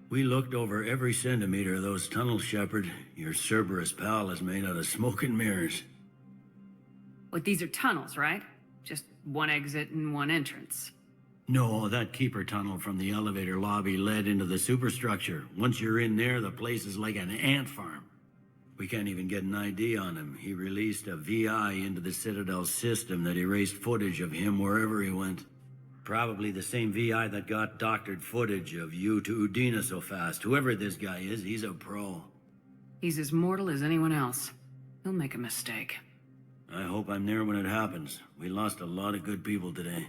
We looked over every centimeter of those tunnels, Shepard. Your Cerberus pal is made out of smoke and mirrors. But these are tunnels, right? Just one exit and one entrance. No, that keeper tunnel from the elevator lobby led into the superstructure. Once you're in there, the place is like an ant farm. We can't even get an ID on him. He released a VI into the Citadel system that erased footage of him wherever he went. Probably the same VI that got doctored footage of you to Udina so fast. Whoever this guy is, he's a pro. He's as mortal as anyone else. He'll make a mistake. I hope I'm there when it happens. We lost a lot of good people today.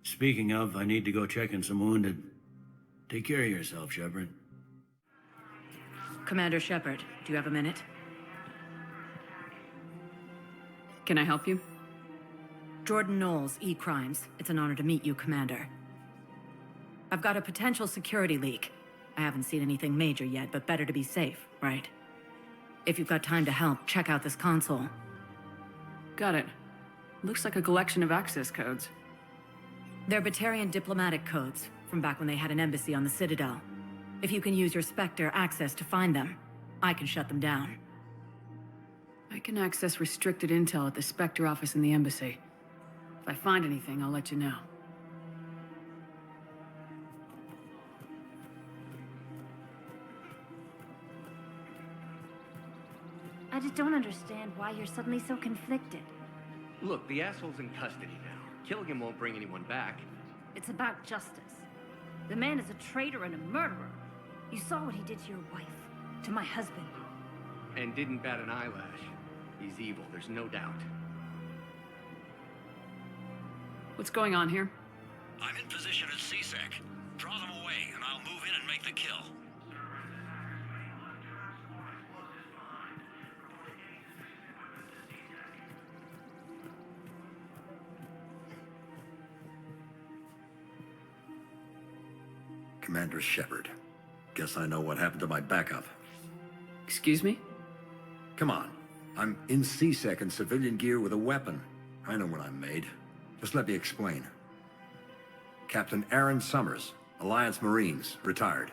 Speaking of, I need to go check in some wounded. Take care of yourself, Shepard. Commander Shepard, do you have a minute? Can I help you? Jordan Knowles, E-Crimes. It's an honor to meet you, Commander. I've got a potential security leak. I haven't seen anything major yet, but better to be safe, right? If you've got time to help, check out this console. Got it. Looks like a collection of access codes. They're Batarian diplomatic codes, from back when they had an embassy on the Citadel. If you can use your Spectre access to find them, I can shut them down. I can access restricted intel at the Spectre office in the embassy. If I find anything, I'll let you know. I just don't understand why you're suddenly so conflicted. Look, the asshole's in custody now. Killing him won't bring anyone back. It's about justice. The man is a traitor and a murderer. You saw what he did to your wife, to my husband. And didn't bat an eyelash. He's evil, there's no doubt. What's going on here? I'm in position at CSEC. Draw them away, and I'll move in and make the kill. Commander Shepard. Guess I know what happened to my backup. Excuse me? Come on. I'm in CSEC in civilian gear with a weapon. I know what I'm made. Just let me explain. Captain Aaron Summers, Alliance Marines, retired.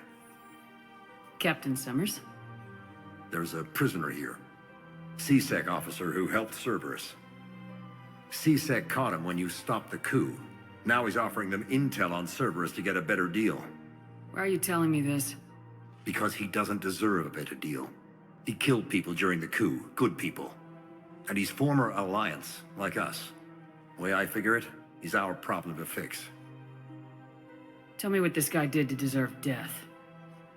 Captain Summers? There's a prisoner here. CSEC officer who helped Cerberus. CSEC caught him when you stopped the coup. Now he's offering them intel on Cerberus to get a better deal. Why are you telling me this? Because he doesn't deserve a better deal. He killed people during the coup, good people. And he's former Alliance, like us. The way I figure it, he's our problem to fix. Tell me what this guy did to deserve death.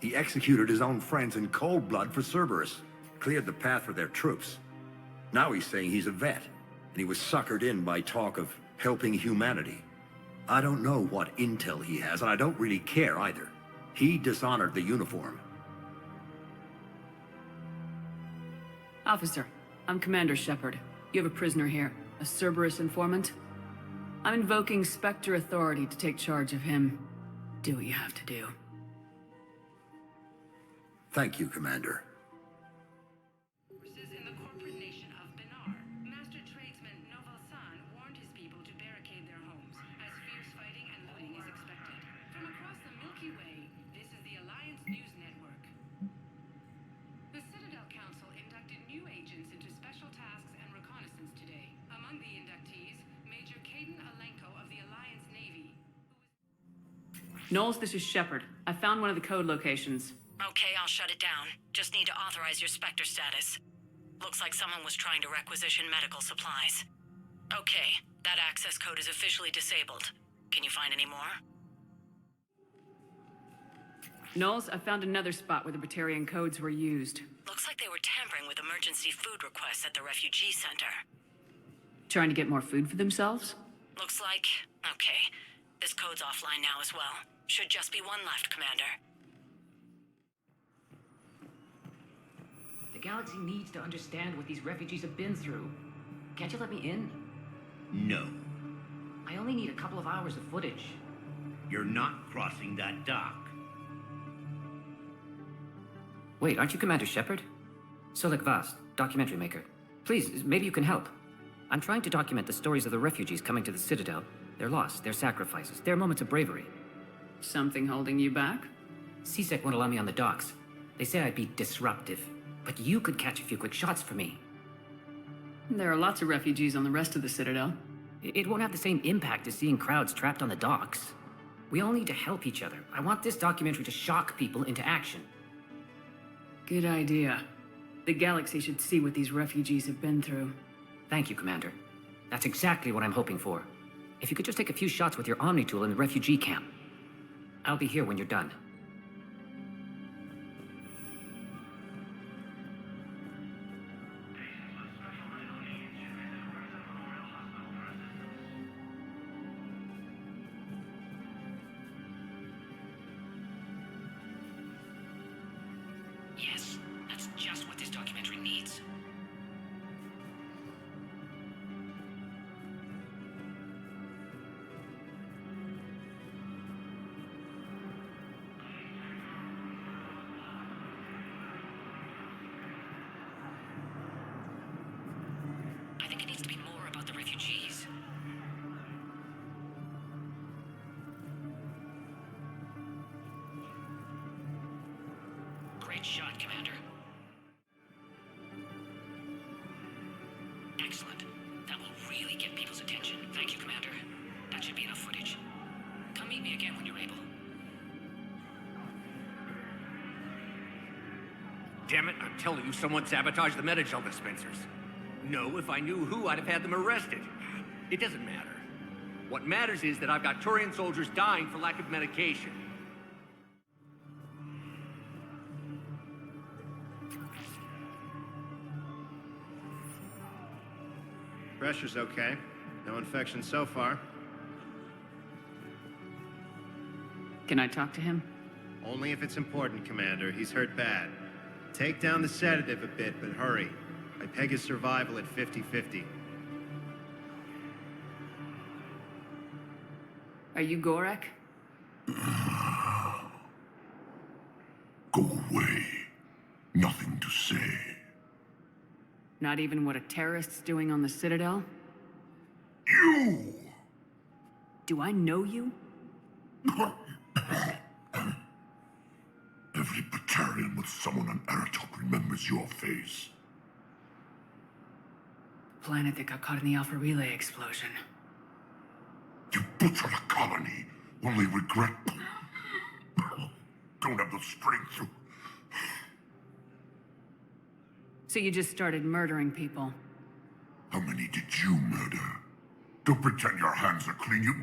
He executed his own friends in cold blood for Cerberus, cleared the path for their troops. Now he's saying he's a vet, and he was suckered in by talk of helping humanity. I don't know what intel he has, and I don't really care either. He dishonored the uniform. Officer, I'm Commander Shepard. You have a prisoner here, a Cerberus informant. I'm invoking Spectre authority to take charge of him. Do what you have to do. Thank you, Commander. Forces in the corporate nation of Benar, Master Tradesman Noval San warned his people to barricade their homes, as fierce fighting and looting is expected. From across the Milky Way, this is the Alliance News Network. The Citadel Council inducted new agents into special tasks and reconnaissance today. Among the inductees, Major Caden Alenko of the Alliance Navy, Knowles, this is Shepard. I found one of the code locations. Okay, I'll shut it down. Just need to authorize your Spectre status. Looks like someone was trying to requisition medical supplies. Okay, that access code is officially disabled. Can you find any more? Knowles, I found another spot where the Batarian codes were used. Looks like they were tampering with emergency food requests at the refugee center. Trying to get more food for themselves? Looks like... okay. This code's offline now as well. Should just be one left, Commander. The galaxy needs to understand what these refugees have been through. Can't you let me in? No. I only need a couple of hours of footage. You're not crossing that dock. Wait, aren't you Commander Shepard? Solik Vast, documentary maker. Please, maybe you can help. I'm trying to document the stories of the refugees coming to the Citadel. Their loss, their sacrifices, their moments of bravery. Something holding you back? CSEC won't allow me on the docks. They say I'd be disruptive. But you could catch a few quick shots for me. There are lots of refugees on the rest of the Citadel. It won't have the same impact as seeing crowds trapped on the docks. We all need to help each other. I want this documentary to shock people into action. Good idea. The galaxy should see what these refugees have been through. Thank you, Commander. That's exactly what I'm hoping for. If you could just take a few shots with your Omni tool in the refugee camp. I'll be here when you're done. Yes, that's just what this documentary needs. I think it needs to be more about the refugees. Great shot, Commander. Excellent. That will really get people's attention. Thank you, Commander. That should be enough footage. Come meet me again when you're able. Damn it, I'm telling you, someone sabotaged the Metagel dispensers. No, if I knew who, I'd have had them arrested. It doesn't matter. What matters is that I've got Turian soldiers dying for lack of medication. Pressure's okay. No infection so far. Can I talk to him? Only if it's important, Commander. He's hurt bad. Take down the sedative a bit, but hurry. I peg his survival at 50-50. Are you Gorek? Go away. Nothing to say. Not even what a terrorist's doing on the Citadel? You! Do I know you? Every Batarian with someone on Aratok remembers your face. The planet that got caught in the Alpha Relay explosion. You butchered a colony, only regret. Don't have the strength to. So you just started murdering people? How many did you murder? Don't pretend your hands are clean, you.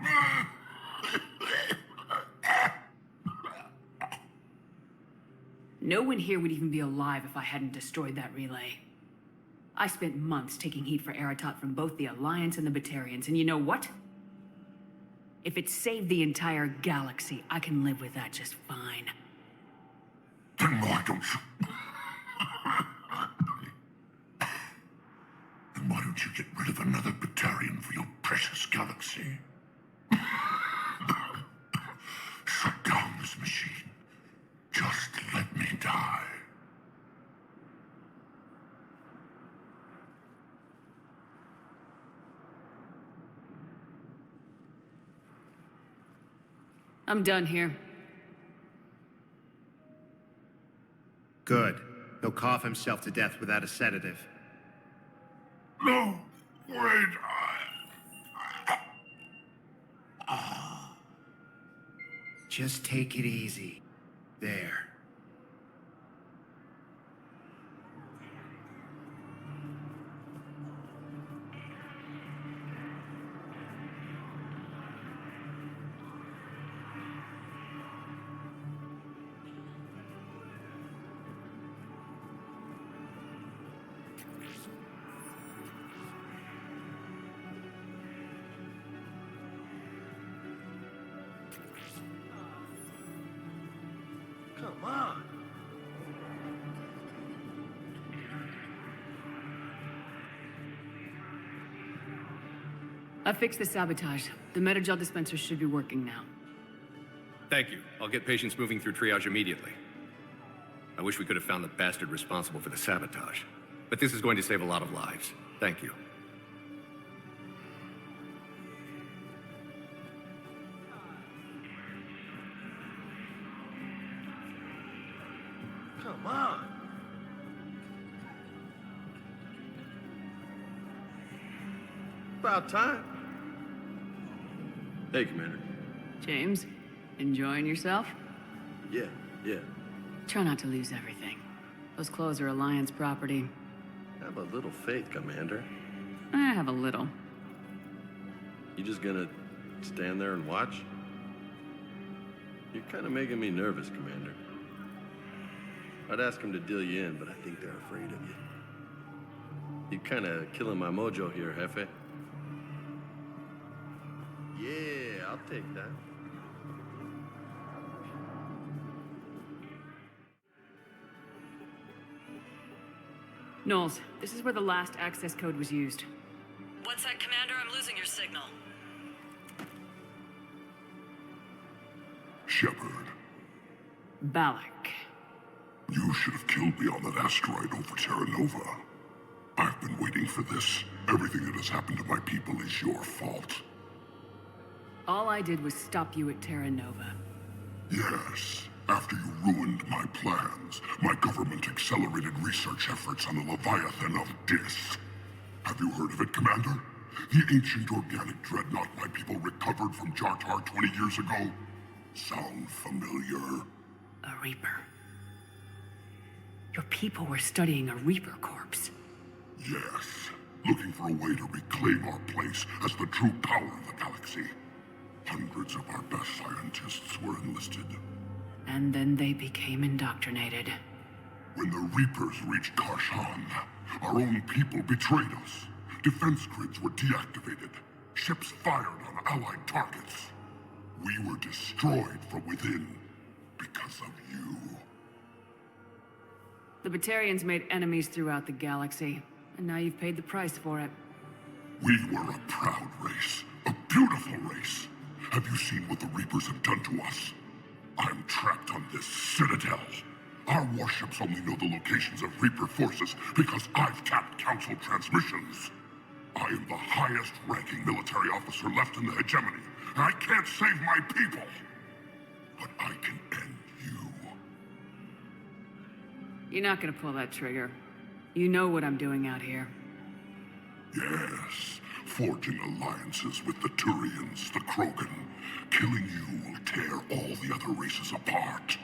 No one here would even be alive if I hadn't destroyed that relay. I spent months taking heat for Aratot from both the Alliance and the Batarians, and you know what? If it saved the entire galaxy, I can live with that just fine. Then why don't you? Then why don't you get rid of another Batarian for your precious galaxy? Shut down this machine. Just let me die. I'm done here. Good. He'll cough himself to death without a sedative. No! Wait! Just take it easy. There. Come on. I fixed the sabotage. The Metagel dispenser should be working now. Thank you. I'll get patients moving through triage immediately. I wish we could have found the bastard responsible for the sabotage. But this is going to save a lot of lives. Thank you. Come on. About time. Hey, Commander. James, enjoying yourself? Yeah. Try not to lose everything. Those clothes are Alliance property. Have a little faith, Commander. I have a little. You just gonna stand there and watch? You're kind of making me nervous, Commander. I'd ask them to deal you in, but I think they're afraid of you. You're kind of killing my mojo here, Jefe. Yeah, I'll take that. Knowles, this is where the last access code was used. One sec, Commander. I'm losing your signal. Shepard, Balak. you should have killed me on that asteroid over Terra Nova. I've been waiting for this. Everything that has happened to my people is your fault. All I did was stop you at Terra Nova. Yes. After you ruined my plans, my government accelerated research efforts on the Leviathan of Dis. Have you heard of it, Commander? The ancient organic dreadnought my people recovered from Jartar 20 years ago? Sound familiar? A Reaper. Your people were studying a Reaper corpse. Yes. Looking for a way to reclaim our place as the true power of the galaxy. Hundreds of our best scientists were enlisted. And then they became indoctrinated. When the Reapers reached Karshan, our own people betrayed us. Defense grids were deactivated. Ships fired on Allied targets. We were destroyed from within because of you. The Batarians made enemies throughout the galaxy, and now you've paid the price for it. We were a proud race, a beautiful race. Have you seen what the Reapers have done to us? I'm trapped on this citadel. Our warships only know the locations of Reaper forces because I've tapped Council transmissions. I am the highest-ranking military officer left in the hegemony, and I can't save my people. But I can end you. You're not gonna pull that trigger. You know what I'm doing out here. Yes, forging alliances with the Turians, the Krogan. Killing you will tear all the other races apart.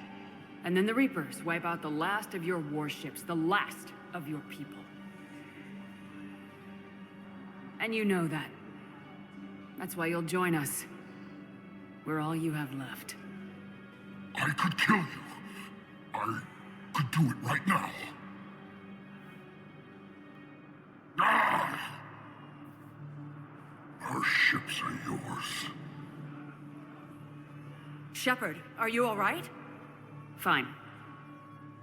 And then the Reapers wipe out the last of your warships, the last of your people. And you know that. That's why you'll join us. We're all you have left. I could kill you. I could do it right now. Ah! Our ships are yours. Shepard, are you all right? Fine.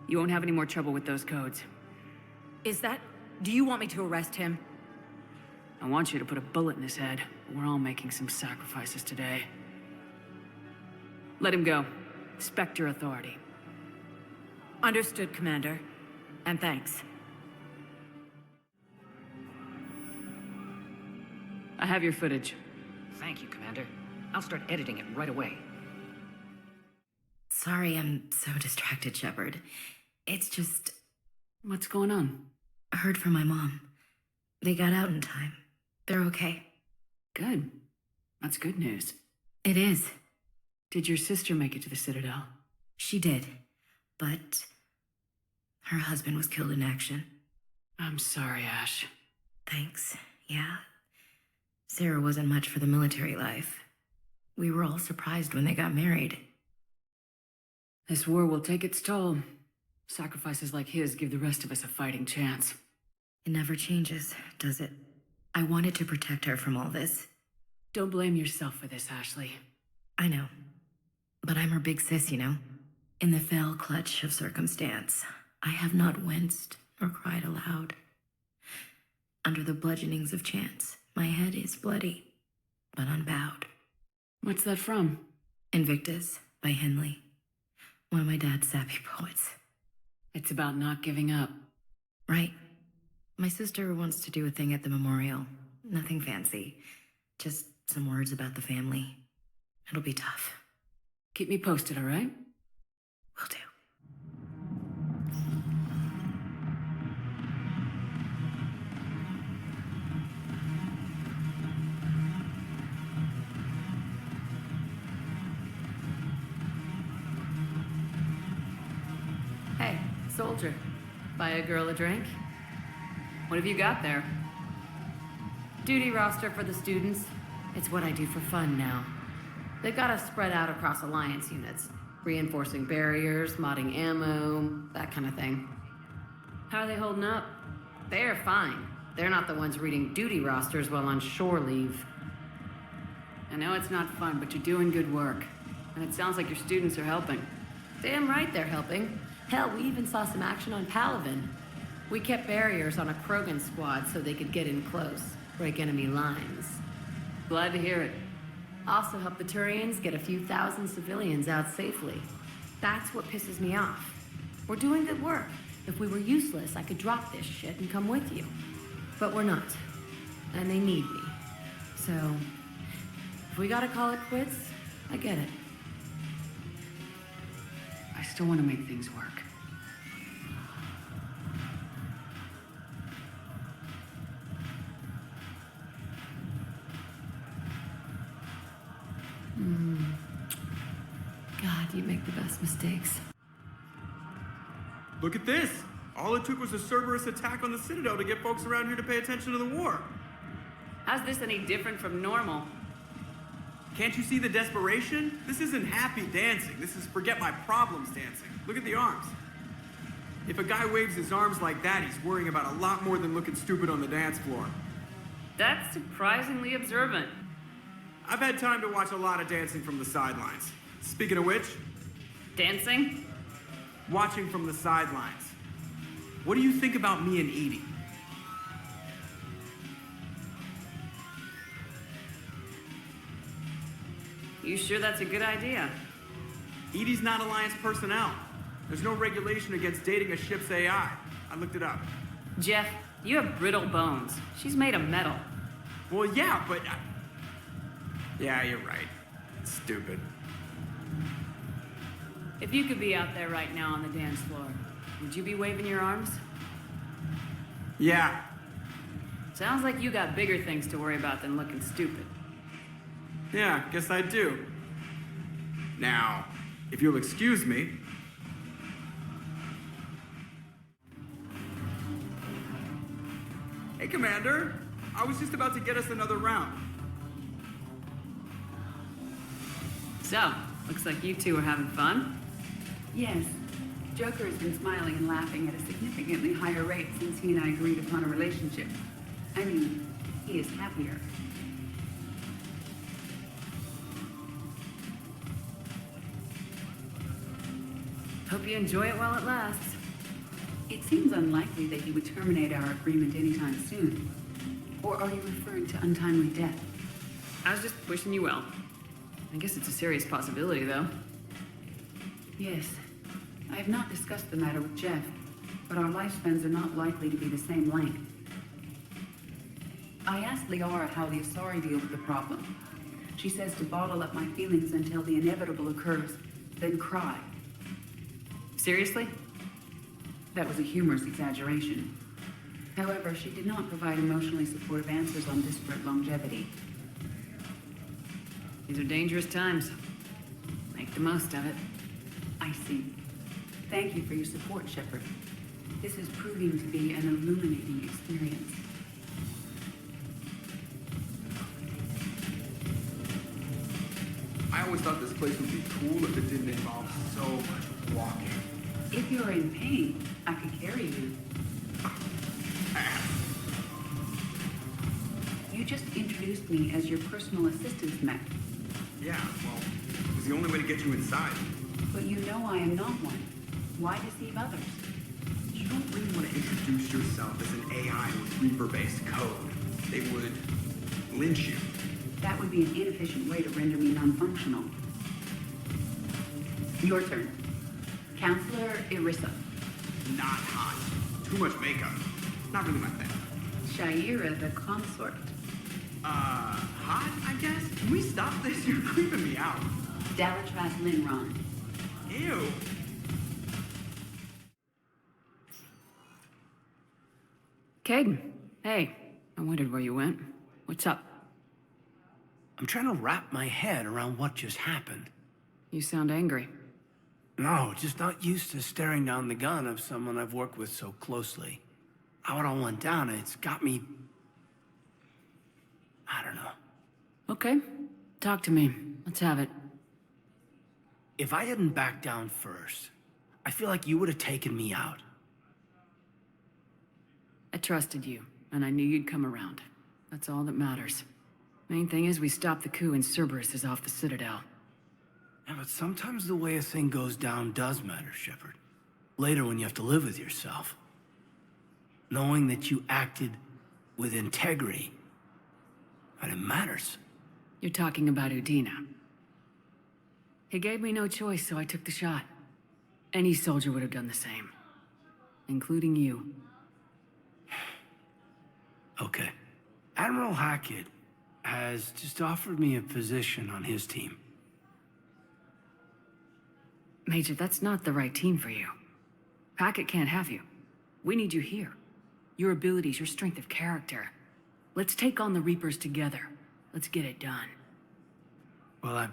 You won't have any more trouble with those codes. Is that... Do you want me to arrest him? I want you to put a bullet in his head. We're all making some sacrifices today. Let him go. Respect your authority. Understood, Commander. And thanks. I have your footage. Thank you, Commander. I'll start editing it right away. Sorry I'm so distracted, Shepard. It's just... What's going on? I heard from my mom. They got out in time. They're okay. Good. That's good news. It is. Did your sister make it to the Citadel? She did. But... her husband was killed in action. I'm sorry, Ash. Thanks. Yeah. Sarah wasn't much for the military life. We were all surprised when they got married. This war will take its toll. Sacrifices like his give the rest of us a fighting chance. It never changes, does it? I wanted to protect her from all this. Don't blame yourself for this, Ashley. I know. But I'm her big sis, you know? In the fell clutch of circumstance, I have not winced or cried aloud. Under the bludgeonings of chance, my head is bloody, but unbowed. What's that from? Invictus by Henley. One of my dad's sappy poets. It's about not giving up. Right. My sister wants to do a thing at the memorial. Nothing fancy. Just some words about the family. It'll be tough. Keep me posted, all right? Will do. Soldier. Buy a girl a drink? What have you got there? Duty roster for the students. It's what I do for fun now. They've got us spread out across Alliance units. Reinforcing barriers, modding ammo, that kind of thing. How are they holding up? They're fine. They're not the ones reading duty rosters while on shore leave. I know it's not fun, but you're doing good work. And it sounds like your students are helping. Damn right they're helping. Hell, we even saw some action on Palaven. We kept barriers on a Krogan squad so they could get in close, break enemy lines. Glad to hear it. Also help the Turians get a few thousand civilians out safely. That's what pisses me off. We're doing good work. If we were useless, I could drop this shit and come with you. But we're not. And they need me. So, if we gotta call it quits, I get it. I still want to make things work. God, you make the best mistakes. Look at this! All it took was a Cerberus attack on the Citadel to get folks around here to pay attention to the war. How's this any different from normal? Can't you see the desperation? This isn't happy dancing. This is forget my problems dancing. Look at the arms. If a guy waves his arms like that, he's worrying about a lot more than looking stupid on the dance floor. That's surprisingly observant. I've had time to watch a lot of dancing from the sidelines. Speaking of which, Dancing? watching from the sidelines. What do you think about me and Edie? You sure that's a good idea? Edie's not Alliance personnel. There's no regulation against dating a ship's AI. I looked it up. Jeff, you have brittle bones. She's made of metal. Well, yeah, but... Yeah, you're right. It's stupid. If you could be out there right now on the dance floor, would you be waving your arms? Yeah. Sounds like you got bigger things to worry about than looking stupid. Yeah, guess I do. Now, if you'll excuse me... Hey, Commander. I was just about to get us another round. So, looks like you two are having fun. Yes. Joker has been smiling and laughing at a significantly higher rate since he and I agreed upon a relationship. I mean, he is happier. Hope you enjoy it while it lasts. It seems unlikely that he would terminate our agreement anytime soon. Or are you referring to untimely death? I was just wishing you well. I guess it's a serious possibility, though. Yes. I have not discussed the matter with Jeff, but our lifespans are not likely to be the same length. I asked Liara how the Asari deal with the problem. She says to bottle up my feelings until the inevitable occurs, then cry. Seriously? That was a humorous exaggeration. However, she did not provide emotionally supportive answers on disparate longevity. These are dangerous times. Make the most of it. I see. Thank you for your support, Shepard. This is proving to be an illuminating experience. I always thought this place would be cool if it didn't involve so much walking. If you're in pain, I could carry you. You just introduced me as your personal assistance mech. Yeah, well, it was the only way to get you inside. But you know I am not one. Why deceive others? You don't really want to introduce yourself as an AI with Reaper-based code. They would lynch you. That would be an inefficient way to render me non-functional. Your turn. Counselor Irissa. Not hot. Too much makeup. Not really my thing. Shaira the consort. Hot, I guess? Can we stop this? You're creeping me out. Dalatras Linron. Ew. Caden, hey. I wondered where you went. What's up? I'm trying to wrap my head around what just happened. You sound angry. No, just not used to staring down the gun of someone I've worked with so closely. How it all went down, it's got me... I don't know. Okay. Talk to me. Let's have it. If I hadn't backed down first, I feel like you would have taken me out. I trusted you, and I knew you'd come around. That's all that matters. Main thing is we stopped the coup and Cerberus is off the Citadel. Yeah, but sometimes the way a thing goes down does matter, Shepard. Later when you have to live with yourself. Knowing that you acted with integrity, and it matters. You're talking about Udina. He gave me no choice, so I took the shot. Any soldier would have done the same. Including you. Okay. Admiral Hackett has just offered me a position on his team. Major, that's not the right team for you. Hackett can't have you. We need you here. Your abilities, your strength of character. Let's take on the Reapers together. Let's get it done. Well,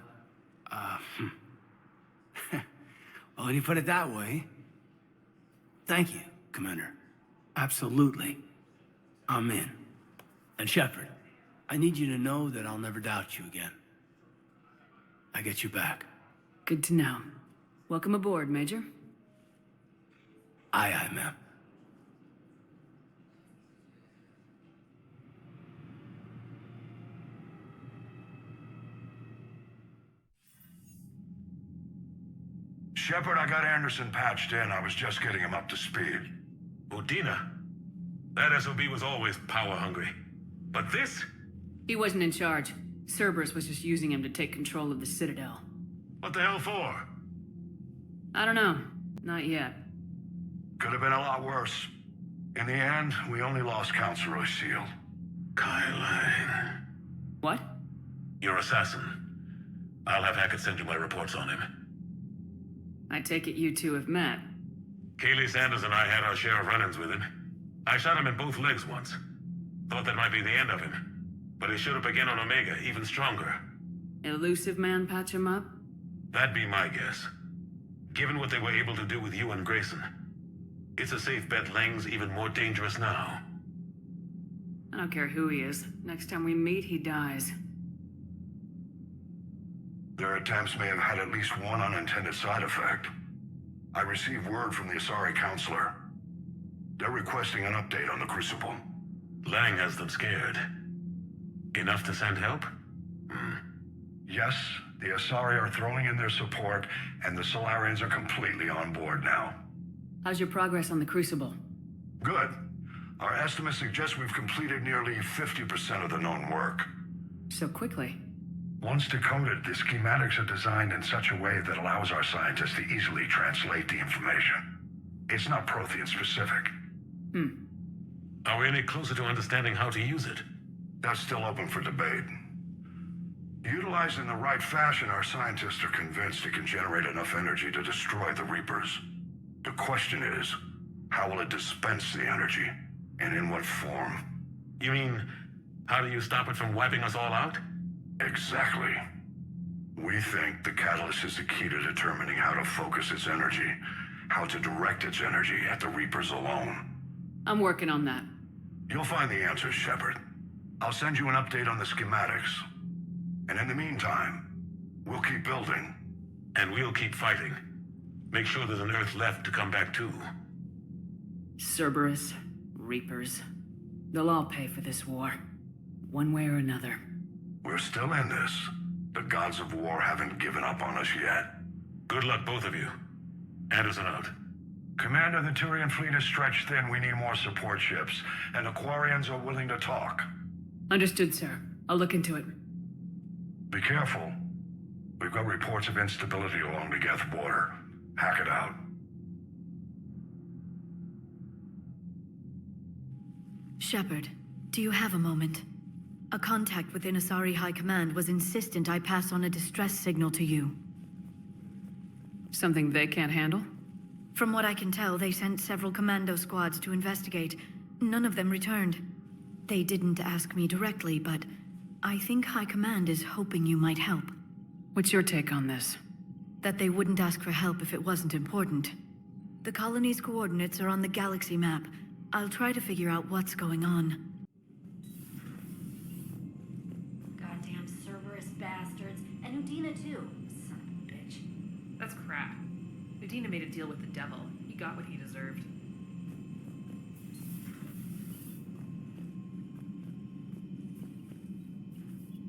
well, when you put it that way... Thank you, Commander. Absolutely. I'm in. And Shepard, I need you to know that I'll never doubt you again. I get you back. Good to know. Welcome aboard, Major. Aye, aye, ma'am. Shepard, I got Anderson patched in. I was just getting him up to speed. Udina? That SOB was always power-hungry. But this? He wasn't in charge. Cerberus was just using him to take control of the Citadel. What the hell for? I don't know. Not yet. Could have been a lot worse. In the end, we only lost Councilor Seal. Kyline. What? Your assassin. I'll have Hackett send you my reports on him. I take it you two have met. Kaylee Sanders and I had our share of run-ins with him. I shot him in both legs once. Thought that might be the end of him. But he showed up again on Omega, even stronger. Elusive man patch him up? That'd be my guess. Given what they were able to do with you and Grayson, it's a safe bet Lang's even more dangerous now. I don't care who he is. Next time we meet, he dies. Their attempts may have had at least one unintended side effect. I received word from the Asari Counselor. They're requesting an update on the Crucible. Lang has them scared. Enough to send help? Yes, the Asari are throwing in their support, and the Solarians are completely on board now. How's your progress on the Crucible? Good. Our estimates suggest we've completed nearly 50% of the known work. So quickly. Once decoded, the schematics are designed in such a way that allows our scientists to easily translate the information. It's not Prothean specific. Are we any closer to understanding how to use it? That's still open for debate. Utilized in the right fashion, our scientists are convinced it can generate enough energy to destroy the Reapers. The question is, how will it dispense the energy? And in what form? You mean, how do you stop it from wiping us all out? Exactly. We think the catalyst is the key to determining how to focus its energy, how to direct its energy at the Reapers alone. I'm working on that. You'll find the answers, Shepard. I'll send you an update on the schematics. And in the meantime, we'll keep building. And we'll keep fighting. Make sure there's an Earth left to come back to. Cerberus, Reapers. They'll all pay for this war. One way or another. We're still in this. The gods of war haven't given up on us yet. Good luck, both of you. Anderson out. Commander, the Turian fleet is stretched thin. We need more support ships. And the Quarians are willing to talk. Understood, sir. I'll look into it. Be careful. We've got reports of instability along the Geth border. Hack it out. Shepard, do you have a moment? A contact within Asari High Command was insistent I pass on a distress signal to you. Something they can't handle? From what I can tell, they sent several commando squads to investigate. None of them returned. They didn't ask me directly, but I think High Command is hoping you might help. What's your take on this? That they wouldn't ask for help if it wasn't important. The colony's coordinates are on the galaxy map. I'll try to figure out what's going on. Goddamn Cerberus bastards. And Udina too. Son of a bitch. That's crap. Udina made a deal with the devil. He got what he deserved.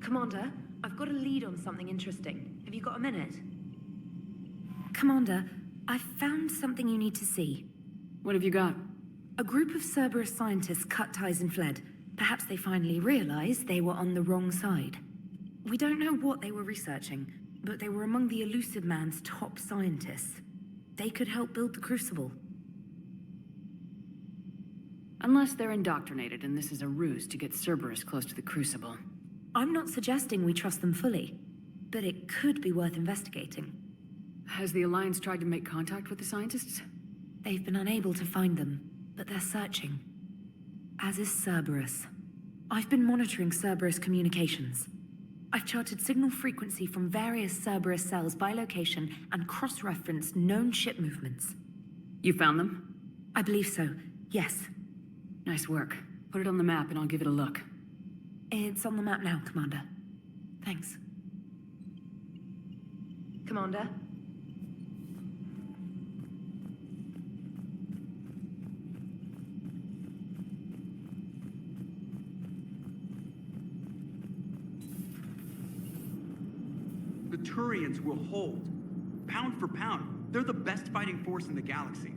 Commander, I've got a lead on something interesting. Have you got a minute? Commander, I found something you need to see. What have you got? A group of Cerberus scientists cut ties and fled. Perhaps they finally realized they were on the wrong side. We don't know what they were researching, but they were among the Elusive Man's top scientists. They could help build the Crucible. Unless they're indoctrinated and this is a ruse to get Cerberus close to the Crucible. I'm not suggesting we trust them fully, but it could be worth investigating. Has the Alliance tried to make contact with the scientists? They've been unable to find them, but they're searching. As is Cerberus. I've been monitoring Cerberus communications. I've charted signal frequency from various Cerberus cells by location and cross-referenced known ship movements. You found them? I believe so, yes. Nice work. Put it on the map and I'll give it a look. It's on the map now, Commander. Thanks. Commander? The Turians will hold. Pound for pound, they're the best fighting force in the galaxy.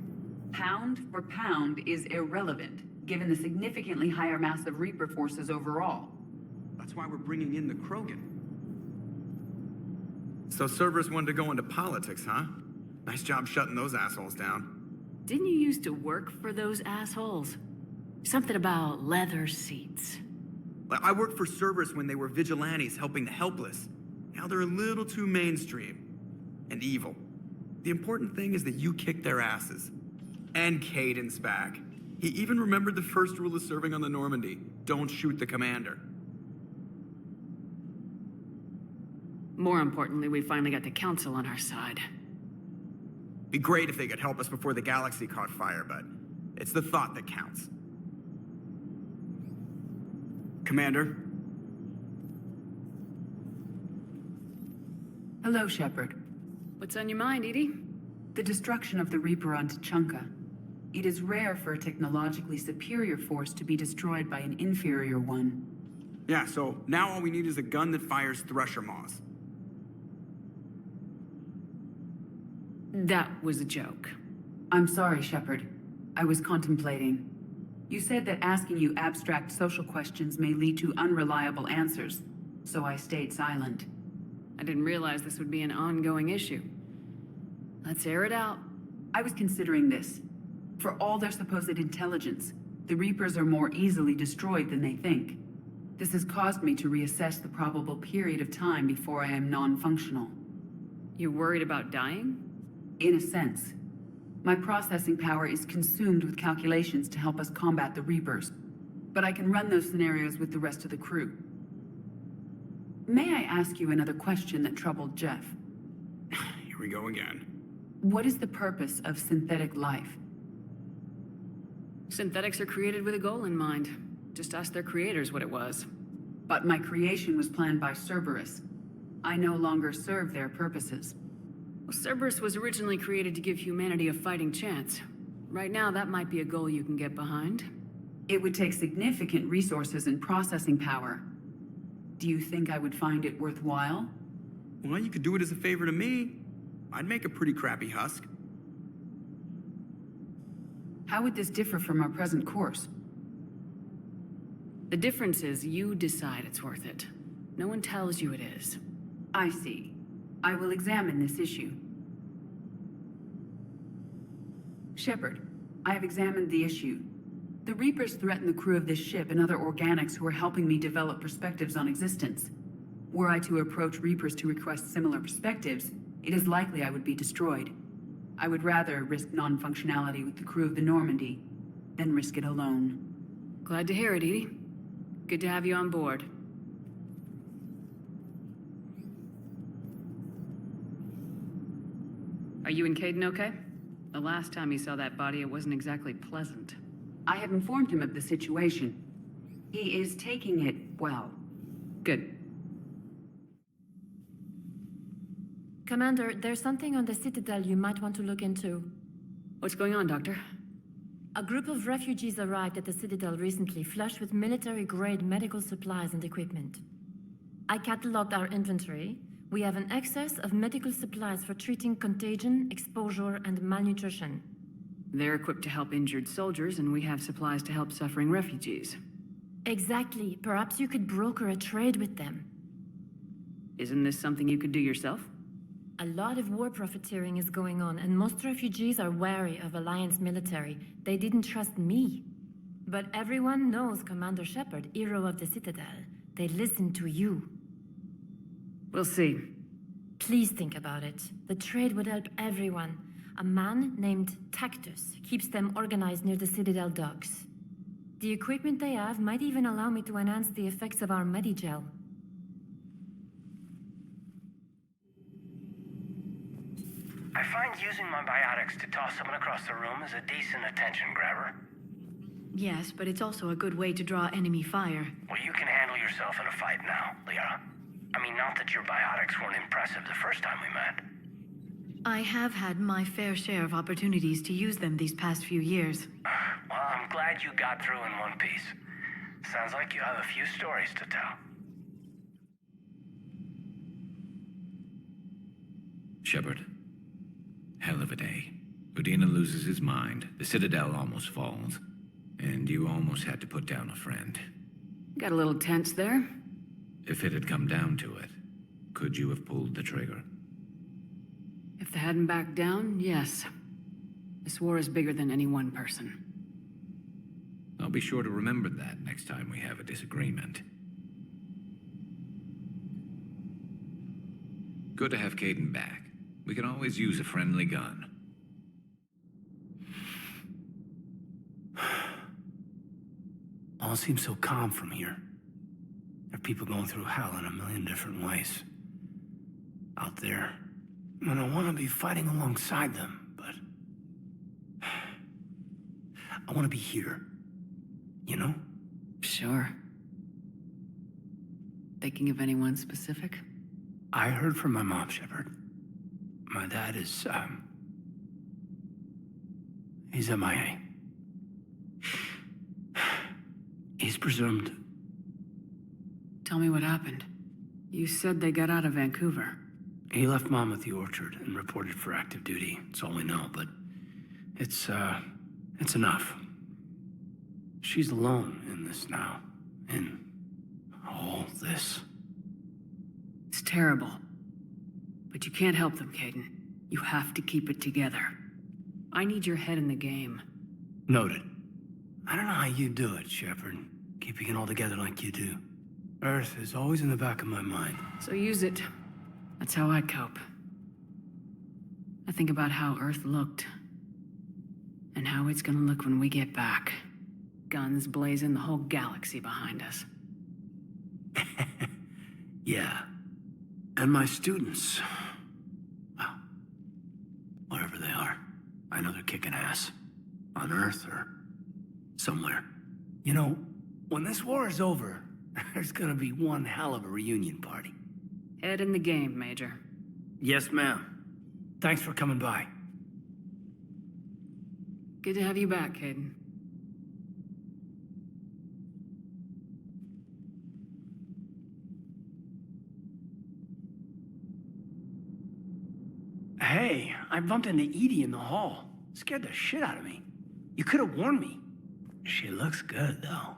Pound for pound is irrelevant, given the significantly higher mass of Reaper forces overall. That's why we're bringing in the Krogan. So Cerberus wanted to go into politics, huh? Nice job shutting those assholes down. Didn't you used to work for those assholes? Something about leather seats. I worked for Cerberus when they were vigilantes helping the helpless. Now they're a little too mainstream. And evil. The important thing is that you kicked their asses. And Caden's back. He even remembered the first rule of serving on the Normandy. Don't shoot the commander. More importantly, we finally got the Council on our side. Be great if they could help us before the galaxy caught fire, but it's the thought that counts. Commander? Hello, Shepard. What's on your mind, Edie? The destruction of the Reaper on Tuchanka. It is rare for a technologically superior force to be destroyed by an inferior one. Yeah, so now all we need is a gun that fires Thresher Maws. That was a joke. I'm sorry, Shepard. I was contemplating. You said that asking you abstract social questions may lead to unreliable answers, so I stayed silent. I didn't realize this would be an ongoing issue. Let's air it out. I was considering this. For all their supposed intelligence, the Reapers are more easily destroyed than they think. This has caused me to reassess the probable period of time before I am non-functional. You worried about dying? In a sense. My processing power is consumed with calculations to help us combat the Reapers, but I can run those scenarios with the rest of the crew. May I ask you another question that troubled Jeff? Here we go again. What is the purpose of synthetic life? Synthetics are created with a goal in mind. Just ask their creators what it was. But my creation was planned by Cerberus. I no longer serve their purposes. Well, Cerberus was originally created to give humanity a fighting chance. Right now, that might be a goal you can get behind. It would take significant resources and processing power. Do you think I would find it worthwhile? Well, you could do it as a favor to me. I'd make a pretty crappy husk. How would this differ from our present course? The difference is you decide it's worth it. No one tells you it is. I see. I will examine this issue. Shepard, I have examined the issue. The Reapers threaten the crew of this ship and other organics who are helping me develop perspectives on existence. Were I to approach Reapers to request similar perspectives, it is likely I would be destroyed. I would rather risk non-functionality with the crew of the Normandy than risk it alone. Glad to hear it, Edie. Good to have you on board. Are you and Caden okay? The last time he saw that body, it wasn't exactly pleasant. I have informed him of the situation. He is taking it well. Good. Commander, there's something on the Citadel you might want to look into. What's going on, Doctor? A group of refugees arrived at the Citadel recently, flushed with military-grade medical supplies and equipment. I cataloged our inventory. We have an excess of medical supplies for treating contagion, exposure, and malnutrition. They're equipped to help injured soldiers, and we have supplies to help suffering refugees. Exactly. Perhaps you could broker a trade with them. Isn't this something you could do yourself? A lot of war profiteering is going on, and most refugees are wary of Alliance military. They didn't trust me. But everyone knows Commander Shepard, hero of the Citadel. They listen to you. We'll see. Please think about it. The trade would help everyone. A man named Tactus keeps them organized near the Citadel docks. The equipment they have might even allow me to enhance the effects of our Medigel. I find using my biotics to toss someone across the room is a decent attention grabber. Yes, but it's also a good way to draw enemy fire. Well, you can handle yourself in a fight now, Liara. I mean, not that your biotics weren't impressive the first time we met. I have had my fair share of opportunities to use them these past few years. Well, I'm glad you got through in one piece. Sounds like you have a few stories to tell. Shepard. Hell of a day. Udina loses his mind, the Citadel almost falls, and you almost had to put down a friend. Got a little tense there. If it had come down to it, could you have pulled the trigger? If they hadn't backed down, yes. This war is bigger than any one person. I'll be sure to remember that next time we have a disagreement. Good to have Caden back. We can always use a friendly gun. All seems so calm from here. There are people going through hell in a million different ways. Out there. And I want to be fighting alongside them, but... I want to be here. You know? Sure. Thinking of anyone specific? I heard from my mom, Shepard. My dad is, he's MIA. He's presumed. Tell me what happened. You said they got out of Vancouver. He left Mom at the orchard and reported for active duty. That's all we know, but it's enough. She's alone in this now. In all this. It's terrible. But you can't help them, Caden. You have to keep it together. I need your head in the game. Noted. I don't know how you do it, Shepard. Keeping it all together like you do. Earth is always in the back of my mind. So use it. That's how I cope. I think about how Earth looked. And how it's gonna look when we get back. Guns blazing, the whole galaxy behind us. Yeah. And my students. Well, wherever they are. I know they're kicking ass. On Earth or somewhere. You know, when this war is over, there's gonna be one hell of a reunion party. Head in the game, Major. Yes, ma'am. Thanks for coming by. Good to have you back, Caden. Hey, I bumped into Edie in the hall. Scared the shit out of me. You could have warned me. She looks good, though.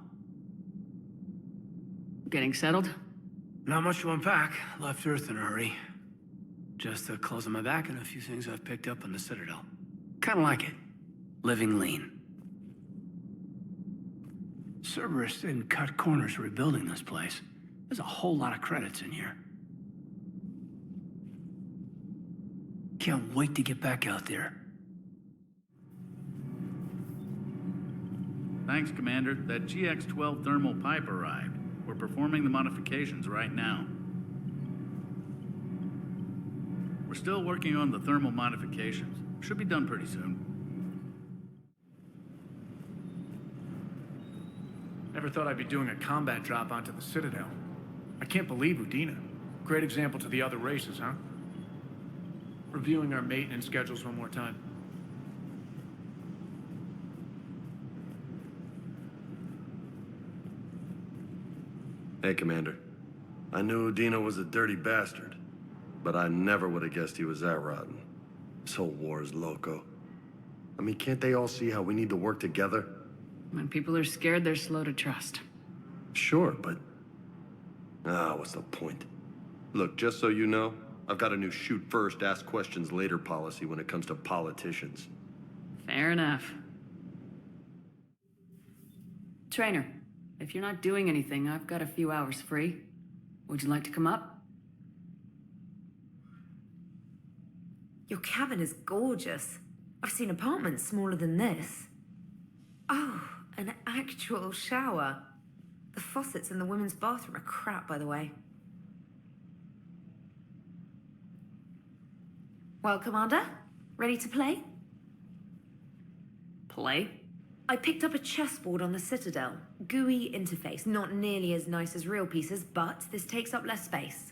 Getting settled? Not much to unpack. Left Earth in a hurry. Just the clothes on my back and a few things I've picked up on the Citadel. Kinda like it. Living lean. Cerberus didn't cut corners rebuilding this place. There's a whole lot of credits in here. Can't wait to get back out there. Thanks, Commander. That GX-12 thermal pipe arrived. We're performing the modifications right now. We're still working on the thermal modifications. Should be done pretty soon. Never thought I'd be doing a combat drop onto the Citadel. I can't believe Udina. Great example to the other races, huh? Reviewing our maintenance schedules one more time. Hey, Commander. I knew Udina was a dirty bastard, but I never would have guessed he was that rotten. This whole war is loco. I mean, can't they all see how we need to work together? When people are scared, they're slow to trust. Sure, but... what's the point? Look, just so you know, I've got a new shoot first, ask questions later policy when it comes to politicians. Fair enough. Trainer, if you're not doing anything, I've got a few hours free. Would you like to come up? Your cabin is gorgeous. I've seen apartments smaller than this. Oh, an actual shower. The faucets in the women's bathroom are crap, by the way. Well, Commander, ready to play? Play? I picked up a chessboard on the Citadel. GUI interface, not nearly as nice as real pieces, but this takes up less space.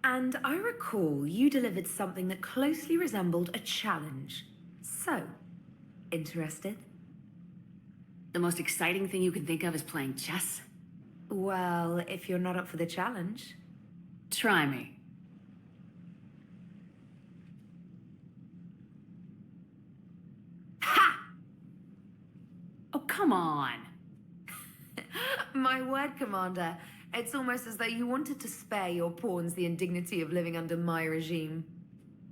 And I recall you delivered something that closely resembled a challenge. So, interested? The most exciting thing you can think of is playing chess? Well, if you're not up for the challenge. Try me. Oh, come on. My word, Commander. It's almost as though you wanted to spare your pawns the indignity of living under my regime.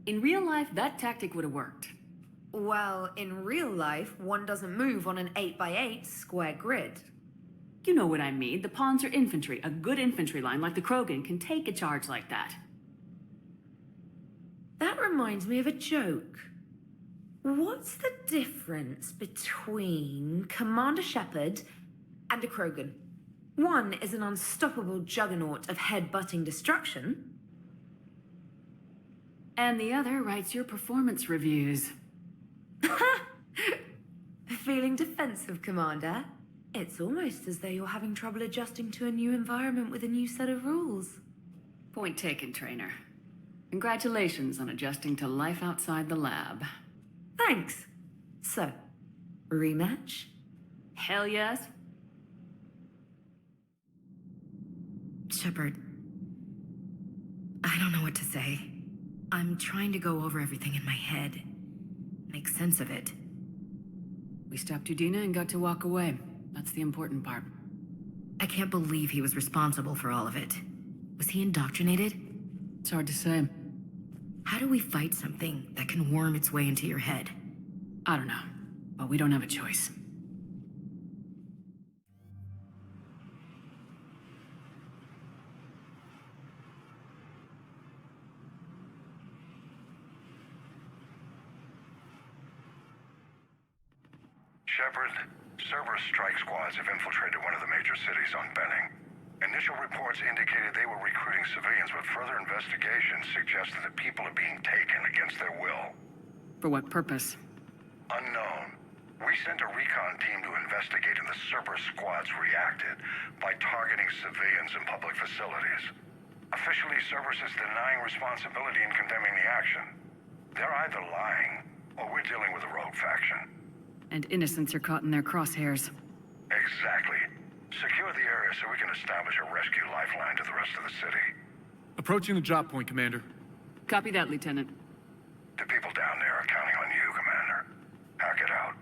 In real life, that tactic would have worked. Well, in real life, one doesn't move on an 8x8 square grid. You know what I mean. The pawns are infantry. A good infantry line like the Krogan can take a charge like that. That reminds me of a joke. What's the difference between Commander Shepard and a Krogan? One is an unstoppable juggernaut of head-butting destruction. And the other writes your performance reviews. Feeling defensive, Commander? It's almost as though you're having trouble adjusting to a new environment with a new set of rules. Point taken, Trainer. Congratulations on adjusting to life outside the lab. Thanks. So, rematch? Hell yes. Shepard, I don't know what to say. I'm trying to go over everything in my head. Make sense of it. We stopped Udina and got to walk away. That's the important part. I can't believe he was responsible for all of it. Was he indoctrinated? It's hard to say. How do we fight something that can worm its way into your head? I don't know, but we don't have a choice. Shepard, Cerberus strike squads have infiltrated one of the major cities on Benning. Initial reports indicated they were recruiting civilians, but further investigations suggested that people are being taken against their will. For what purpose? Unknown. We sent a recon team to investigate, and the Cerberus squads reacted by targeting civilians in public facilities. Officially, Cerberus is denying responsibility and condemning the action. They're either lying, or we're dealing with a rogue faction. And innocents are caught in their crosshairs. Exactly. Secure the area so we can establish a rescue lifeline to the rest of the city. Approaching the drop point, Commander. Copy that, Lieutenant. The people down there are counting on you, Commander. Hack it out.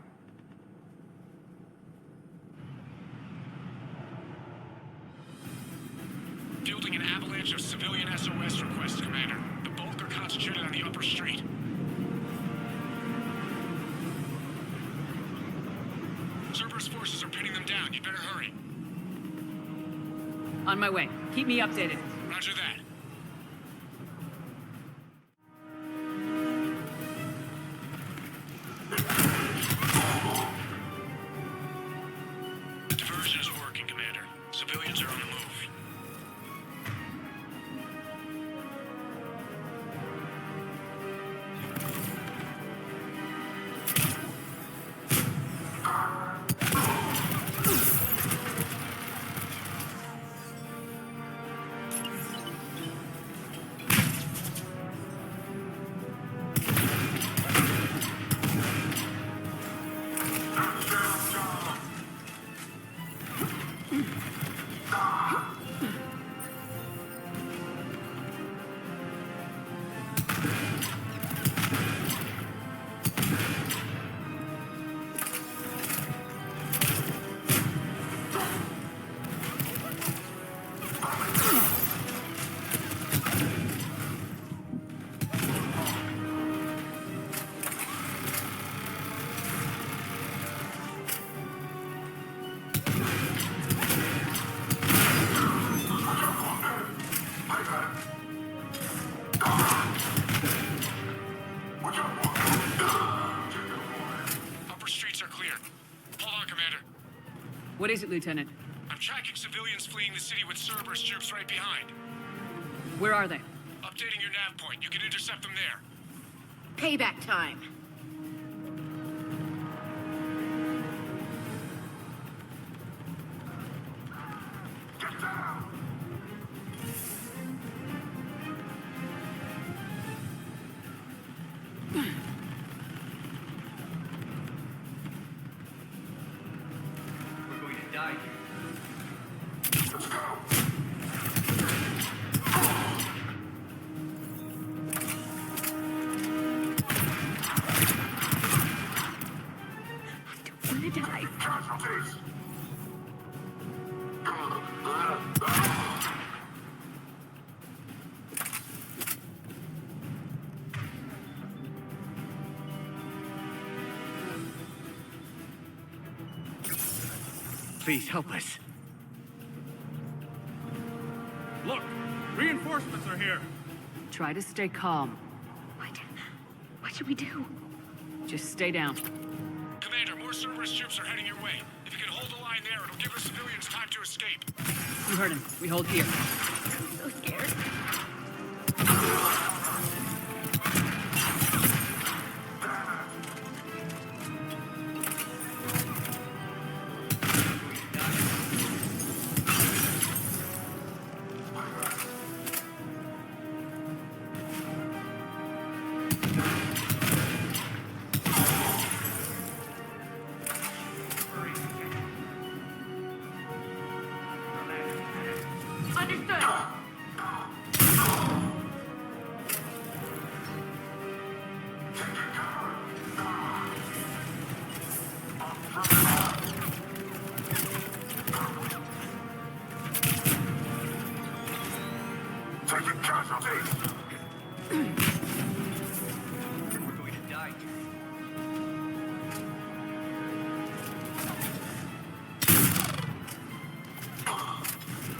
Fielding an avalanche of civilian SOS requests, Commander. The bulk are concentrated on the upper street. Cerberus forces are pinning them down. You better hurry. On my way. Keep me updated. Roger that. The diversion is working, Commander. Civilians are on the move. What is it, Lieutenant? I'm tracking civilians fleeing the city with Cerberus troops right behind. Where are they? Updating your nav point. You can intercept them there. Payback time. Get down! We're going to die here. Let's go! I'm gonna die. Casualties! Please help us. Look! Reinforcements are here! Try to stay calm. What should we do? Just stay down. Commander, more Cerberus troops are heading your way. If you can hold the line there, it'll give the civilians time to escape. You heard him. We hold here. So scared. Understood. Taking casualties! We're going to die here.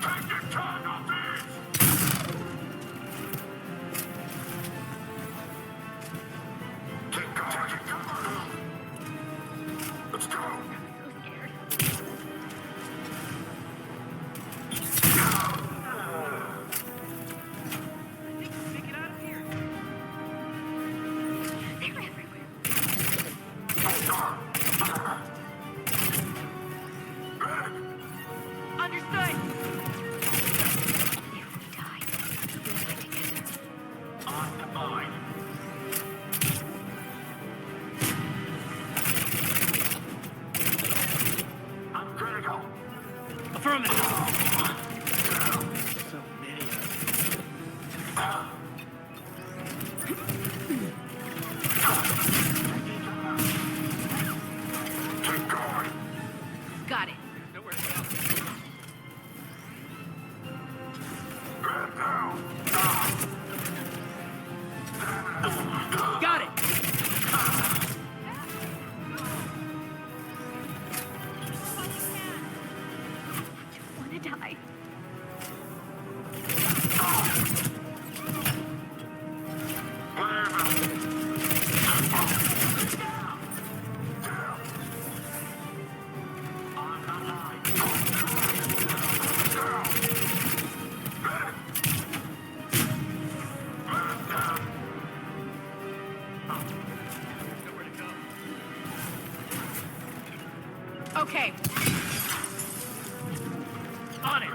Taking casualties! Keep going! Taking cover! Let's go! Understood. On the mine. I'm critical. Affirmative! So many of them. Keep going. Got it. Nowhere to go. Man down. Got it! I wanna die. Nowhere to go. Okay. On it!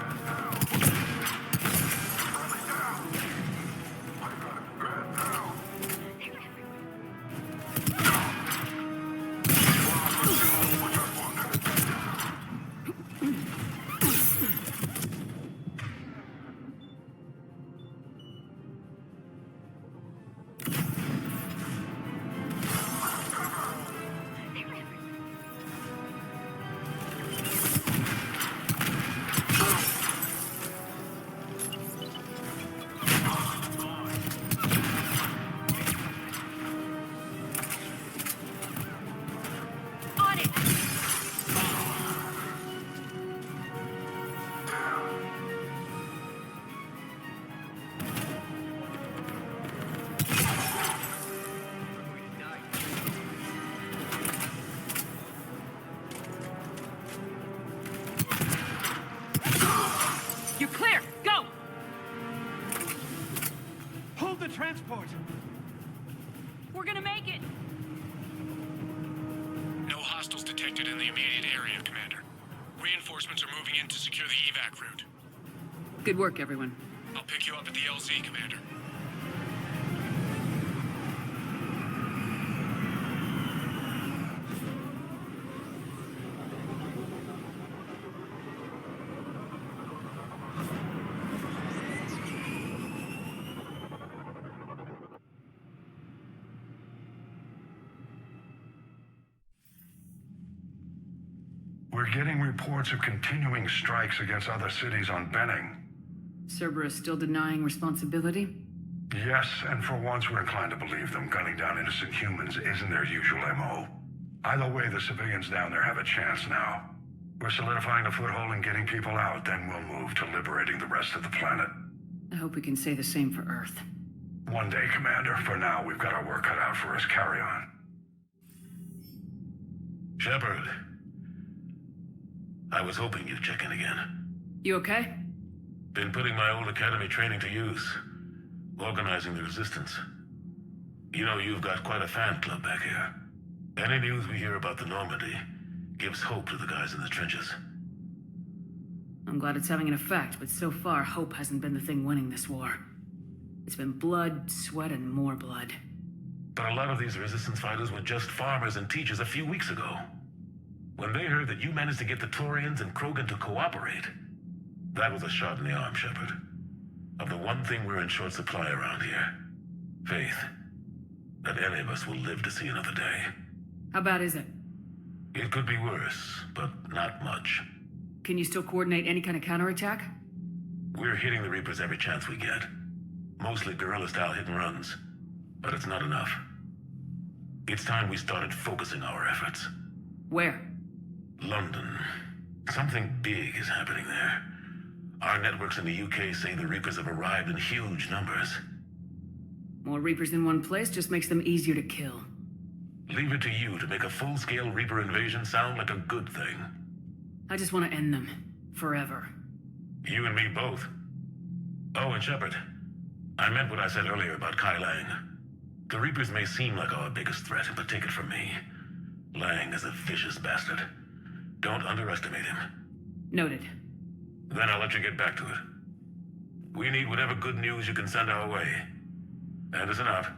spaceport. We're gonna make it! No hostiles detected in the immediate area, Commander. Reinforcements are moving in to secure the evac route. Good work, everyone. I'll pick you up at the LZ, Commander. We're getting reports of continuing strikes against other cities on Benning. Cerberus still denying responsibility? Yes, and for once we're inclined to believe them. Gunning down innocent humans isn't their usual MO. Either way, the civilians down there have a chance now. We're solidifying a foothold and getting people out, then we'll move to liberating the rest of the planet. I hope we can say the same for Earth. One day, Commander. For now, we've got our work cut out for us. Carry on. Shepard. I was hoping you'd check in again. You okay? Been putting my old academy training to use. Organizing the resistance. You know, you've got quite a fan club back here. Any news we hear about the Normandy gives hope to the guys in the trenches. I'm glad it's having an effect, but so far, hope hasn't been the thing winning this war. It's been blood, sweat, and more blood. But a lot of these resistance fighters were just farmers and teachers a few weeks ago. When they heard that you managed to get the Taurians and Krogan to cooperate, that was a shot in the arm, Shepard. Of the one thing we're in short supply around here. Faith. That any of us will live to see another day. How bad is it? It could be worse, but not much. Can you still coordinate any kind of counterattack? We're hitting the Reapers every chance we get. Mostly guerrilla-style hit-and-runs. But it's not enough. It's time we started focusing our efforts. Where? London. Something big is happening there. Our networks in the UK say the Reapers have arrived in huge numbers. More Reapers in one place just makes them easier to kill. Leave it to you to make a full-scale Reaper invasion sound like a good thing. I just want to end them. Forever. You and me both. Oh, and Shepard. I meant what I said earlier about Kai Lang. The Reapers may seem like our biggest threat, but take it from me. Lang is a vicious bastard. Don't underestimate him. Noted. Then I'll let you get back to it. We need whatever good news you can send our way. And it's enough.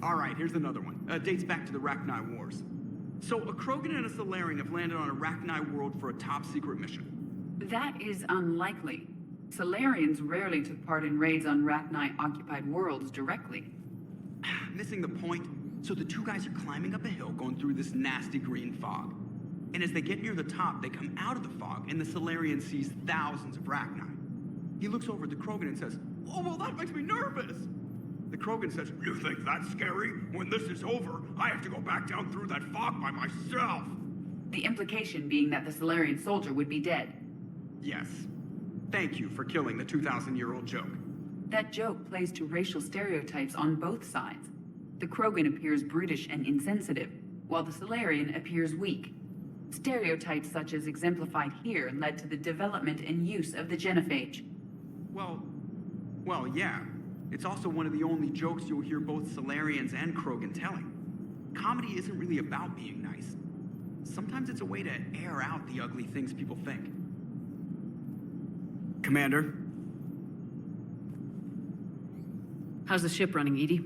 All right, here's another one. Dates back to the Rachni Wars. So, a Krogan and a Solarian have landed on a Rachni world for a top-secret mission. That is unlikely. Solarians rarely took part in raids on Rachni-occupied worlds directly. Missing the point. So the two guys are climbing up a hill going through this nasty green fog. And as they get near the top, they come out of the fog, and the Solarian sees thousands of Rachni. He looks over at the Krogan and says, "Oh, well, that makes me nervous." The Krogan says, "You think that's scary? When this is over, I have to go back down through that fog by myself." The implication being that the Solarian soldier would be dead. Yes. Thank you for killing the 2,000-year-old joke. That joke plays to racial stereotypes on both sides. The Krogan appears brutish and insensitive, while the Solarian appears weak. Stereotypes such as exemplified here led to the development and use of the genophage. Well, yeah. It's also one of the only jokes you'll hear both Solarians and Krogan telling. Comedy isn't really about being nice. Sometimes it's a way to air out the ugly things people think. Commander? How's the ship running, Edie?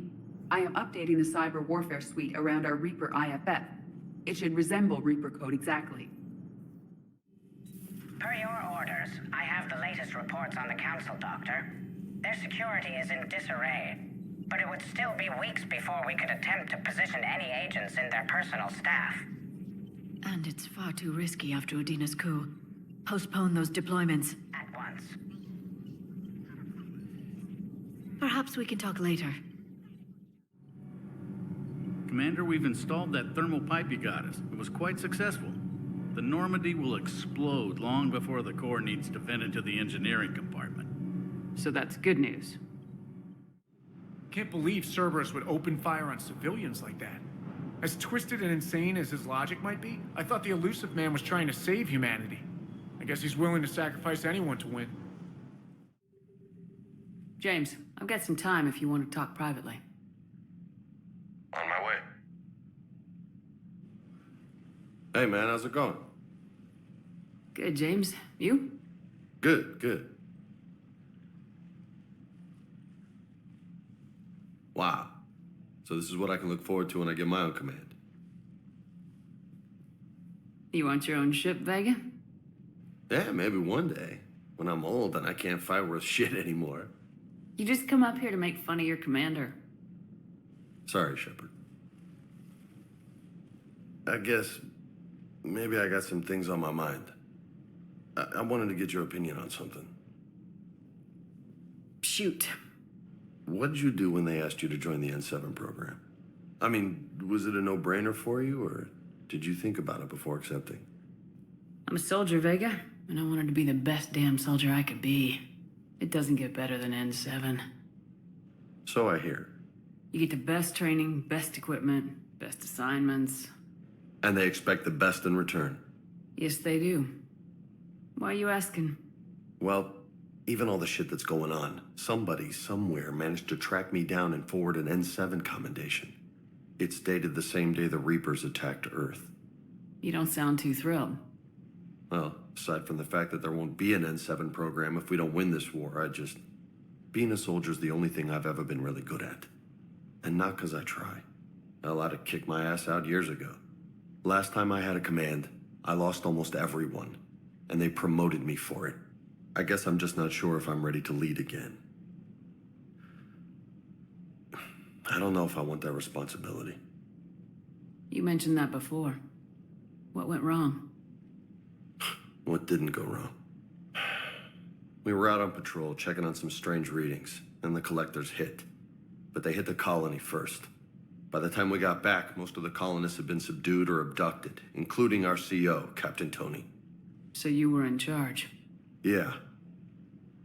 I am updating the cyber warfare suite around our Reaper IFF. It should resemble Reaper code exactly. Per your orders, I have the latest reports on the Council, Doctor. Their security is in disarray, but it would still be weeks before we could attempt to position any agents in their personal staff. And it's far too risky after Udina's coup. Postpone those deployments. At once. Perhaps we can talk later. Commander, we've installed that thermal pipe you got us. It was quite successful. The Normandy will explode long before the core needs to vent into the engineering compartment. So that's good news. Can't believe Cerberus would open fire on civilians like that. As twisted and insane as his logic might be, I thought the elusive man was trying to save humanity. I guess he's willing to sacrifice anyone to win. James, I've got some time if you want to talk privately. On my way. Hey, man, how's it going? Good, James. You? Good, good. Wow. So this is what I can look forward to when I get my own command. You want your own ship, Vega? Yeah, maybe one day. When I'm old and I can't fight worth shit anymore. You just come up here to make fun of your commander. Sorry, Shepard. I guess maybe I got some things on my mind. I wanted to get your opinion on something. Shoot. What did you do when they asked you to join the N7 program? I mean, was it a no-brainer for you, or did you think about it before accepting? I'm a soldier, Vega, and I wanted to be the best damn soldier I could be. It doesn't get better than N7. So I hear. You get the best training, best equipment, best assignments. And they expect the best in return. Yes, they do. Why are you asking? Well, even all the shit that's going on, somebody somewhere managed to track me down and forward an N7 commendation. It's dated the same day the Reapers attacked Earth. You don't sound too thrilled. Well, aside from the fact that there won't be an N7 program if we don't win this war, being a soldier's the only thing I've ever been really good at. And not because I try. Hell, I'd have kicked my ass out years ago. Last time I had a command, I lost almost everyone, and they promoted me for it. I guess I'm just not sure if I'm ready to lead again. I don't know if I want that responsibility. You mentioned that before. What went wrong? What didn't go wrong? We were out on patrol, checking on some strange readings, and the collectors hit. But they hit the colony first. By the time we got back, most of the colonists had been subdued or abducted, including our CO, Captain Tony. So you were in charge? Yeah.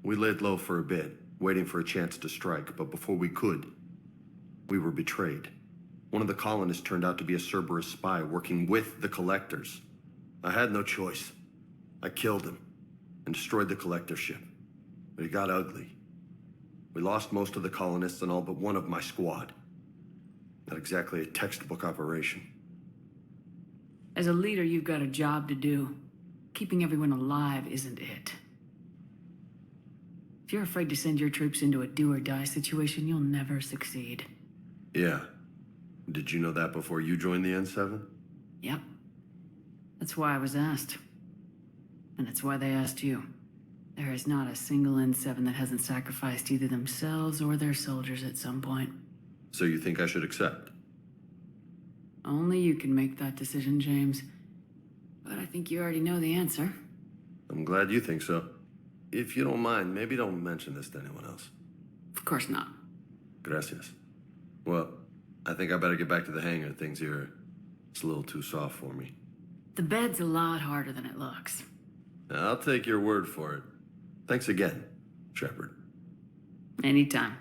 We laid low for a bit, waiting for a chance to strike, but before we could, we were betrayed. One of the colonists turned out to be a Cerberus spy working with the collectors. I had no choice. I killed him and destroyed the collector ship. But it got ugly. We lost most of the colonists and all but one of my squad. Not exactly a textbook operation. As a leader, you've got a job to do. Keeping everyone alive isn't it. If you're afraid to send your troops into a do-or-die situation, you'll never succeed. Yeah. Did you know that before you joined the N7? Yep. That's why I was asked. And it's why they asked you. There is not a single N7 that hasn't sacrificed either themselves or their soldiers at some point. So you think I should accept? Only you can make that decision, James. But I think you already know the answer. I'm glad you think so. If you don't mind, maybe don't mention this to anyone else. Of course not. Gracias. Well, I think I better get back to the hangar. Things here, it's a little too soft for me. The bed's a lot harder than it looks. I'll take your word for it. Thanks again, Shepard. Anytime.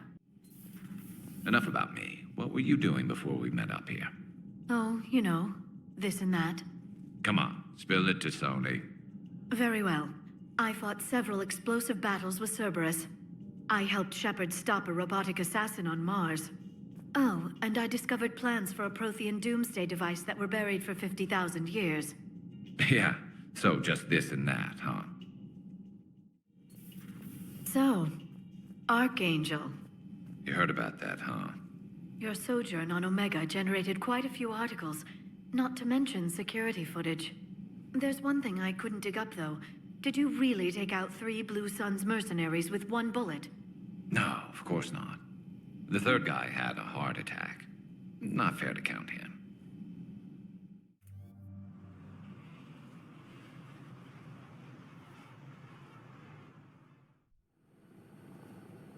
Enough about me. What were you doing before we met up here? Oh, you know, this and that. Come on, spill it to Sony. Very well. I fought several explosive battles with Cerberus. I helped Shepard stop a robotic assassin on Mars. Oh, and I discovered plans for a Prothean doomsday device that were buried for 50,000 years. Yeah, so just this and that, huh? So, Archangel, You heard about that, huh? your sojourn on Omega generated quite a few articles, not to mention security footage. There's one thing I couldn't dig up, though. Did you really take out 3 Blue Suns mercenaries with 1 bullet? No, of course not. The third guy had a heart attack. Not fair to count him.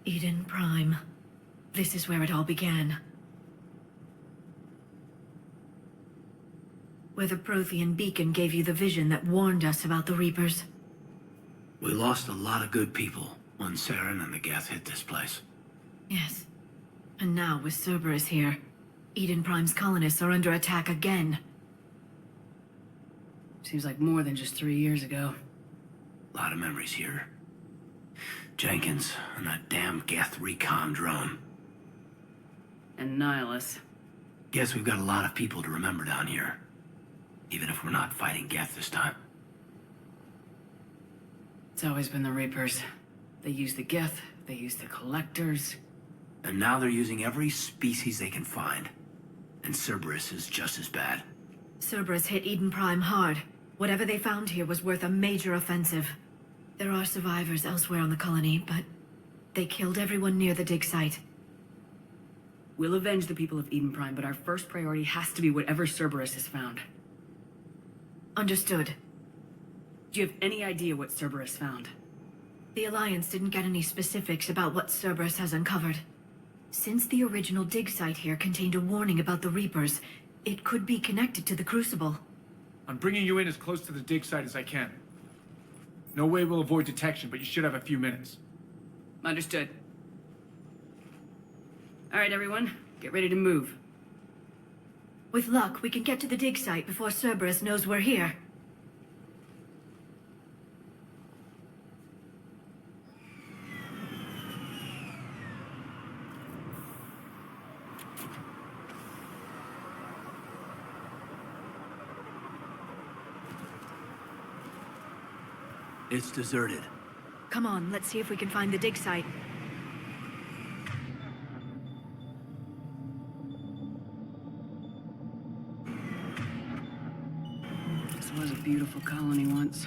Eden Prime. This is where it all began. Where the Prothean beacon gave you the vision that warned us about the Reapers. We lost a lot of good people when Saren and the Geth hit this place. Yes. And now, with Cerberus here, Eden Prime's colonists are under attack again. Seems like more than just 3 years ago. A lot of memories here. Jenkins and that damn Geth recon drone. And Nihilus. Guess we've got a lot of people to remember down here. Even if we're not fighting Geth this time. It's always been the Reapers. They use the Geth, they use the Collectors. And now they're using every species they can find. And Cerberus is just as bad. Cerberus hit Eden Prime hard. Whatever they found here was worth a major offensive. There are survivors elsewhere on the colony, but they killed everyone near the dig site. We'll avenge the people of Eden Prime, but our first priority has to be whatever Cerberus has found. Understood. Do you have any idea what Cerberus found? The Alliance didn't get any specifics about what Cerberus has uncovered. Since the original dig site here contained a warning about the Reapers, it could be connected to the Crucible. I'm bringing you in as close to the dig site as I can. No way we'll avoid detection, but you should have a few minutes. Understood. All right, everyone. Get ready to move. With luck, we can get to the dig site before Cerberus knows we're here. It's deserted. Come on, let's see if we can find the dig site. This was a beautiful colony once.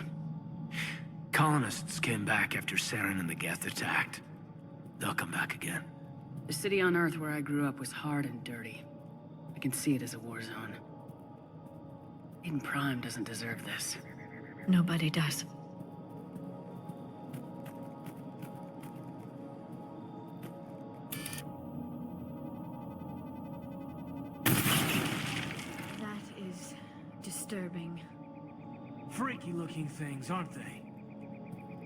Colonists came back after Saren and the Geth attacked. They'll come back again. The city on Earth where I grew up was hard and dirty. I can see it as a war zone. Eden Prime doesn't deserve this. Nobody does. Disturbing. Freaky looking things, aren't they?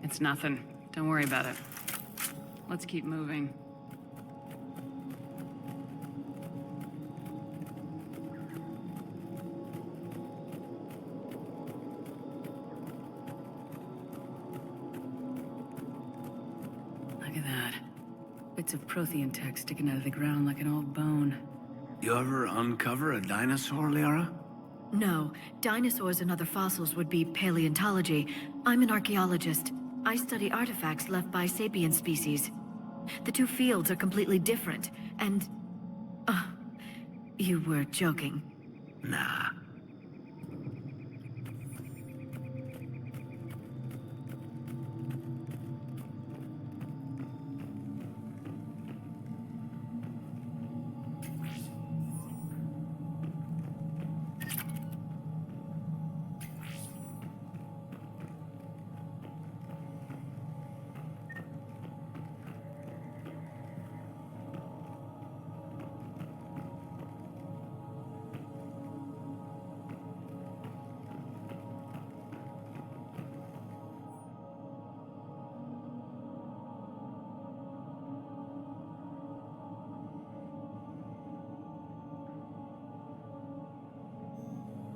It's nothing. Don't worry about it. Let's keep moving. Look at that. Bits of Prothean tech sticking out of the ground like an old bone. You ever uncover a dinosaur, Liara? No, dinosaurs and other fossils would be paleontology. I'm an archaeologist. I study artifacts left by sapient species. The two fields are completely different, and... you were joking. Nah.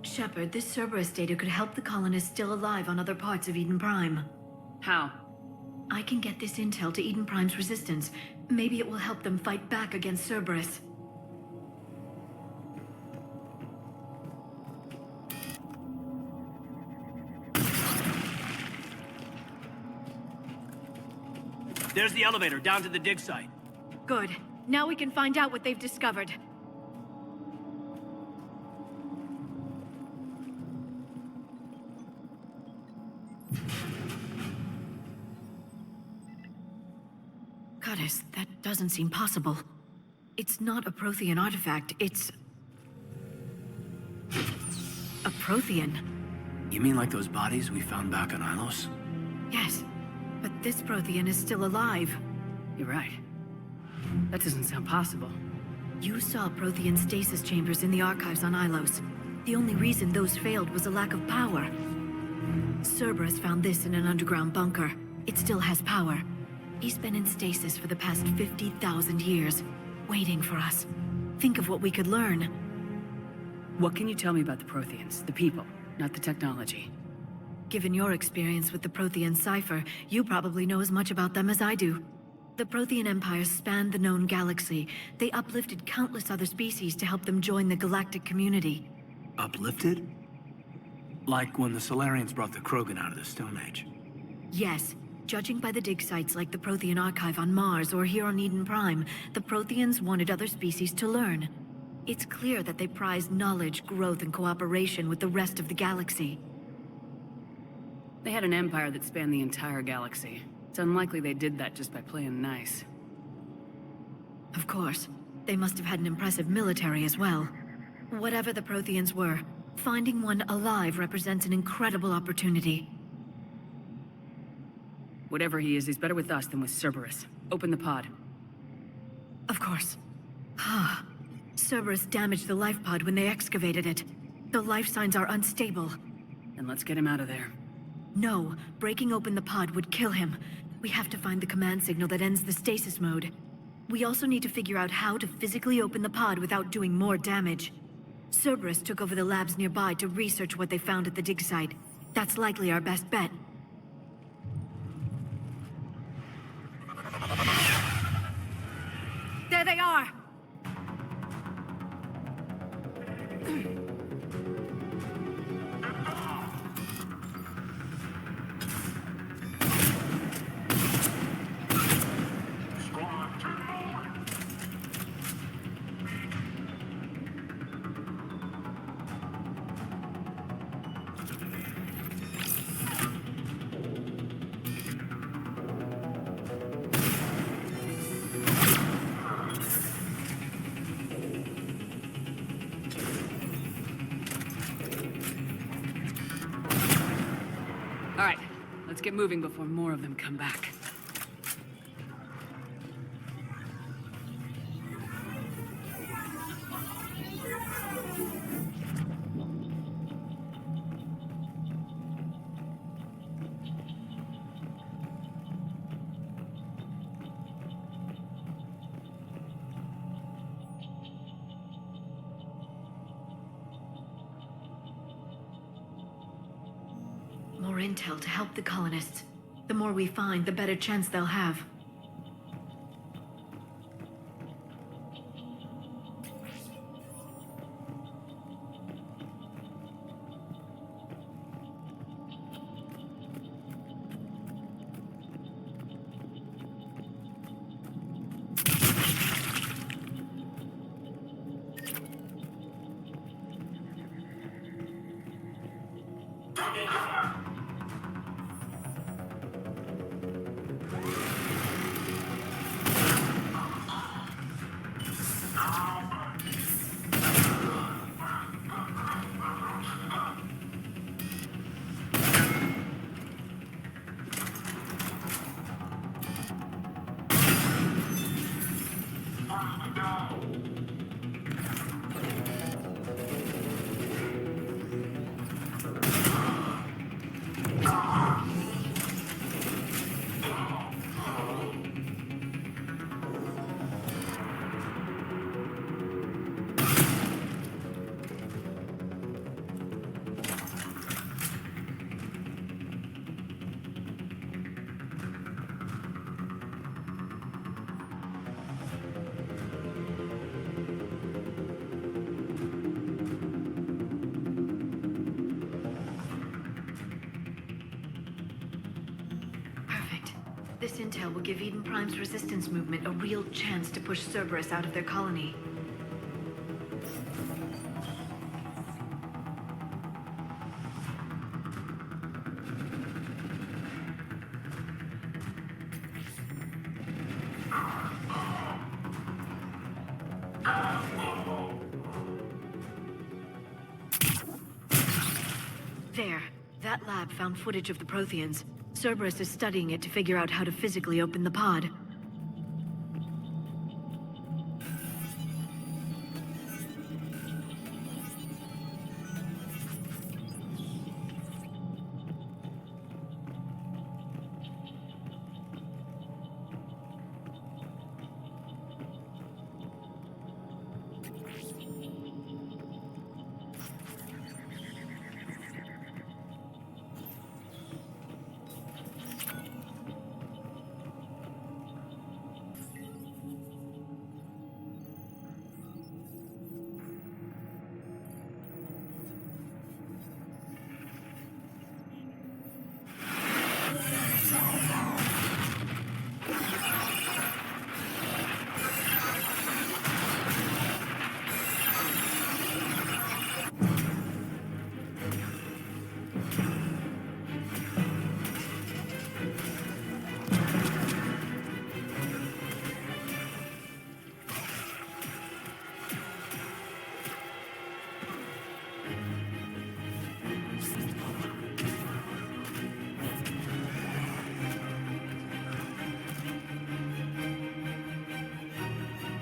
Shepard, this Cerberus data could help the colonists still alive on other parts of Eden Prime. How? I can get this intel to Eden Prime's resistance. Maybe it will help them fight back against Cerberus. There's the elevator down to the dig site. Good. Now we can find out what they've discovered. Goddess, that doesn't seem possible. It's not a Prothean artifact, it's... a Prothean. You mean like those bodies we found back on Ilos? Yes, but this Prothean is still alive. You're right. That doesn't sound possible. You saw Prothean stasis chambers in the archives on Ilos. The only reason those failed was a lack of power. Cerberus found this in an underground bunker. It still has power. He's been in stasis for the past 50,000 years, waiting for us. Think of what we could learn. What can you tell me about the Protheans? The people, not the technology. Given your experience with the Prothean cipher, you probably know as much about them as I do. The Prothean Empire spanned the known galaxy. They uplifted countless other species to help them join the galactic community. Uplifted? Like when the Solarians brought the Krogan out of the Stone Age. Yes. Judging by the dig sites like the Prothean Archive on Mars or here on Eden Prime, the Protheans wanted other species to learn. It's clear that they prize knowledge, growth, and cooperation with the rest of the galaxy. They had an empire that spanned the entire galaxy. It's unlikely they did that just by playing nice. Of course. They must have had an impressive military as well. Whatever the Protheans were, finding one alive represents an incredible opportunity. Whatever he is, he's better with us than with Cerberus. Open the pod. Of course. Cerberus damaged the life pod when they excavated it. The life signs are unstable. Then let's get him out of there. No, breaking open the pod would kill him. We have to find the command signal that ends the stasis mode. We also need to figure out how to physically open the pod without doing more damage. Cerberus took over the labs nearby to research what they found at the dig site. That's likely our best bet. There they are! All right, let's get moving before more of them come back. More intel to help the colonists. The more we find, the better chance they'll have. This intel will give Eden Prime's resistance movement a real chance to push Cerberus out of their colony. There. That lab found footage of the Protheans. Cerberus is studying it to figure out how to physically open the pod.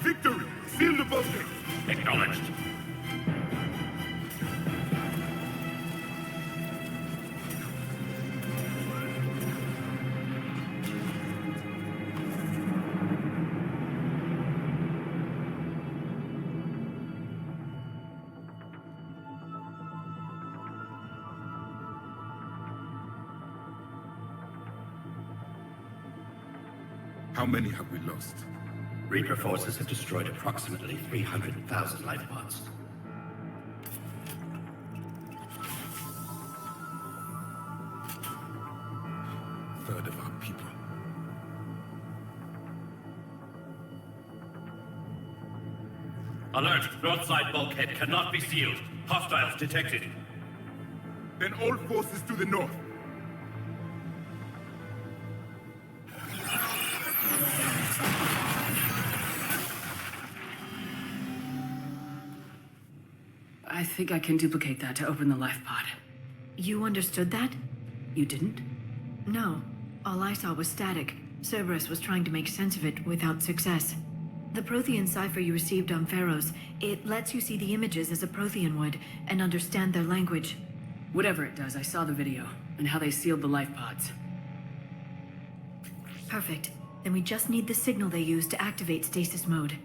victory! Seal the bunker! Acknowledged. How many have we lost? Reaper forces have destroyed approximately 300,000 life pods. Third of our people. Alert! Broadside bulkhead cannot be sealed. Hostiles detected. Then all forces to the north. I think I can duplicate that to open the life pod. You understood that? You didn't? No. All I saw was static. Cerberus was trying to make sense of it without success. The Prothean cipher you received on Pharaohs, it lets you see the images as a Prothean would, and understand their language. Whatever it does, I saw the video, and how they sealed the life pods. Perfect. Then we just need the signal they used to activate stasis mode.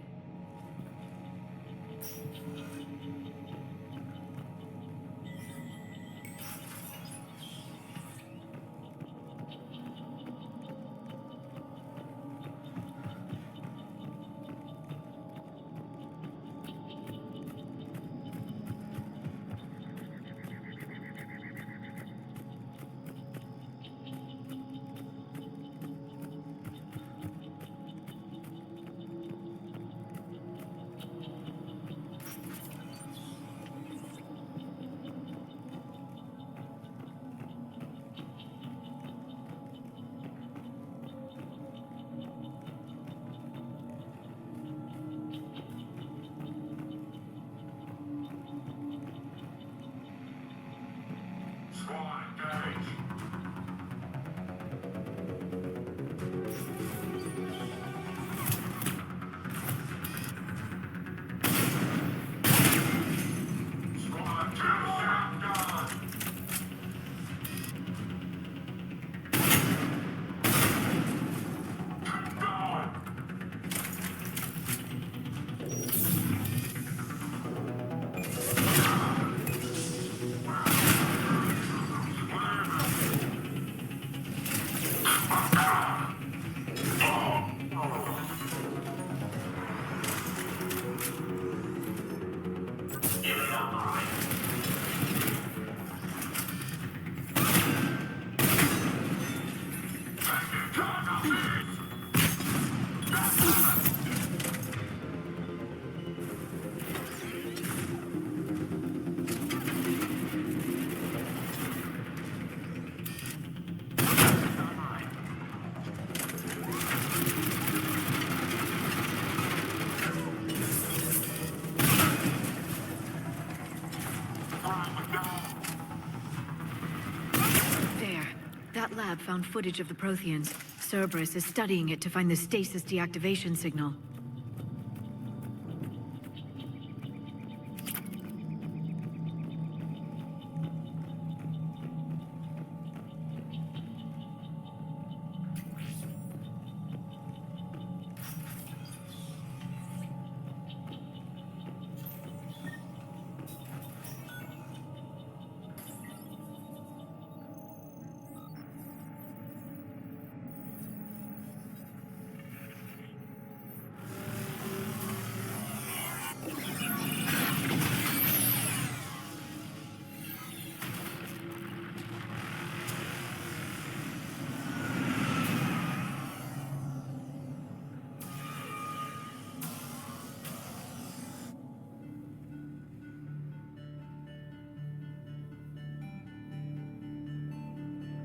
That lab found footage of the Protheans. Cerberus is studying it to find the stasis deactivation signal.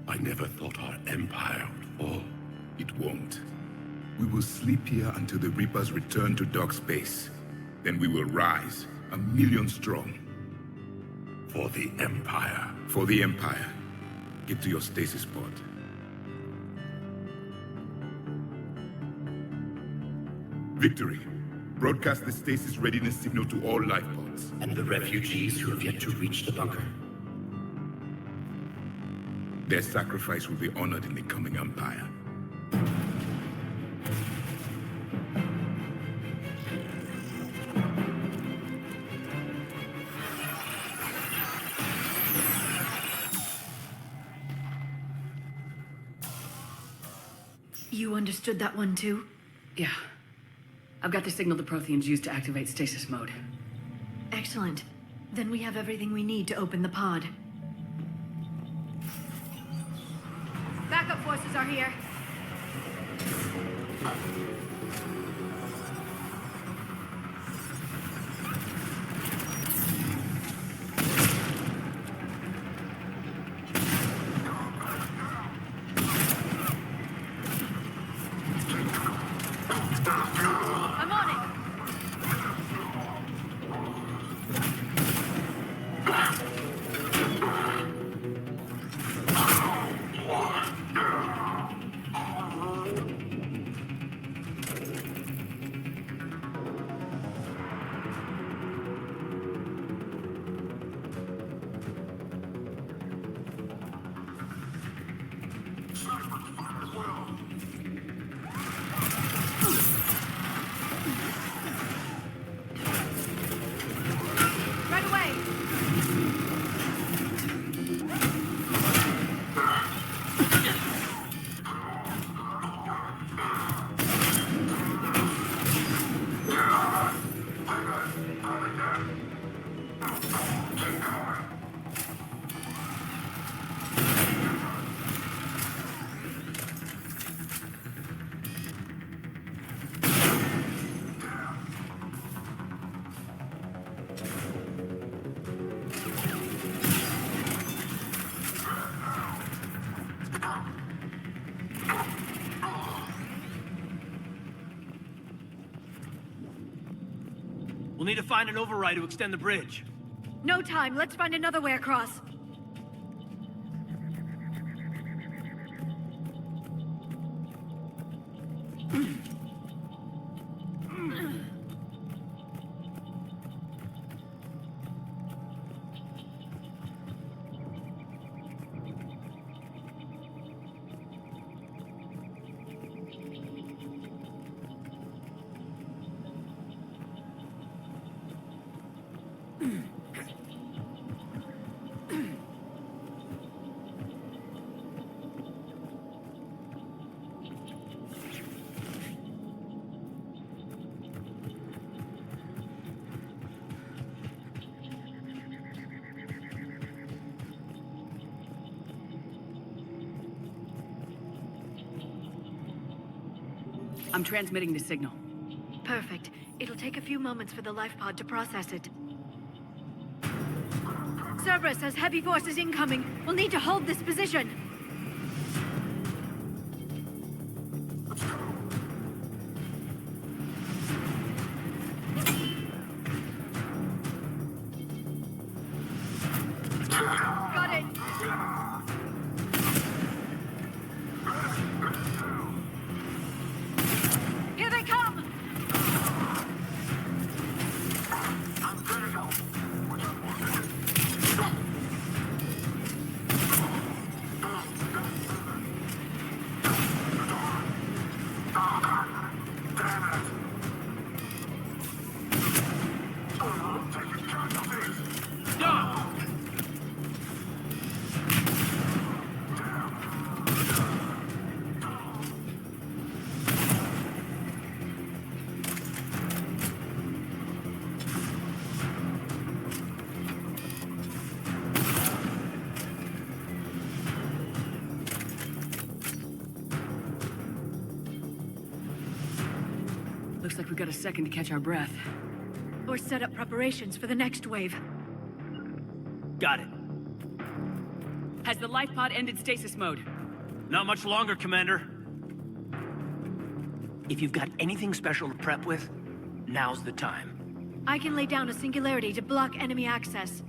I never thought our empire would fall. It won't. We will sleep here until the Reapers return to dark space. Then we will rise, 1,000,000 strong. For the Empire. For the Empire. Get to your stasis pod. Victory. Broadcast the stasis readiness signal to all life pods. And the refugees who have yet to reach the bunker. Their sacrifice will be honored in the coming Empire. You understood that one too? Yeah. I've got the signal the Protheans used to activate stasis mode. Excellent. Then we have everything we need to open the pod. Backup forces are here. I'm on it! Right away! We'll need to find an override to extend the bridge. No time. Let's find another way across. I'm transmitting the signal. Perfect. It'll take a few moments for the life pod to process it. Cerberus has heavy forces incoming. We'll need to hold this position. Got it. Here they come! Looks like we've got a second to catch our breath. Or set up preparations for the next wave. Got it. Has the life pod ended stasis mode? Not much longer, Commander. If you've got anything special to prep with, now's the time. I can lay down a singularity to block enemy access.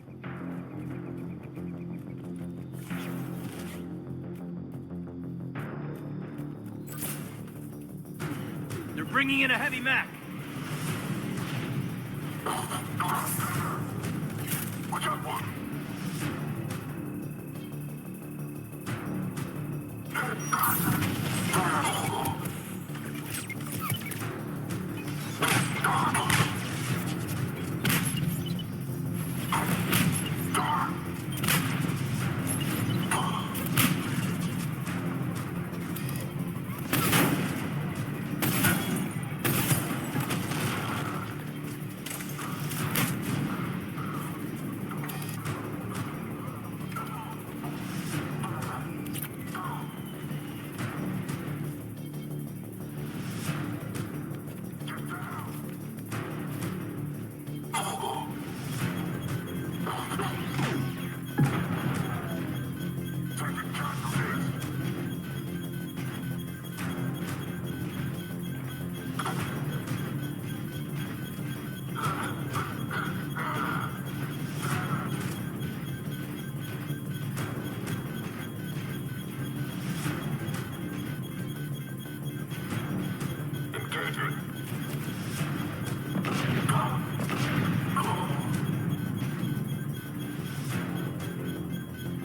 They're bringing in a heavy mech.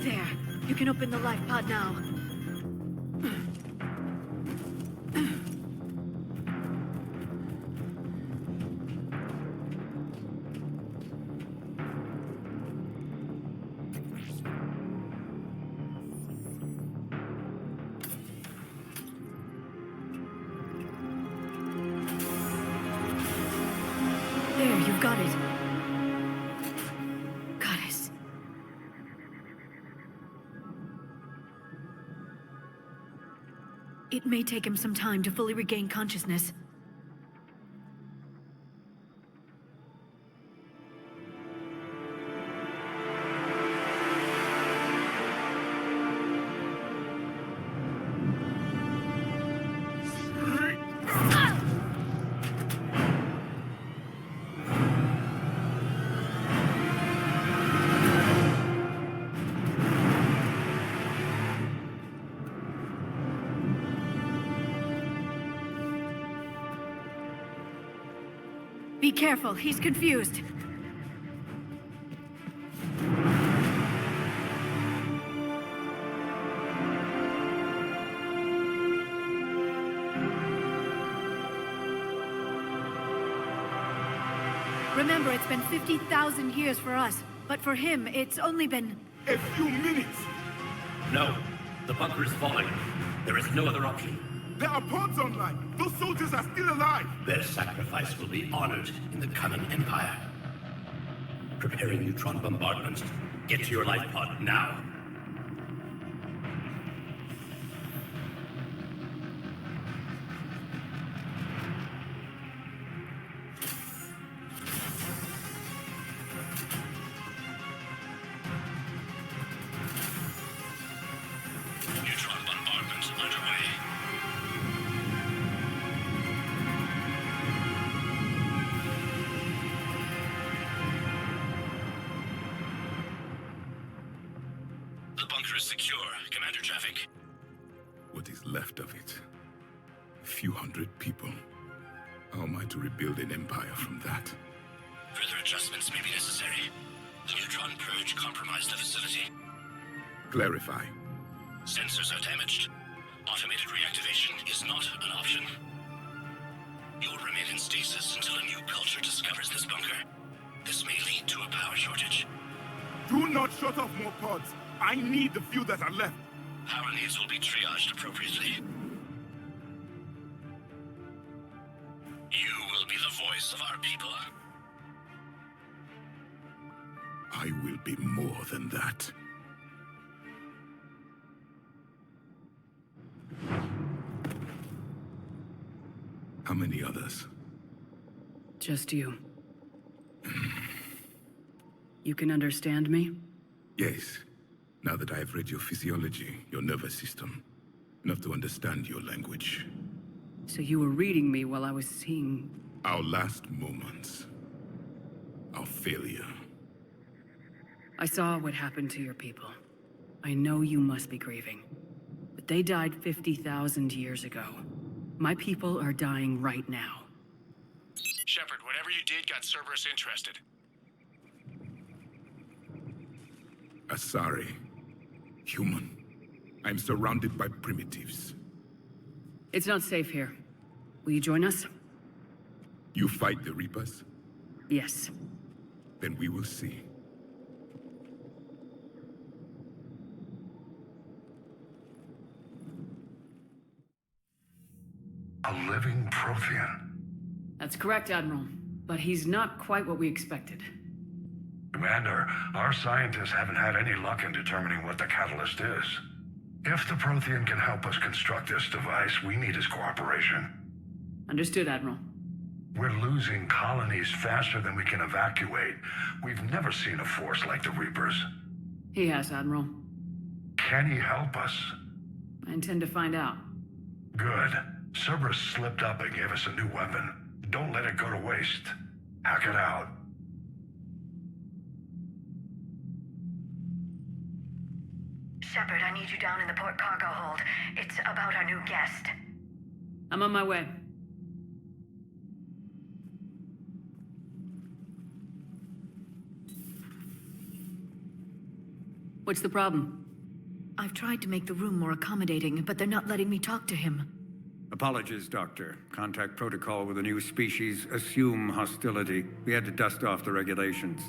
There. You can open the life pod now. There, you've got it. Goddess. It may take him some time to fully regain consciousness. Be careful, he's confused. Remember, it's been 50,000 years for us, but for him, it's only been... A few minutes! No. The bunker is falling. There is no other option. There are pods online! Those soldiers are still alive! Their sacrifice will be honored in the coming Empire. Preparing neutron bombardment. Get to your life pod now. Neutron bombardment underway. The bunker is secure. Commander traffic. What is left of it? A few hundred people. How am I to rebuild an empire from that? Further adjustments may be necessary. The neutron purge compromised the facility. Clarify. Sensors are damaged. Automated reactivation is not an option. You'll remain in stasis until a new culture discovers this bunker. This may lead to a power shortage. Do not shut off more pods! I need the few that are left! Power needs will be triaged appropriately. You will be the voice of our people. I will be more than that. How many others? Just you. You can understand me? Yes. Now that I have read your physiology, your nervous system, enough to understand your language. So you were reading me while I was seeing... Our last moments. Our failure. I saw what happened to your people. I know you must be grieving. But they died 50,000 years ago. My people are dying right now. Shepard, whatever you did got Cerberus interested. Asari. Human. I'm surrounded by primitives. It's not safe here. Will you join us? You fight the Reapers? Yes. Then we will see. A living Prothean. That's correct, Admiral. But he's not quite what we expected. Commander, our scientists haven't had any luck in determining what the catalyst is. If the Prothean can help us construct this device, we need his cooperation. Understood, Admiral. We're losing colonies faster than we can evacuate. We've never seen a force like the Reapers. He has, Admiral. Can he help us? I intend to find out. Good. Cerberus slipped up and gave us a new weapon. Don't let it go to waste. Hack it out. Shepard, I need you down in the port cargo hold. It's about our new guest. I'm on my way. What's the problem? I've tried to make the room more accommodating, but they're not letting me talk to him. Apologies, Doctor. Contact protocol with a new species. Assume hostility. We had to dust off the regulations.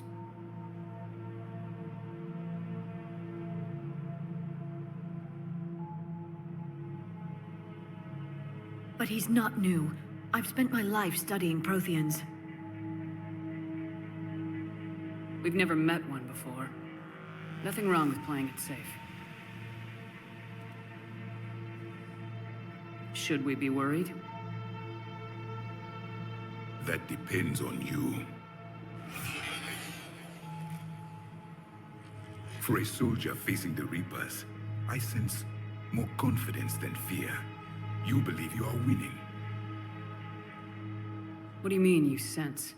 But he's not new. I've spent my life studying Protheans. We've never met one before. Nothing wrong with playing it safe. Should we be worried? That depends on you. For a soldier facing the Reapers, I sense more confidence than fear. You believe you are winning. What do you mean, you sense?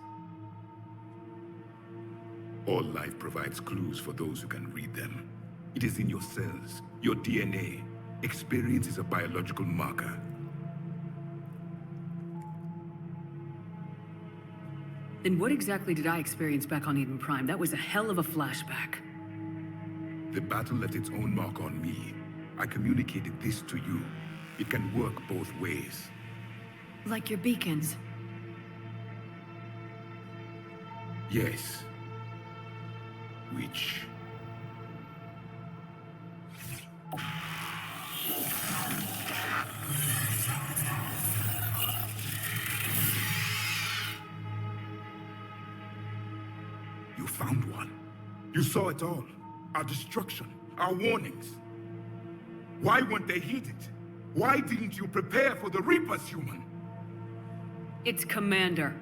All life provides clues for those who can read them. It is in your cells, your DNA. Experience is a biological marker. Then what exactly did I experience back on Eden Prime? That was a hell of a flashback. The battle left its own mark on me. I communicated this to you. It can work both ways. Like your beacons. Yes. Which... You found one. You saw it all. Our destruction, our warnings. Why weren't they heeded? Why didn't you prepare for the Reapers, human? It's Commander.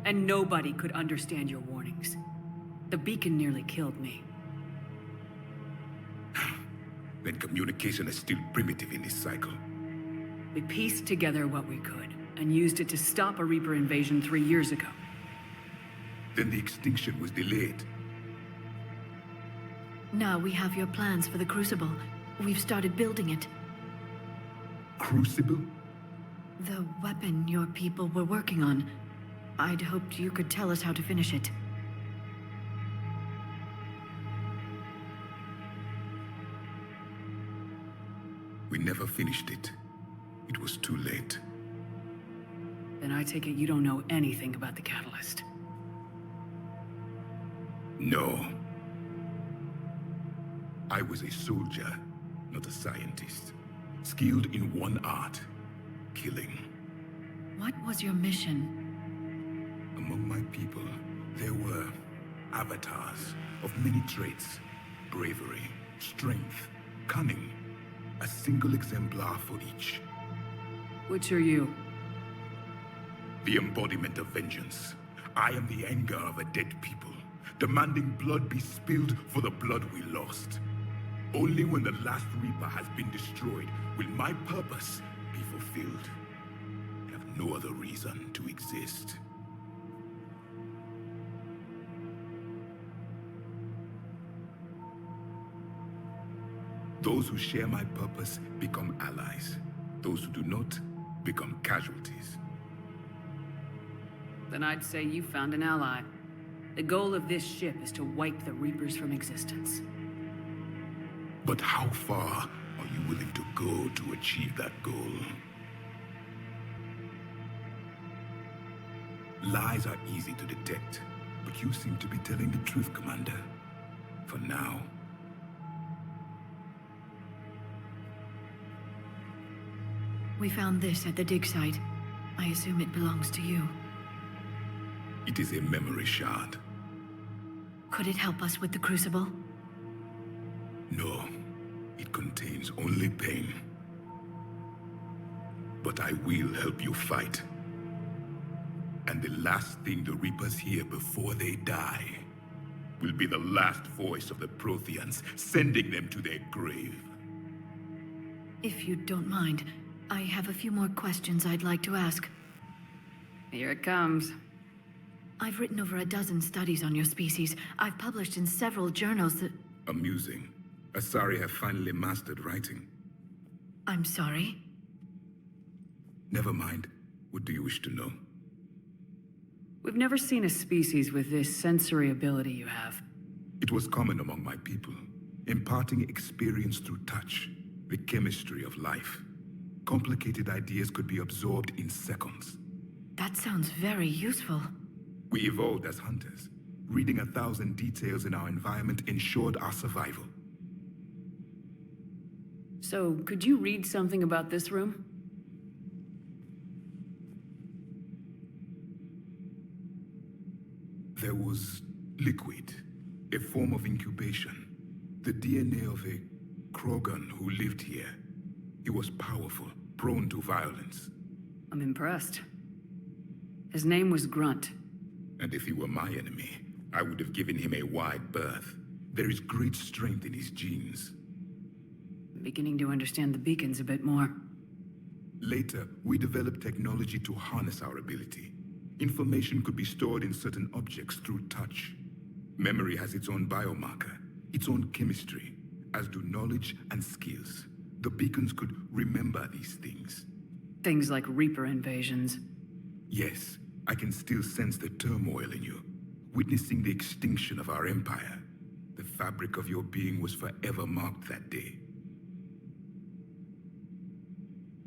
And nobody could understand your warnings. The beacon nearly killed me. Then communication is still primitive in this cycle. We pieced together what we could, and used it to stop a Reaper invasion 3 years ago. Then the extinction was delayed. Now we have your plans for the Crucible. We've started building it. Crucible? The weapon your people were working on. I'd hoped you could tell us how to finish it. We never finished it. It was too late. Then I take it you don't know anything about the catalyst. No. I was a soldier, not a scientist. Skilled in one art, killing. What was your mission? Among my people, there were avatars of many traits. Bravery, strength, cunning. A single exemplar for each. Which are you? The embodiment of vengeance. I am the anger of a dead people, demanding blood be spilled for the blood we lost. Only when the last Reaper has been destroyed will my purpose be fulfilled. I have no other reason to exist. Those who share my purpose become allies. Those who do not become casualties. Then I'd say you found an ally. The goal of this ship is to wipe the Reapers from existence. But how far are you willing to go to achieve that goal? Lies are easy to detect, but you seem to be telling the truth, Commander. For now. We found this at the dig site. I assume it belongs to you. It is a memory shard. Could it help us with the Crucible? No, it contains only pain. But I will help you fight. And the last thing the Reapers hear before they die will be the last voice of the Protheans, sending them to their grave. If you don't mind, I have a few more questions I'd like to ask. Here it comes. I've written over a dozen studies on your species. I've published in several journals that... Amusing. Asari have finally mastered writing. I'm sorry? Never mind. What do you wish to know? We've never seen a species with this sensory ability you have. It was common among my people, imparting experience through touch, the chemistry of life. Complicated ideas could be absorbed in seconds. That sounds very useful. We evolved as hunters. Reading 1,000 details in our environment ensured our survival. So, could you read something about this room? There was liquid, a form of incubation. The DNA of a Krogan who lived here. He was powerful, prone to violence. I'm impressed. His name was Grunt. And if he were my enemy, I would have given him a wide berth. There is great strength in his genes. I'm beginning to understand the beacons a bit more. Later, we developed technology to harness our ability. Information could be stored in certain objects through touch. Memory has its own biomarker, its own chemistry, as do knowledge and skills. The beacons could remember these things. Things like Reaper invasions. Yes, I can still sense the turmoil in you, witnessing the extinction of our empire. The fabric of your being was forever marked that day.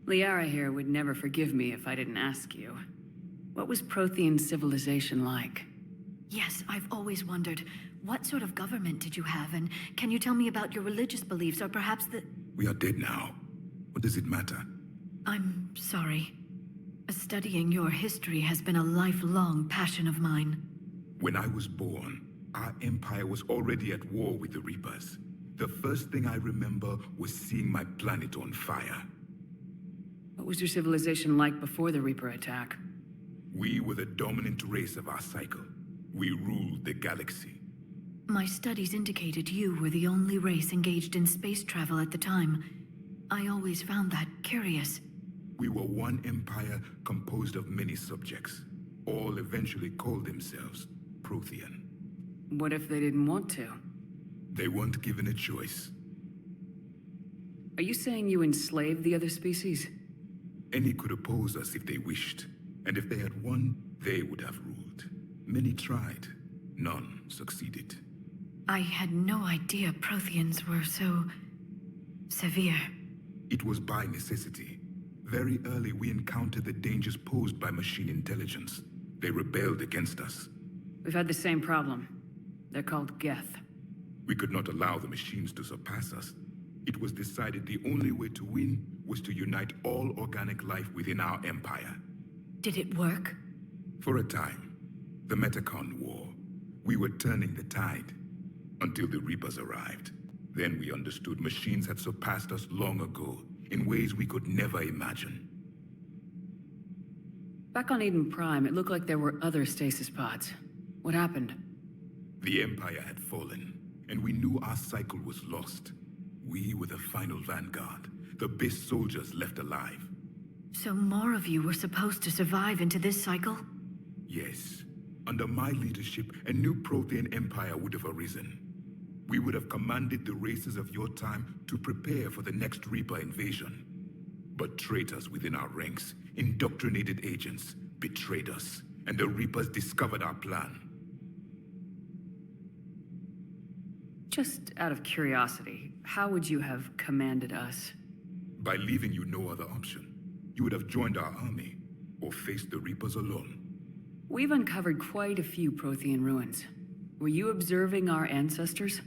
Liara here would never forgive me if I didn't ask you. What was Prothean civilization like? Yes, I've always wondered, what sort of government did you have, and can you tell me about your religious beliefs, or perhaps the... We are dead now. What does it matter? I'm sorry. Studying your history has been a lifelong passion of mine. When I was born, our empire was already at war with the Reapers. The first thing I remember was seeing my planet on fire. What was your civilization like before the Reaper attack? We were the dominant race of our cycle. We ruled the galaxy. My studies indicated you were the only race engaged in space travel at the time. I always found that curious. We were one empire composed of many subjects. All eventually called themselves Prothean. What if they didn't want to? They weren't given a choice. Are you saying you enslaved the other species? Any could oppose us if they wished. And if they had won, they would have ruled. Many tried. None succeeded. I had no idea Protheans were so... severe. It was by necessity. Very early, we encountered the dangers posed by machine intelligence. They rebelled against us. We've had the same problem. They're called Geth. We could not allow the machines to surpass us. It was decided the only way to win was to unite all organic life within our empire. Did it work? For a time. The Metacon War. We were turning the tide. Until the Reapers arrived. Then we understood machines had surpassed us long ago, in ways we could never imagine. Back on Eden Prime, it looked like there were other stasis pods. What happened? The Empire had fallen, and we knew our cycle was lost. We were the final vanguard, the best soldiers left alive. So more of you were supposed to survive into this cycle? Yes. Under my leadership, a new Prothean empire would have arisen. We would have commanded the races of your time to prepare for the next Reaper invasion. But traitors within our ranks, indoctrinated agents, betrayed us and the Reapers discovered our plan. Just out of curiosity, how would you have commanded us? By leaving you no other option. You would have joined our army, or faced the Reapers alone. We've uncovered quite a few Prothean ruins. Were you observing our ancestors?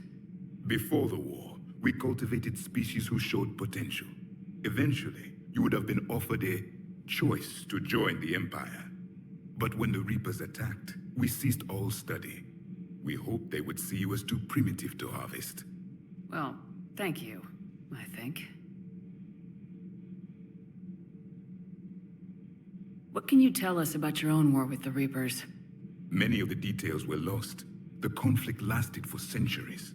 Before the war, we cultivated species who showed potential. Eventually, you would have been offered a choice to join the Empire. But when the Reapers attacked, we ceased all study. We hoped they would see you as too primitive to harvest. Well, thank you, I think. What can you tell us about your own war with the Reapers? Many of the details were lost. The conflict lasted for centuries.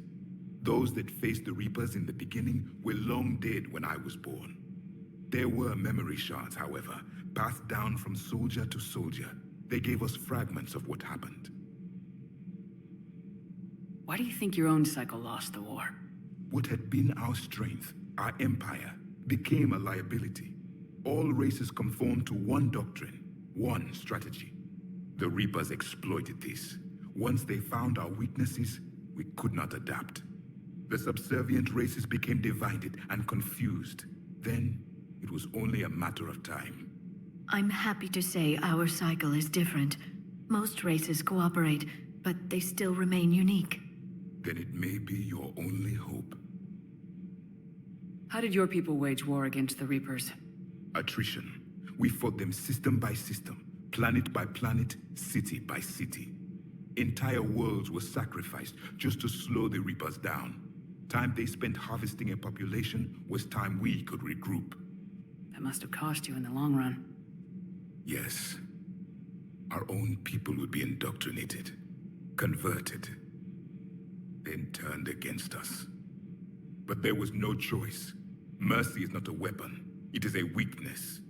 Those that faced the Reapers in the beginning were long dead when I was born. There were memory shards, however, passed down from soldier to soldier. They gave us fragments of what happened. Why do you think your own cycle lost the war? What had been our strength, our empire, became a liability. All races conformed to one doctrine, one strategy. The Reapers exploited this. Once they found our weaknesses, we could not adapt. The subservient races became divided and confused. Then, it was only a matter of time. I'm happy to say our cycle is different. Most races cooperate, but they still remain unique. Then it may be your only hope. How did your people wage war against the Reapers? Attrition. We fought them system by system, planet by planet, city by city. Entire worlds were sacrificed just to slow the Reapers down. Time they spent harvesting a population was time we could regroup. That must have cost you in the long run. Yes. Our own people would be indoctrinated, converted, then turned against us. But there was no choice. Mercy is not a weapon. It is a weakness.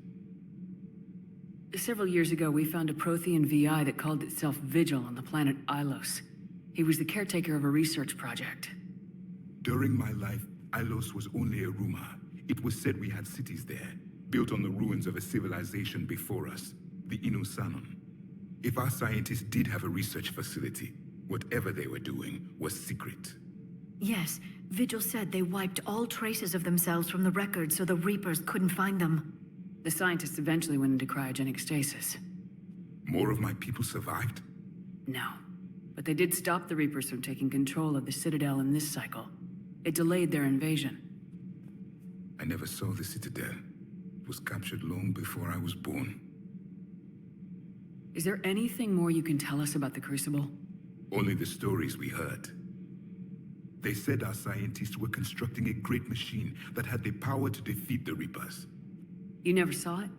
Several years ago, we found a Prothean VI that called itself Vigil on the planet Ilos. He was the caretaker of a research project. During my life, Ilos was only a rumor. It was said we had cities there, built on the ruins of a civilization before us, the Inusanon. If our scientists did have a research facility, whatever they were doing was secret. Yes, Vigil said they wiped all traces of themselves from the records so the Reapers couldn't find them. The scientists eventually went into cryogenic stasis. More of my people survived? No. But they did stop the Reapers from taking control of the Citadel in this cycle. It delayed their invasion. I never saw the Citadel. It was captured long before I was born. Is there anything more you can tell us about the Crucible? Only the stories we heard. They said our scientists were constructing a great machine that had the power to defeat the Reapers. You never saw it?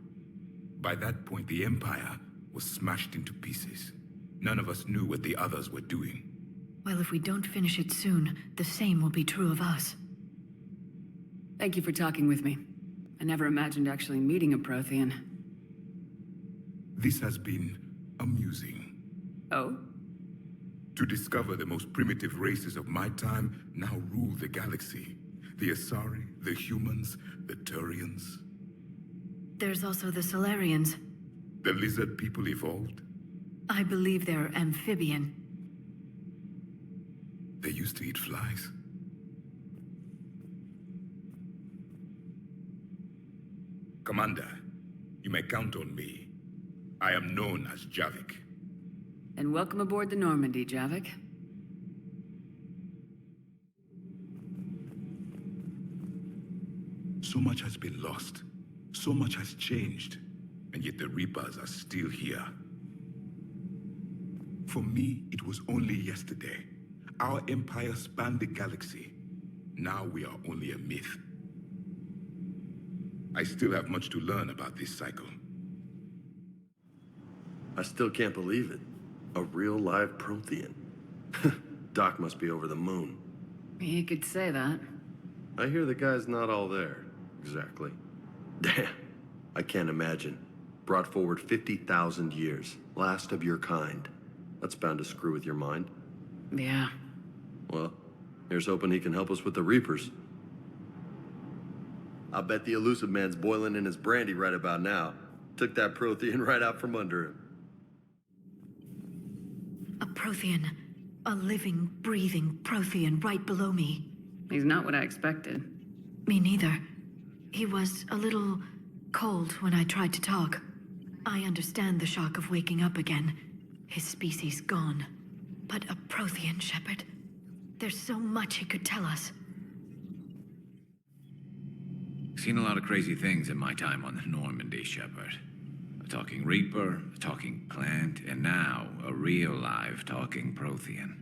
By that point, the Empire was smashed into pieces. None of us knew what the others were doing. Well, if we don't finish it soon, the same will be true of us. Thank you for talking with me. I never imagined actually meeting a Prothean. This has been amusing. Oh? To discover the most primitive races of my time now rule the galaxy. The Asari, the humans, the Turians. There's also the Solarians. The lizard people evolved. I believe they're amphibian. They used to eat flies. Commander, you may count on me. I am known as Javik. And welcome aboard the Normandy, Javik. So much has been lost. So much has changed. And yet the Reapers are still here. For me, it was only yesterday. Our empire spanned the galaxy. Now we are only a myth. I still have much to learn about this cycle. I still can't believe it. A real live Prothean. Doc must be over the moon. You could say that. I hear the guy's not all there, exactly. Damn, I can't imagine. Brought forward 50,000 years, last of your kind. That's bound to screw with your mind. Yeah. Well, here's hoping he can help us with the Reapers. I bet the elusive man's boiling in his brandy right about now. Took that Prothean right out from under him. Prothean. A living, breathing Prothean right below me. He's not what I expected. Me neither. He was a little cold when I tried to talk. I understand the shock of waking up again. His species gone. But a Prothean, Shepard. There's so much he could tell us. Seen a lot of crazy things in my time on the Normandy, Shepard. A talking Reaper, a talking plant, and now a real live talking Prothean.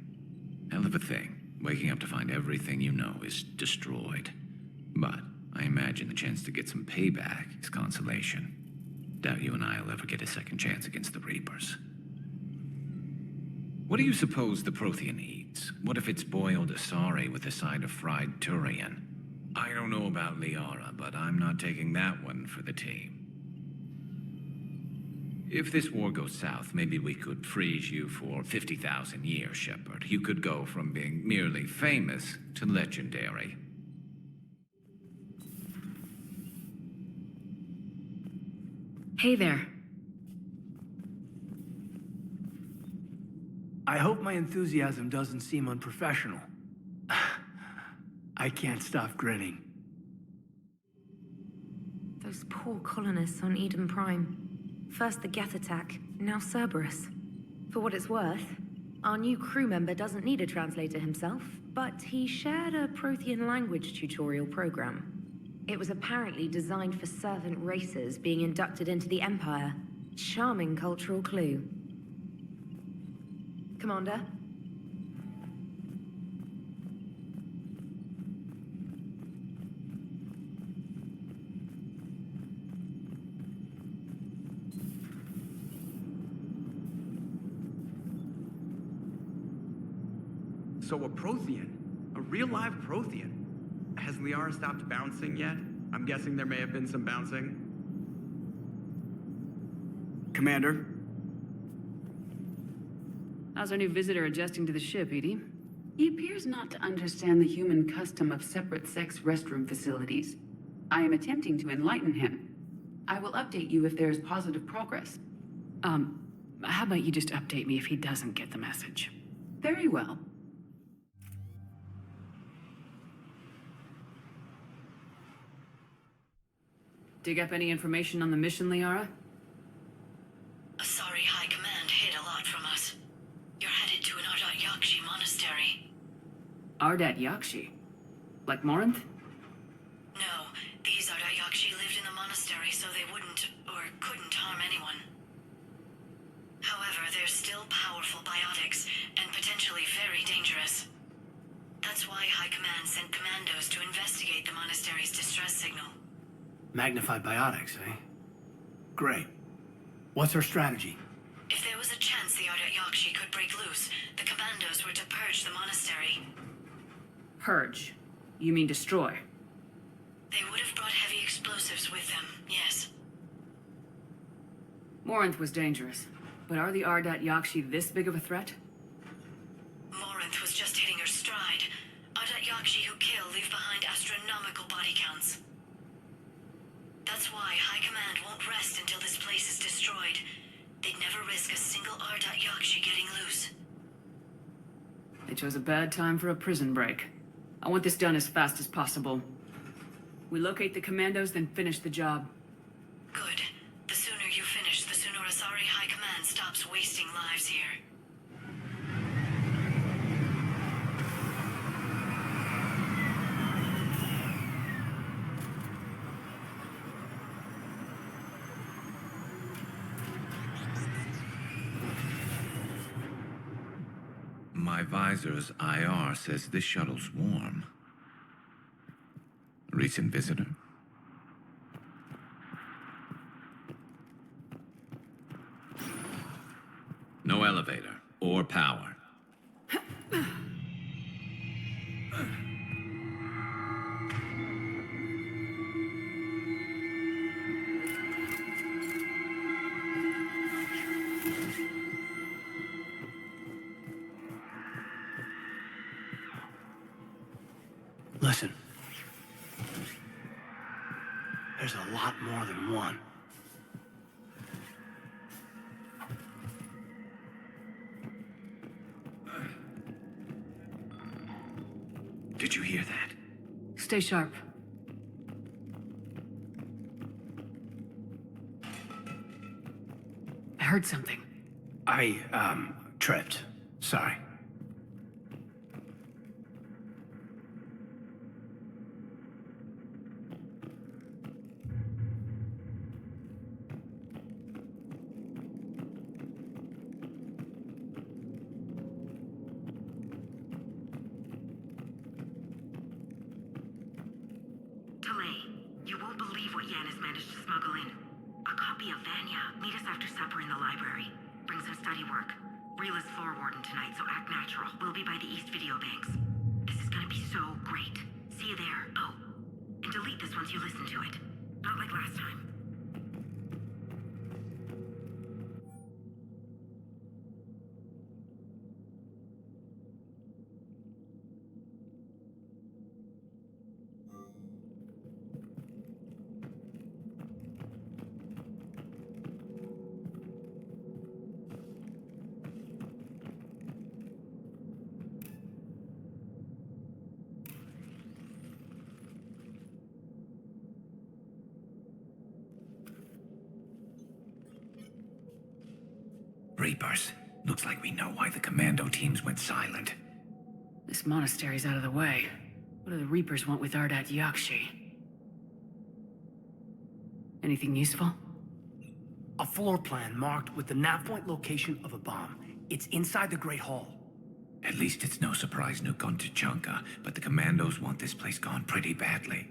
Hell of a thing, waking up to find everything you know is destroyed. But I imagine the chance to get some payback is consolation. Doubt you and I'll ever get a second chance against the Reapers. What do you suppose the Prothean eats? What if it's boiled Asari with a side of fried Turian? I don't know about Liara, but I'm not taking that one for the team. If this war goes south, maybe we could freeze you for 50,000 years, Shepard. You could go from being merely famous to legendary. Hey there. I hope my enthusiasm doesn't seem unprofessional. I can't stop grinning. Those poor colonists on Eden Prime. First the Geth attack, now Cerberus. For what it's worth, our new crew member doesn't need a translator himself, but he shared a Prothean language tutorial program. It was apparently designed for servant races being inducted into the Empire. Charming cultural clue. Commander? So a Prothean? A real live Prothean? Has Liara stopped bouncing yet? I'm guessing there may have been some bouncing. Commander? How's our new visitor adjusting to the ship, Edie? He appears not to understand the human custom of separate sex restroom facilities. I am attempting to enlighten him. I will update you if there is positive progress. How about you just update me if he doesn't get the message? Very well. Dig up any information on the mission, Liara? Asari High Command hid a lot from us. You're headed to an Ardat Monastery. Ardat Yakshi? Like Morinth? No, these Ardat lived in the monastery so they wouldn't, or couldn't harm anyone. However, they're still powerful biotics, and potentially very dangerous. That's why High Command sent commandos to investigate the monastery's distress signal. Magnified biotics, eh? Great. What's our strategy? If there was a chance the Ardat could break loose, the commandos were to purge the monastery. Purge? You mean destroy? They would have brought heavy explosives with them, yes. Morinth was dangerous, but are the Ardat Yakshi this big of a threat? Morinth was just hitting her stride. Ardat who kill leave behind astronomical body counts. That's why High Command won't rest until this place is destroyed. They'd never risk a single Ardat getting loose. They chose a bad time for a prison break. I want this done as fast as possible. We locate the commandos, then finish the job. Good. The sooner you finish, the sooner Asari High Command stops wasting lives here. My visor's IR says this shuttle's warm. Recent visitor? No elevator or power. Listen. There's a lot more than one. Did you hear that? Stay sharp. I heard something. I, tripped. Sorry. You won't believe what Yan has managed to smuggle in. A copy of Vanya. Meet us after supper in the library. Bring some study work. Reela's floor warden tonight, so act natural. We'll be by the East Video Banks. This is gonna be so great. See you there. Oh, and delete this once you listen to it. Not like last time. Reapers. Looks like we know why the commando teams went silent. This monastery's out of the way. What do the Reapers want with Ardat Yakshi? Anything useful? A floor plan marked with the nav point location of a bomb. It's inside the Great Hall. At least it's no surprise Nuke on Tuchanka, but the commandos want this place gone pretty badly.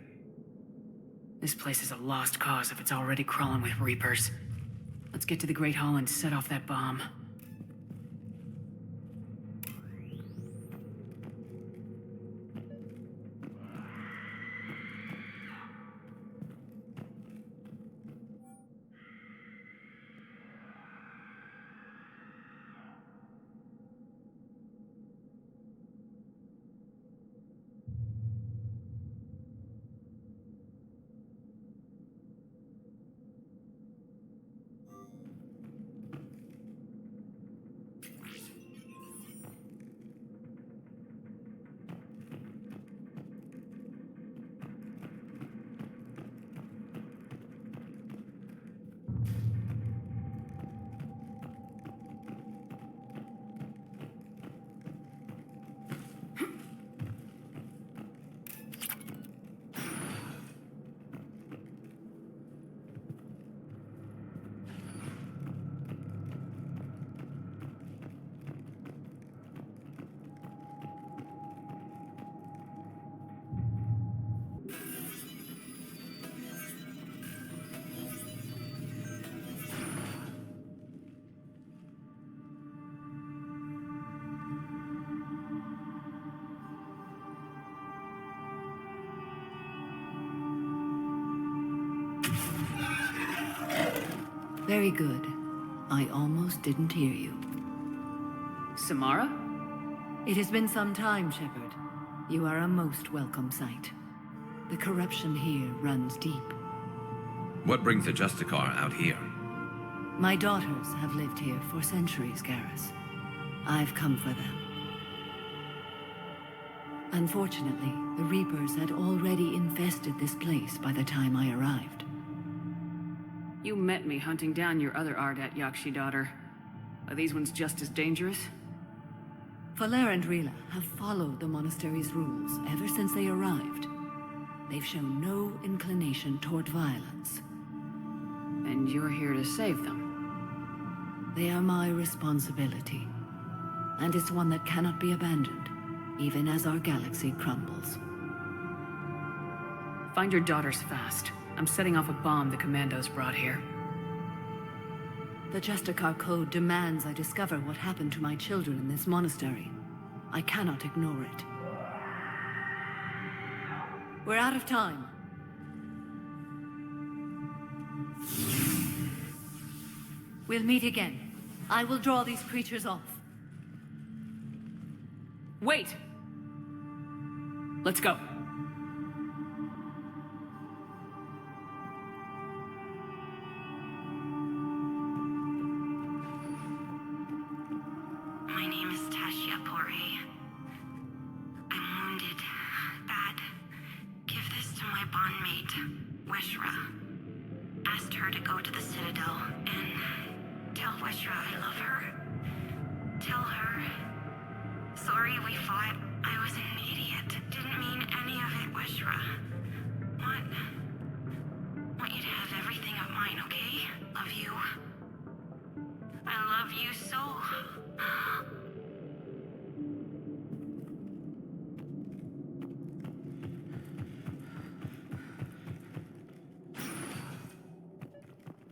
This place is a lost cause if it's already crawling with Reapers. Let's get to the Great Hall and set off that bomb. Very good. I almost didn't hear you. Samara? It has been some time, Shepard. You are a most welcome sight. The corruption here runs deep. What brings the Justicar out here? My daughters have lived here for centuries, Garrus. I've come for them. Unfortunately, the Reapers had already infested this place by the time I arrived. You met me hunting down your other Ardat Yakshi daughter. Are these ones just as dangerous? Valer and Reela have followed the monastery's rules ever since they arrived. They've shown no inclination toward violence. And you're here to save them? They are my responsibility. And it's one that cannot be abandoned, even as our galaxy crumbles. Find your daughters fast. I'm setting off a bomb the commandos brought here. The Justicar Code demands I discover what happened to my children in this monastery. I cannot ignore it. We're out of time. We'll meet again. I will draw these creatures off. Wait! Let's go. My name is Tashia Pore. I'm wounded, bondmate, Weshra. Asked her to go to the Citadel and tell Weshra I love her. Tell her, sorry we fought. I was an idiot. Didn't mean any of it, Weshra. Want you to have everything of mine, okay? Love you. I love you so.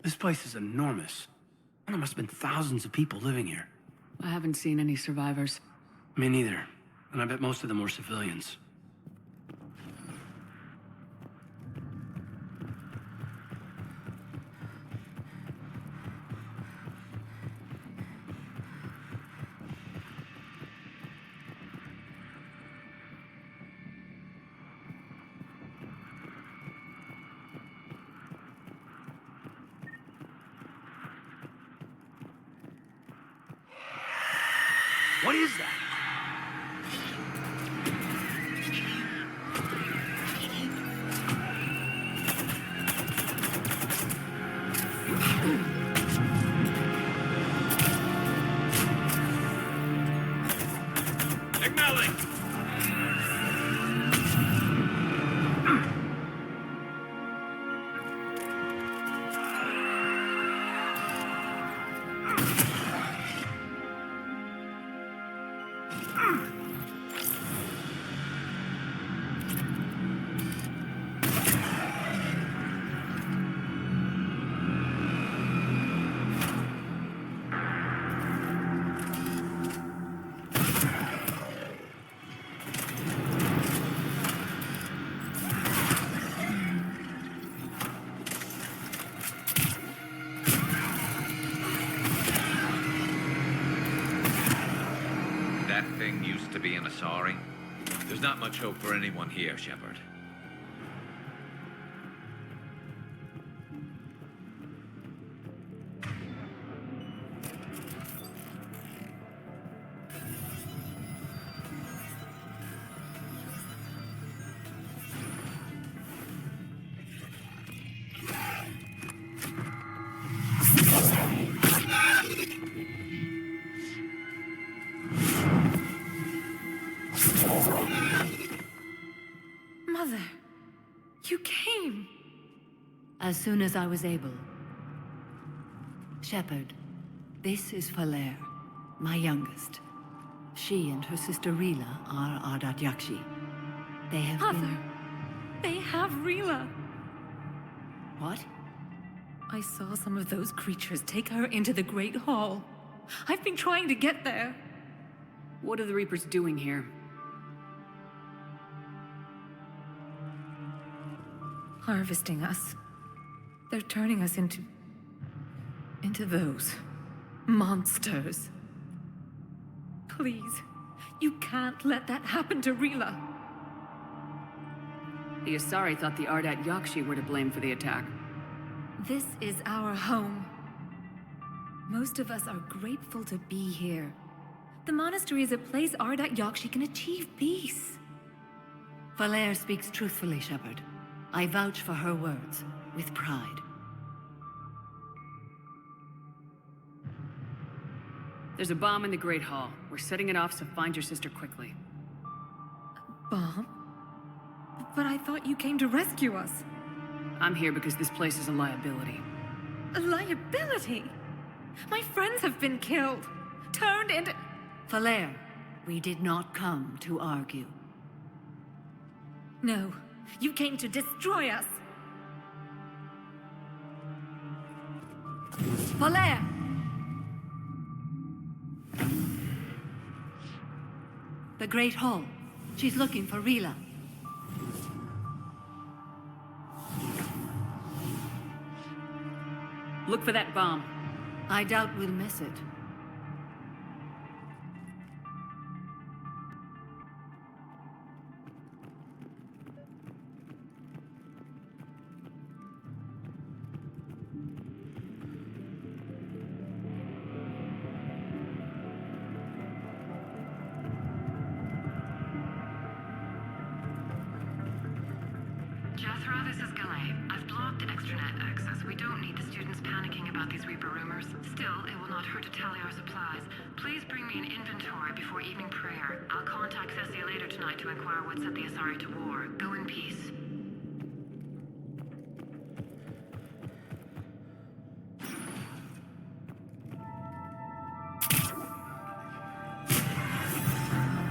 This place is enormous. There must have been thousands of people living here. I haven't seen any survivors. Me neither. And I bet most of them were civilians. What is that? Signaling! That thing used to be an Asari. There's not much hope for anyone here, Shepard. Mother, you came. As soon as I was able. Shepard, this is Falere, my youngest. She and her sister Rila are Ardat Yakshi. They have Mother, they have Rila. What? I saw some of those creatures take her into the Great Hall. I've been trying to get there. What are the Reapers doing here? Harvesting us. They're turning us into those monsters. Please, you can't let that happen to Rila. The Asari thought the Ardat Yakshi were to blame for the attack. This is our home. Most of us are grateful to be here. The monastery is a place Ardat Yakshi can achieve peace. Falere speaks truthfully, Shepard. I vouch for her words, with pride. There's a bomb in the Great Hall. We're setting it off, so find your sister quickly. Bomb? But I thought you came to rescue us. I'm here because this place is a liability. A liability? My friends have been killed. Turned into... Falere, we did not come to argue. No, you came to destroy us. Falere! The Great Hall. She's looking for Rila. Look for that bomb. I doubt we'll miss it. Jethro, this is Galay. I've blocked extranet access. We don't need the students panicking about these Reaper rumors. Still, it will not hurt to tally our supplies. Please bring me an inventory before evening prayer. I'll contact Cessia later tonight to inquire what set the Asari to war. Go in peace.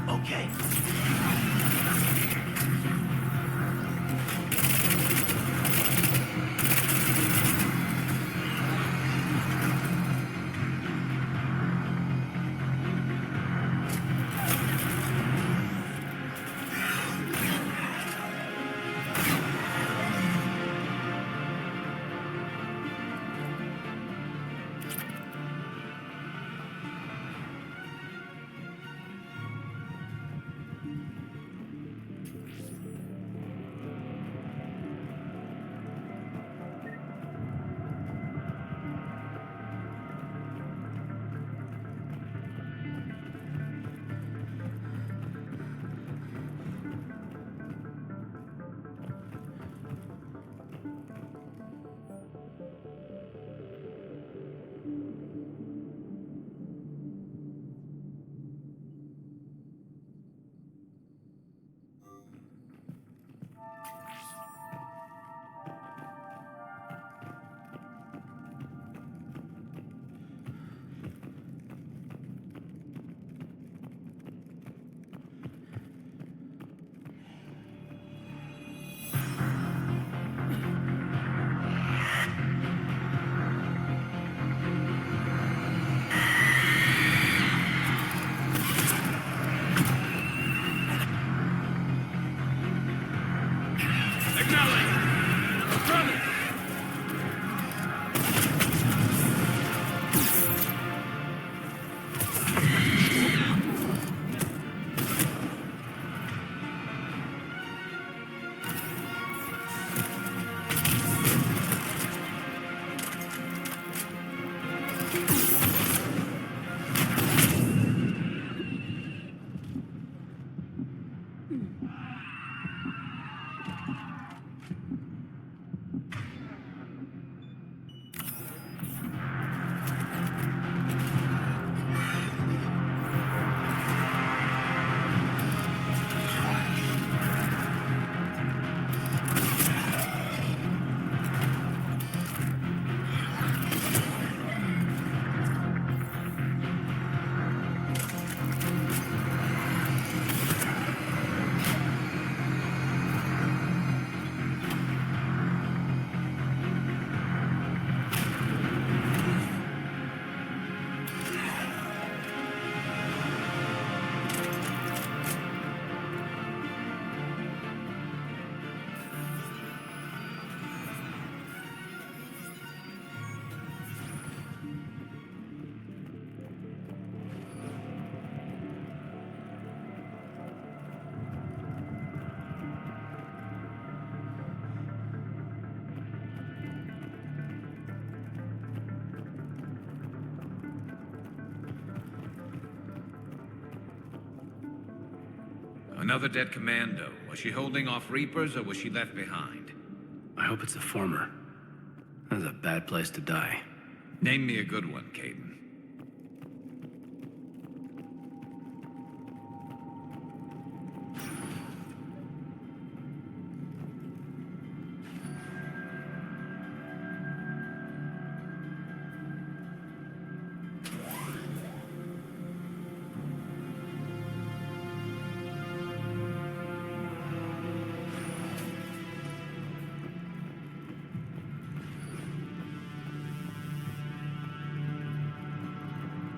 Okay. Another dead commando. Was she holding off Reapers, or was she left behind? I hope it's the former. That's a bad place to die. Name me a good one, Caden.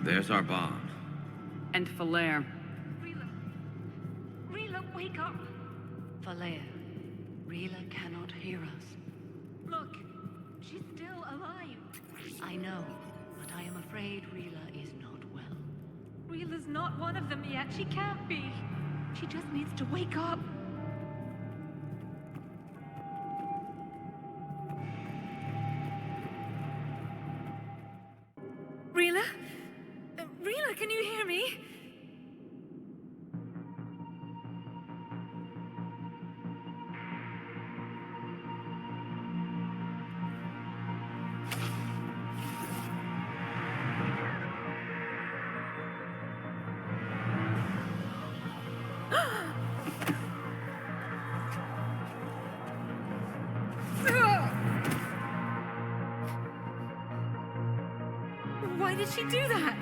There's our bomb. And Falaire. Rila, wake up! Falaire, Rila cannot hear us. Look, she's still alive. I know, but I am afraid Rila is not well. Rila's not one of them yet. She can't be. She just needs to wake up. Rila? Rila, can you hear me? did she do that?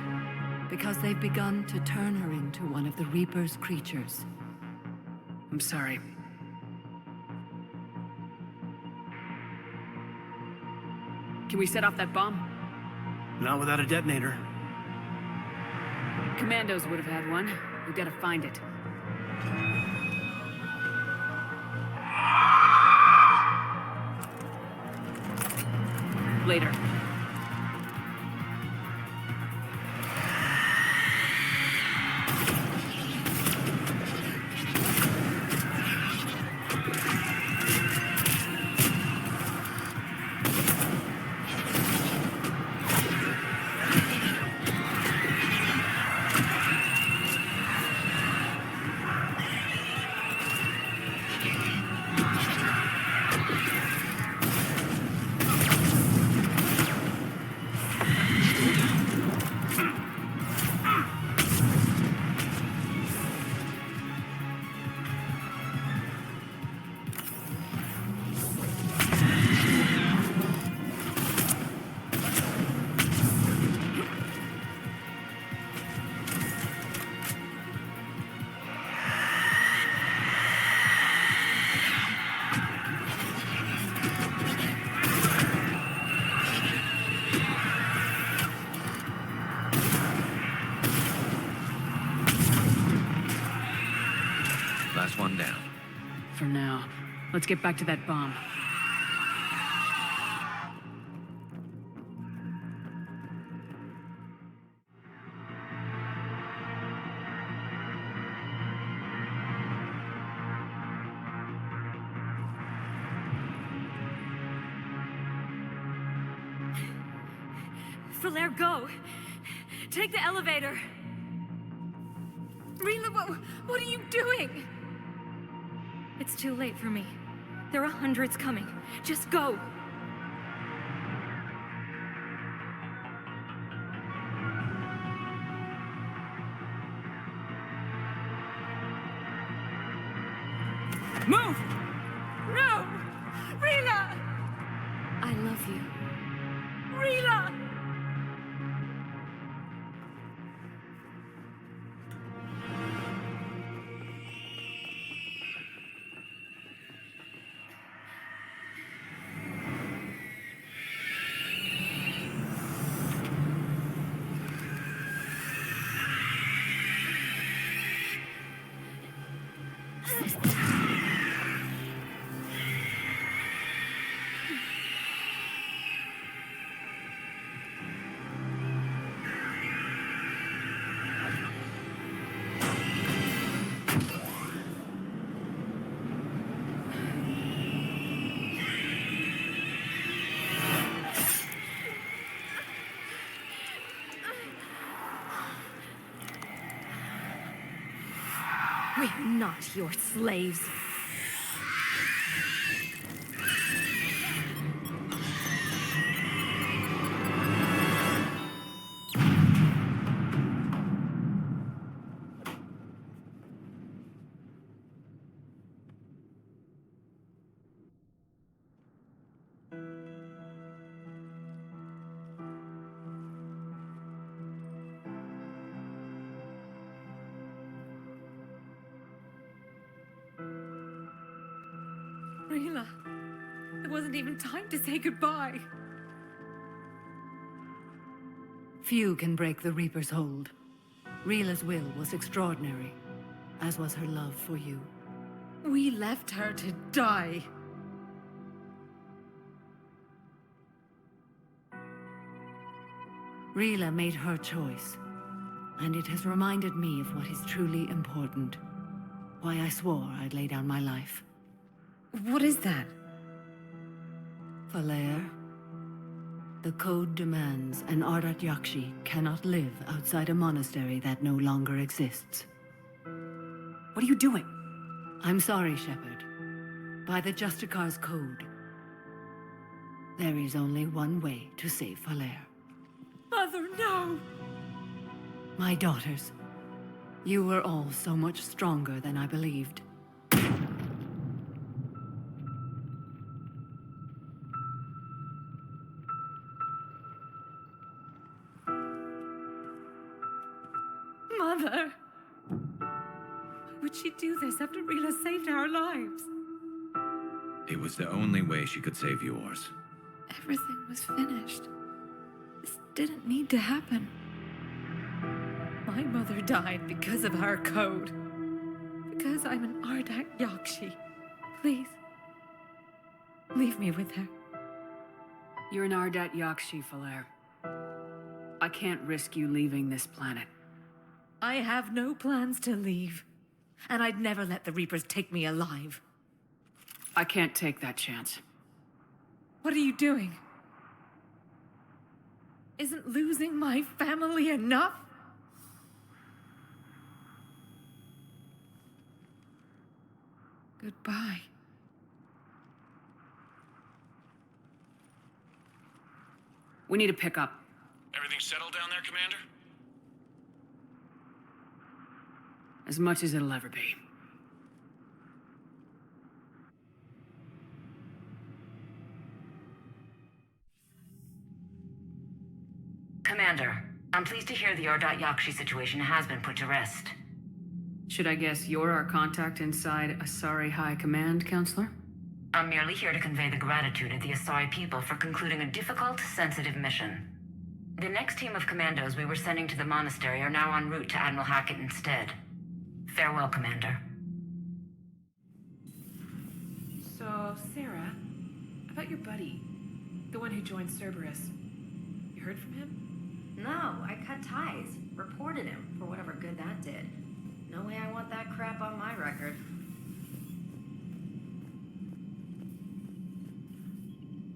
Because they've begun to turn her into one of the Reaper's creatures. I'm sorry. Can we set off that bomb? Not without a detonator. Commandos would have had one. We've got to find it. Later. Last one down. For now. Let's get back to that bomb. Falaire, go! Take the elevator! Rila, what are you doing? It's too late for me. There are hundreds coming. Just go! Move! No! Rila! I love you. Rila! We're not your slaves. Rila, there wasn't even time to say goodbye. Few can break the Reaper's hold. Rila's will was extraordinary, as was her love for you. We left her to die. Rila made her choice, and it has reminded me of what is truly important. Why I swore I'd lay down my life. What is that? Falaire, the code demands an Ardat Yakshi cannot live outside a monastery that no longer exists. What are you doing? I'm sorry, Shepard. By the Justicar's code, there is only one way to save Falaire. Mother, no! My daughters, you were all so much stronger than I believed. she do this after Rila saved our lives? It was the only way she could save yours. Everything was finished. This didn't need to happen. My mother died because of our code. Because I'm an Ardat Yakshi. Please. Leave me with her. You're an Ardat Yakshi, Falair. I can't risk you leaving this planet. I have no plans to leave. And I'd never let the Reapers take me alive. I can't take that chance. What are you doing? Isn't losing my family enough? Goodbye. We need to pick up. Everything settled down there, Commander? As much as it'll ever be. Commander, I'm pleased to hear the Ardat Yakshi situation has been put to rest. Should I guess you're our contact inside Asari High Command, Counselor? I'm merely here to convey the gratitude of the Asari people for concluding a difficult, sensitive mission. The next team of commandos we were sending to the monastery are now en route to Admiral Hackett instead. Farewell, Commander. So, Sarah, about your buddy, the one who joined Cerberus. You heard from him? No, I cut ties. Reported him for whatever good that did. No way I want that crap on my record.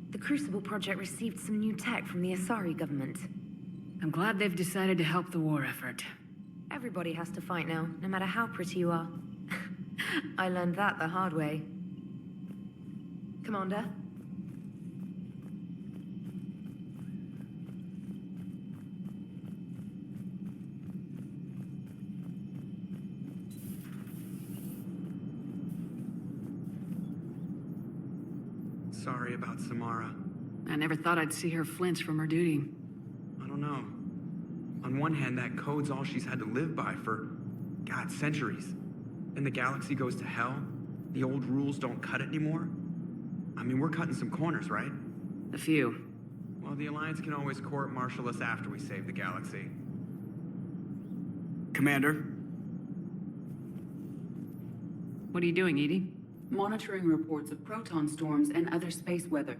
The Crucible Project received some new tech from the Asari government. I'm glad they've decided to help the war effort. Everybody has to fight now, no matter how pretty you are. I learned that the hard way. Commander? Sorry about Samara. I never thought I'd see her flinch from her duty. I don't know. On one hand, that code's all she's had to live by for, God, centuries. And the galaxy goes to hell. The old rules don't cut it anymore. I mean, we're cutting some corners, right? A few. Well, the Alliance can always court-martial us after we save the galaxy. Commander? What are you doing, Edie? Monitoring reports of proton storms and other space weather.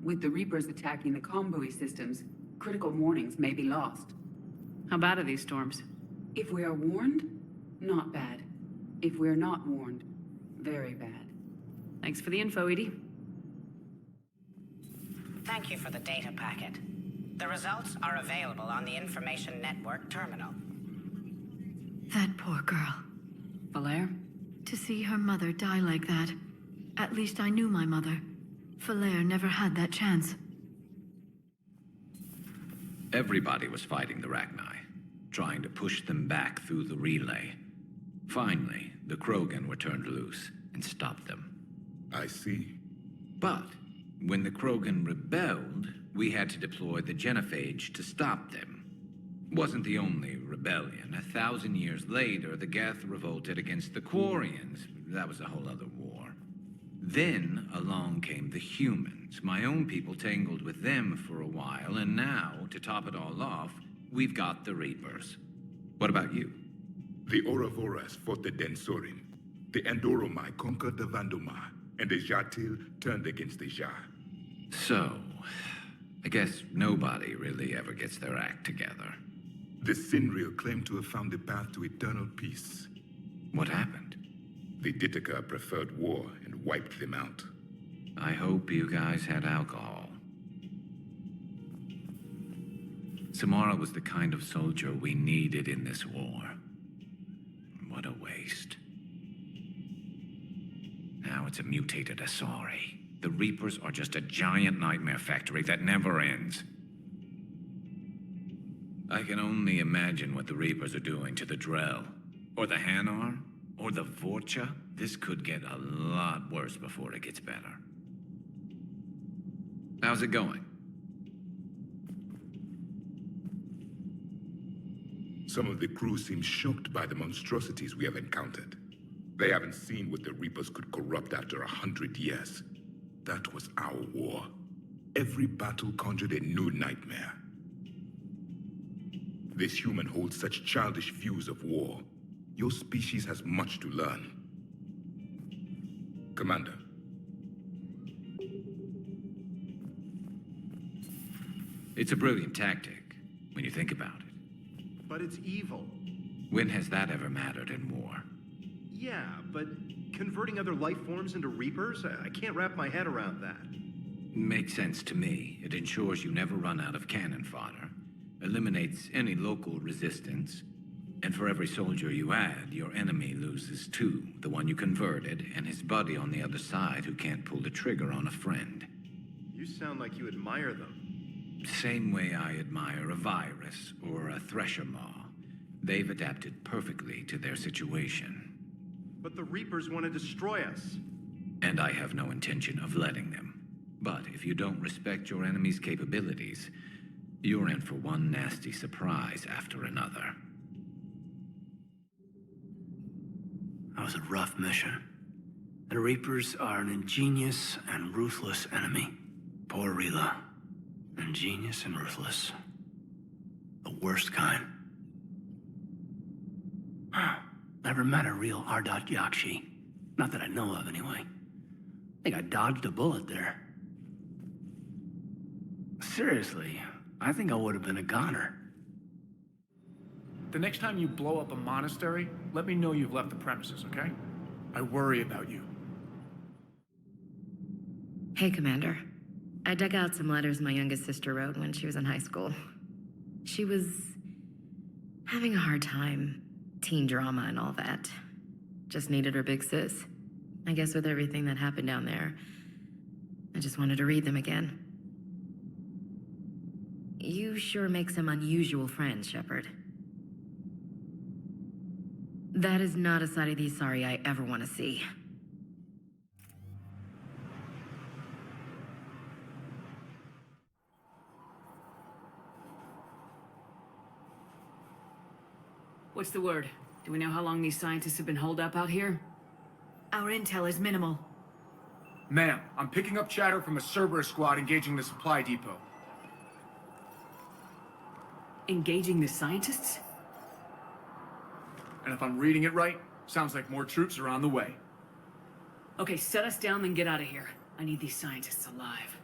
With the Reapers attacking the comm buoy systems, critical warnings may be lost. How bad are these storms? If we are warned, not bad. If we're not warned, very bad. Thanks for the info, Edie. Thank you for the data packet. The results are available on the Information Network terminal. That poor girl. Falair? To see her mother die like that. At least I knew my mother. Falair never had that chance. Everybody was fighting the Rachni, trying to push them back through the relay. Finally, the Krogan were turned loose and stopped them. I see. But when the Krogan rebelled, we had to deploy the genophage to stop them. Wasn't the only rebellion. 1,000 years later, the Geth revolted against the Quarians. That was a whole other war. Then along came the humans. My own people tangled with them for a while, and now, to top it all off, we've got the Reapers. What about you? The Ouroboros fought the Densorin. The Andoromai conquered the Vandomar, and the Jatil turned against the Jar. So, I guess nobody really ever gets their act together. The Sinreal claimed to have found the path to eternal peace. What happened? The Ditaka preferred war and wiped them out. I hope you guys had alcohol. Samara was the kind of soldier we needed in this war. What a waste. Now it's a mutated Asari. The Reapers are just a giant nightmare factory that never ends. I can only imagine what the Reapers are doing to the Drell, or the Hanar, or the Vorcha. This could get a lot worse before it gets better. How's it going? Some of the crew seem shocked by the monstrosities we have encountered. They haven't seen what the Reapers could corrupt after 100 years. That was our war. Every battle conjured a new nightmare. This human holds such childish views of war. Your species has much to learn. Commander. It's a brilliant tactic, when you think about it. But it's evil. When has that ever mattered in war? Yeah, but converting other life forms into Reapers? I can't wrap my head around that. Makes sense to me. It ensures you never run out of cannon fodder, eliminates any local resistance, and for every soldier you add, your enemy loses two, the one you converted, and his buddy on the other side who can't pull the trigger on a friend. You sound like you admire them. Same way I admire a virus or a thresher maw. They've adapted perfectly to their situation. But the Reapers want to destroy us. And I have no intention of letting them. But if you don't respect your enemy's capabilities, you're in for one nasty surprise after another. That was a rough mission. The Reapers are an ingenious and ruthless enemy. Poor Rila. Ingenious and ruthless. The worst kind. Never met a real Ardat Yakshi. Not that I know of, anyway. I think I dodged a bullet there. Seriously, I think I would have been a goner. The next time you blow up a monastery, let me know you've left the premises, okay? I worry about you. Hey, Commander. I dug out some letters my youngest sister wrote when she was in high school. She was having a hard time. Teen drama and all that. Just needed her big sis. I guess with everything that happened down there, I just wanted to read them again. You sure make some unusual friends, Shepard. That is not a side of the Asari I ever want to see. What's the word? Do we know how long these scientists have been holed up out here? Our intel is minimal. Ma'am, I'm picking up chatter from a Cerberus squad engaging the supply depot. Engaging the scientists? And if I'm reading it right, sounds like more troops are on the way. Okay, set us down, then get out of here. I need these scientists alive.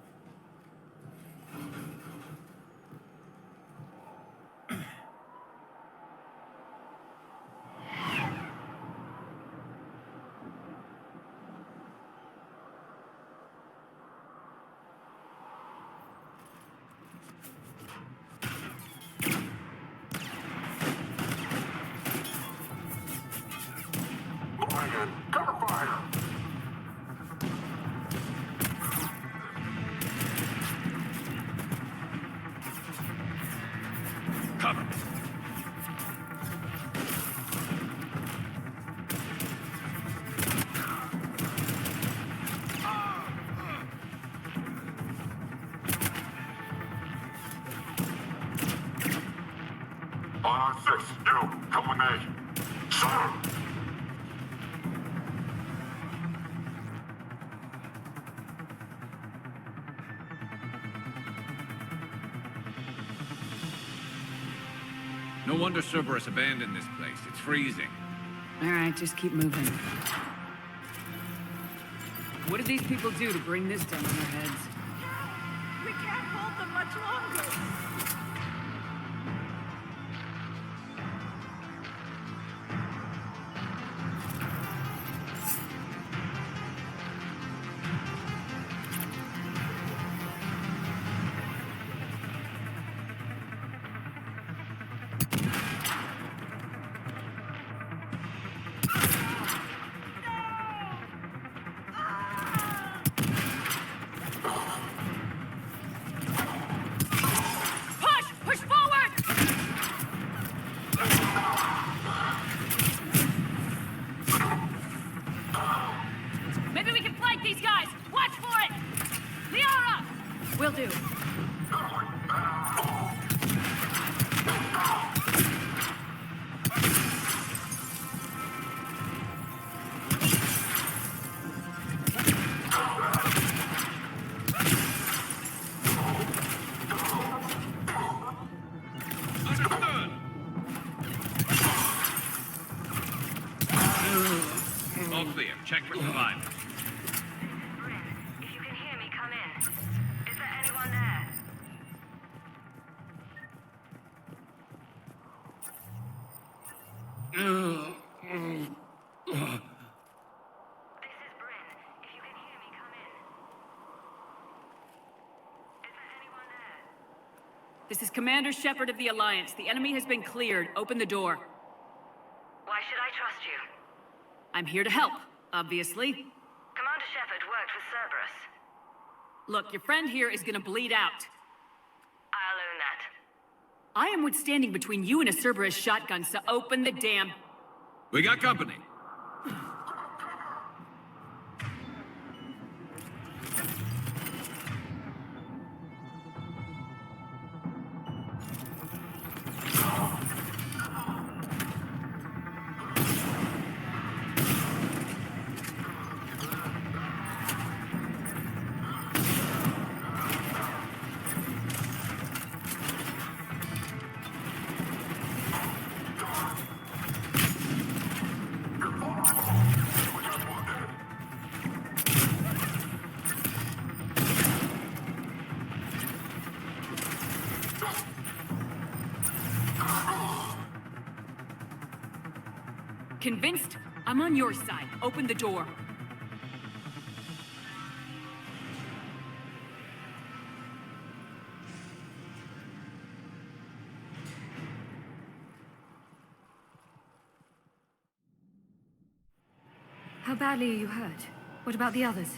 Cover fire! Cover. On 6, you, come with me. Sir! No wonder Cerberus abandoned this place. It's freezing. All right, just keep moving. What did these people do to bring this down on their heads? We can't hold them much longer. Will do. This is Commander Shepard of the Alliance. The enemy has been cleared. Open the door. Why should I trust you? I'm here to help, obviously. Commander Shepard worked with Cerberus. Look, your friend here is gonna bleed out. I'll own that. I am withstanding between you and a Cerberus shotgun, so open the damn... We got company. Convinced? I'm on your side. Open the door. How badly are you hurt? What about the others?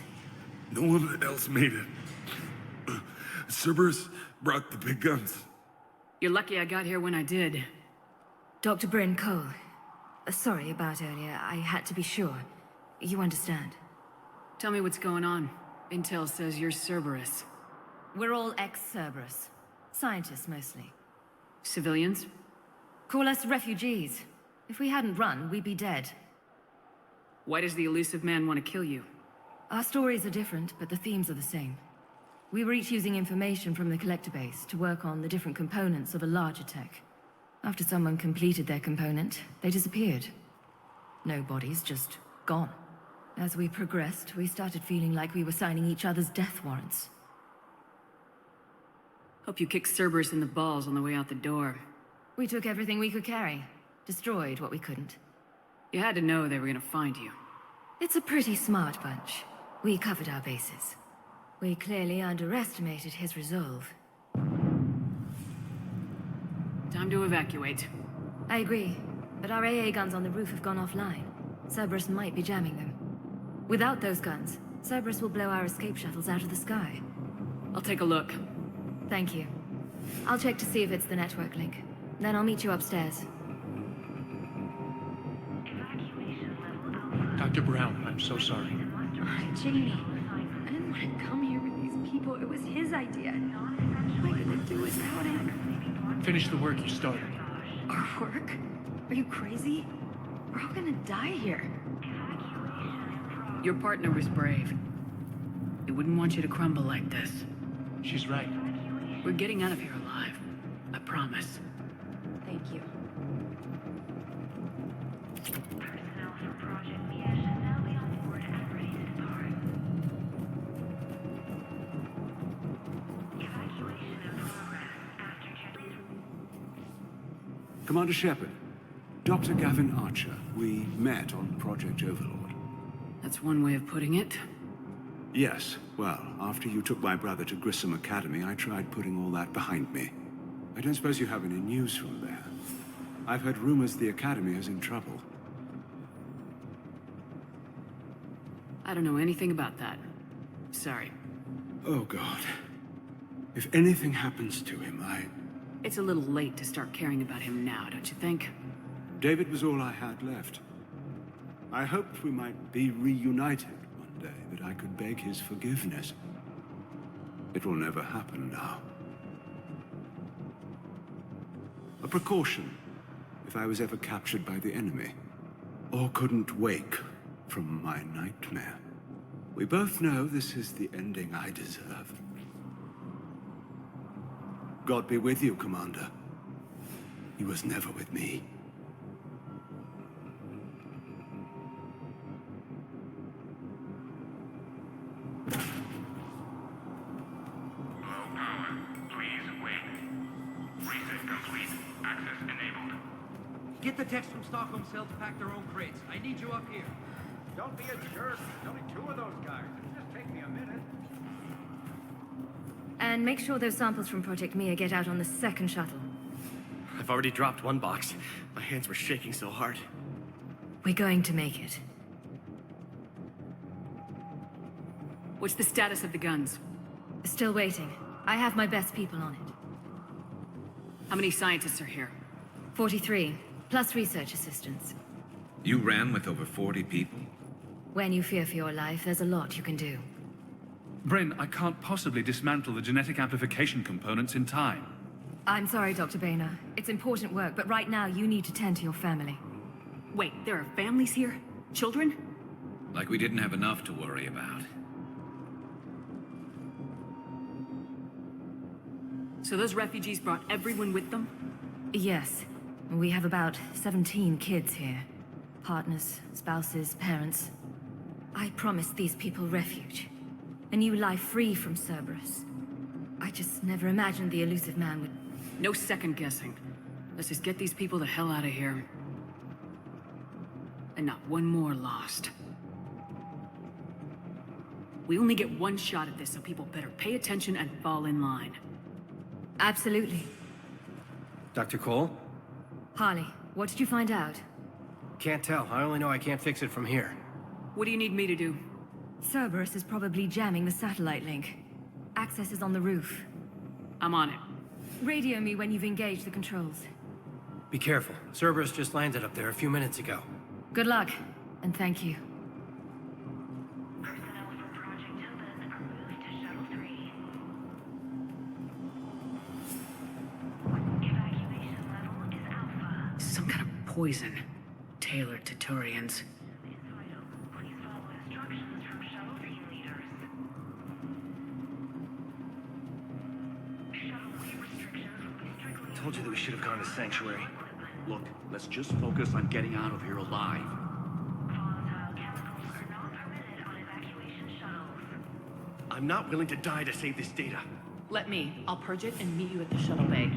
No one else made it. Cerberus brought the big guns. You're lucky I got here when I did. Dr. Bryn Cole. Sorry about earlier. I had to be sure. You understand. Tell me what's going on. Intel says you're Cerberus. We're all ex-Cerberus. Scientists, mostly. Civilians? Call us refugees. If we hadn't run, we'd be dead. Why does the elusive man want to kill you? Our stories are different, but the themes are the same. We were each using information from the collector base to work on the different components of a larger tech. After someone completed their component, they disappeared. No bodies, just gone. As we progressed, we started feeling like we were signing each other's death warrants. Hope you kicked Cerberus in the balls on the way out the door. We took everything we could carry. Destroyed what we couldn't. You had to know they were gonna find you. It's a pretty smart bunch. We covered our bases. We clearly underestimated his resolve. Time to evacuate. I agree, but our AA guns on the roof have gone offline. Cerberus might be jamming them. Without those guns, Cerberus will blow our escape shuttles out of the sky. I'll take a look. Thank you. I'll check to see if it's the network link. Then I'll meet you upstairs. Dr. Brown, I'm so sorry. Jamie, I didn't want to come here with these people. It was his idea. What am I gonna do without him? Finish the work you started. Our work? Are you crazy? We're all gonna die here. Your partner was brave. He wouldn't want you to crumble like this. She's right. We're getting out of here alive. I promise. Thank you. Personnel from Project Mia should now be on board and ready to start. Evacuation in progress after Commander Shepard, Dr. Gavin Archer, we met on Project Overlord. That's one way of putting it. Yes, well, after you took my brother to Grissom Academy, I tried putting all that behind me. I don't suppose you have any news from there. I've heard rumors the Academy is in trouble. I don't know anything about that. Sorry. Oh, God. If anything happens to him, It's a little late to start caring about him now, don't you think? David was all I had left. I hoped we might be reunited one day, that I could beg his forgiveness. It will never happen now. A precaution, if I was ever captured by the enemy, or couldn't wake from my nightmare. We both know this is the ending I deserve. God be with you, Commander. He was never with me. Get the techs from Stockholm Cell to pack their own crates. I need you up here. Don't be a jerk. There's only 2 of those guys. It'll just take me a minute. And make sure those samples from Project Mia get out on the second shuttle. I've already dropped one box. My hands were shaking so hard. We're going to make it. What's the status of the guns? Still waiting. I have my best people on it. How many scientists are here? 43, plus research assistants. You ran with over 40 people? When you fear for your life, there's a lot you can do. Bryn, I can't possibly dismantle the genetic amplification components in time. I'm sorry, Dr. Boehner. It's important work, but right now you need to tend to your family. Wait, there are families here? Children? Like we didn't have enough to worry about. So those refugees brought everyone with them? Yes. We have about 17 kids here. Partners, spouses, parents. I promised these people refuge. A new life free from Cerberus. I just never imagined the elusive man would... No second guessing. Let's just get these people the hell out of here. And not one more lost. We only get one shot at this, so people better pay attention and fall in line. Absolutely. Dr. Cole? Harley, what did you find out? Can't tell. I only know I can't fix it from here. What do you need me to do? Cerberus is probably jamming the satellite link. Access is on the roof. I'm on it. Radio me when you've engaged the controls. Be careful. Cerberus just landed up there a few minutes ago. Good luck, and thank you. Some kind of poison. Tailored to Turians. Told you that we should have gone to Sanctuary. Look, let's just focus on getting out of here alive. I'm not willing to die to save this data. Let me. I'll purge it and meet you at the shuttle bay.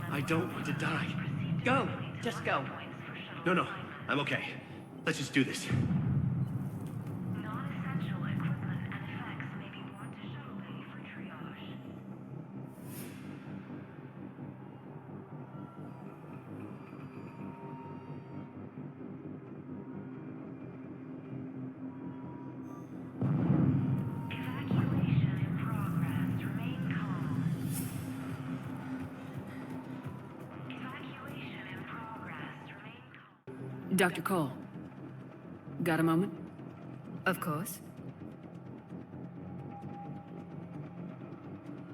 I don't want to die. Go. Just go. No, I'm okay. Let's just do this. Dr. Cole. Got a moment? Of course.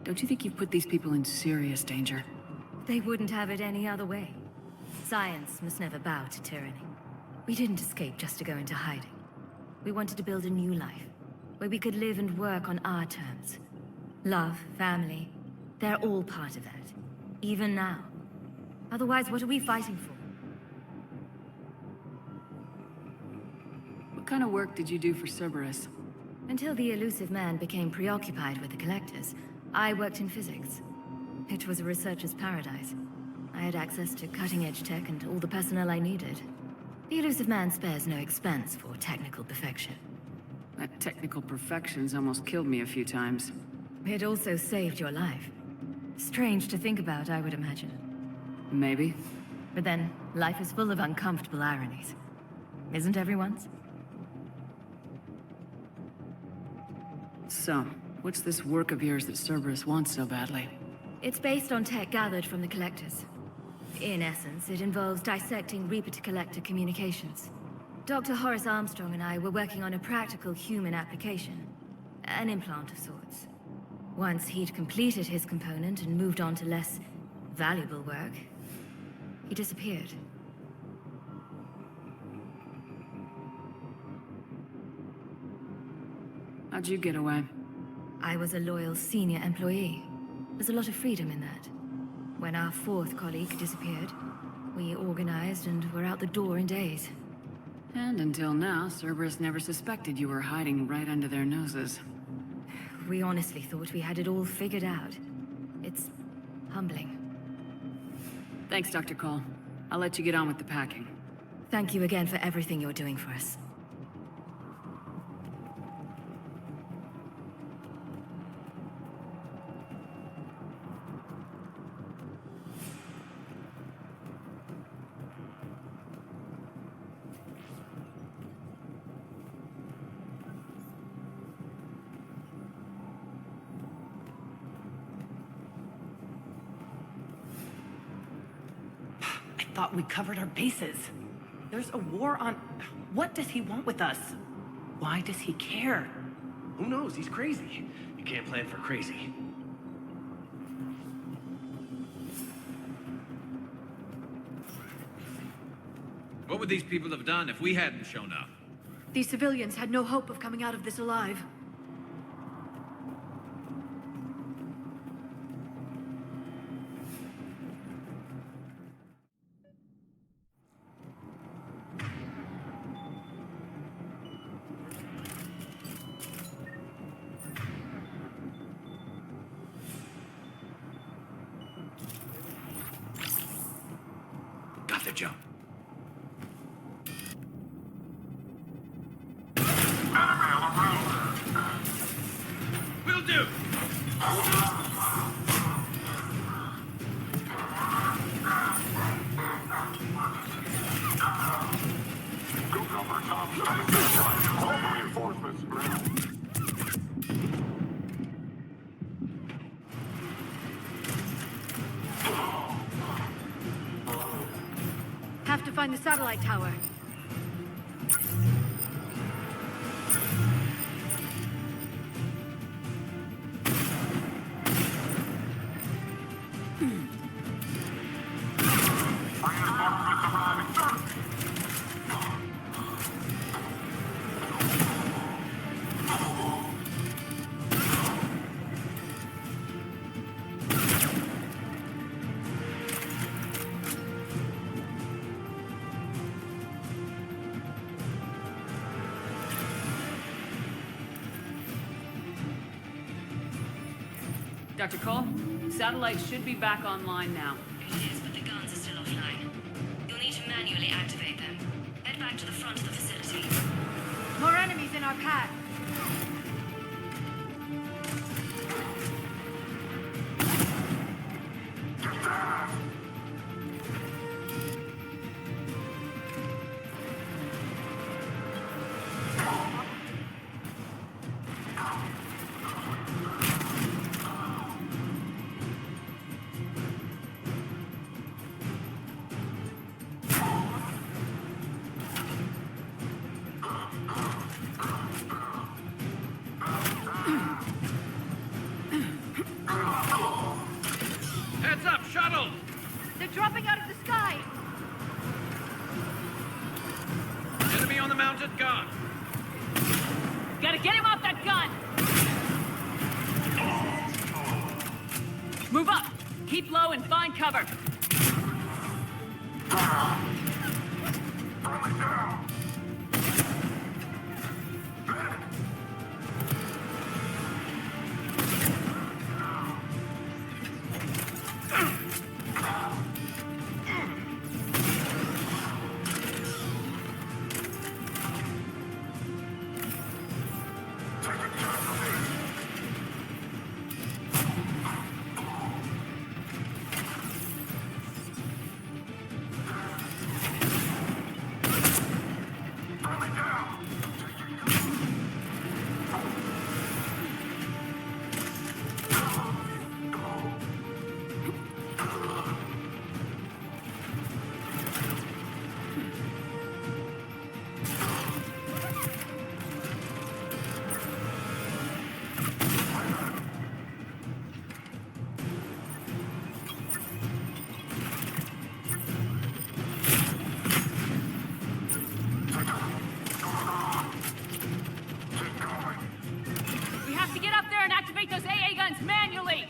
Don't you think you've put these people in serious danger? They wouldn't have it any other way. Science must never bow to tyranny. We didn't escape just to go into hiding. We wanted to build a new life, where we could live and work on our terms. Love, family, they're all part of that. Even now. Otherwise, what are we fighting for? What kind of work did you do for Cerberus? Until the elusive man became preoccupied with the collectors, I worked in physics. It was a researcher's paradise. I had access to cutting-edge tech and all the personnel I needed. The elusive man spares no expense for technical perfection. That technical perfection's almost killed me a few times. It also saved your life. Strange to think about, I would imagine. Maybe. But then, life is full of uncomfortable ironies. Isn't everyone's? So, what's this work of yours that Cerberus wants so badly? It's based on tech gathered from the Collectors. In essence, it involves dissecting Reaper-to-Collector communications. Dr. Horace Armstrong and I were working on a practical human application. An implant of sorts. Once he'd completed his component and moved on to less valuable work, he disappeared. How'd you get away? I was a loyal senior employee. There's a lot of freedom in that. When our fourth colleague disappeared, we organized and were out the door in days. And until now, Cerberus never suspected you were hiding right under their noses. We honestly thought we had it all figured out. It's humbling. Thanks, Dr. Cole. I'll let you get on with the packing. Thank you again for everything you're doing for us. thought we covered our bases. There's a war on... What does he want with us? Why does he care? Who knows? He's crazy. You can't plan for crazy. What would these people have done if we hadn't shown up? These civilians had no hope of coming out of this alive. Got the jump. Will do. Have to find the satellite tower. Dr. Cole, satellite should be back online now. It is, but the guns are still offline. You'll need to manually activate them. Head back to the front of the facility. More enemies in our path. Heads up, shuttle! They're dropping out of the sky! Enemy on the mounted gun! Gotta get him off that gun! Move up! Keep low and find cover! We have to get up there and activate those AA guns manually!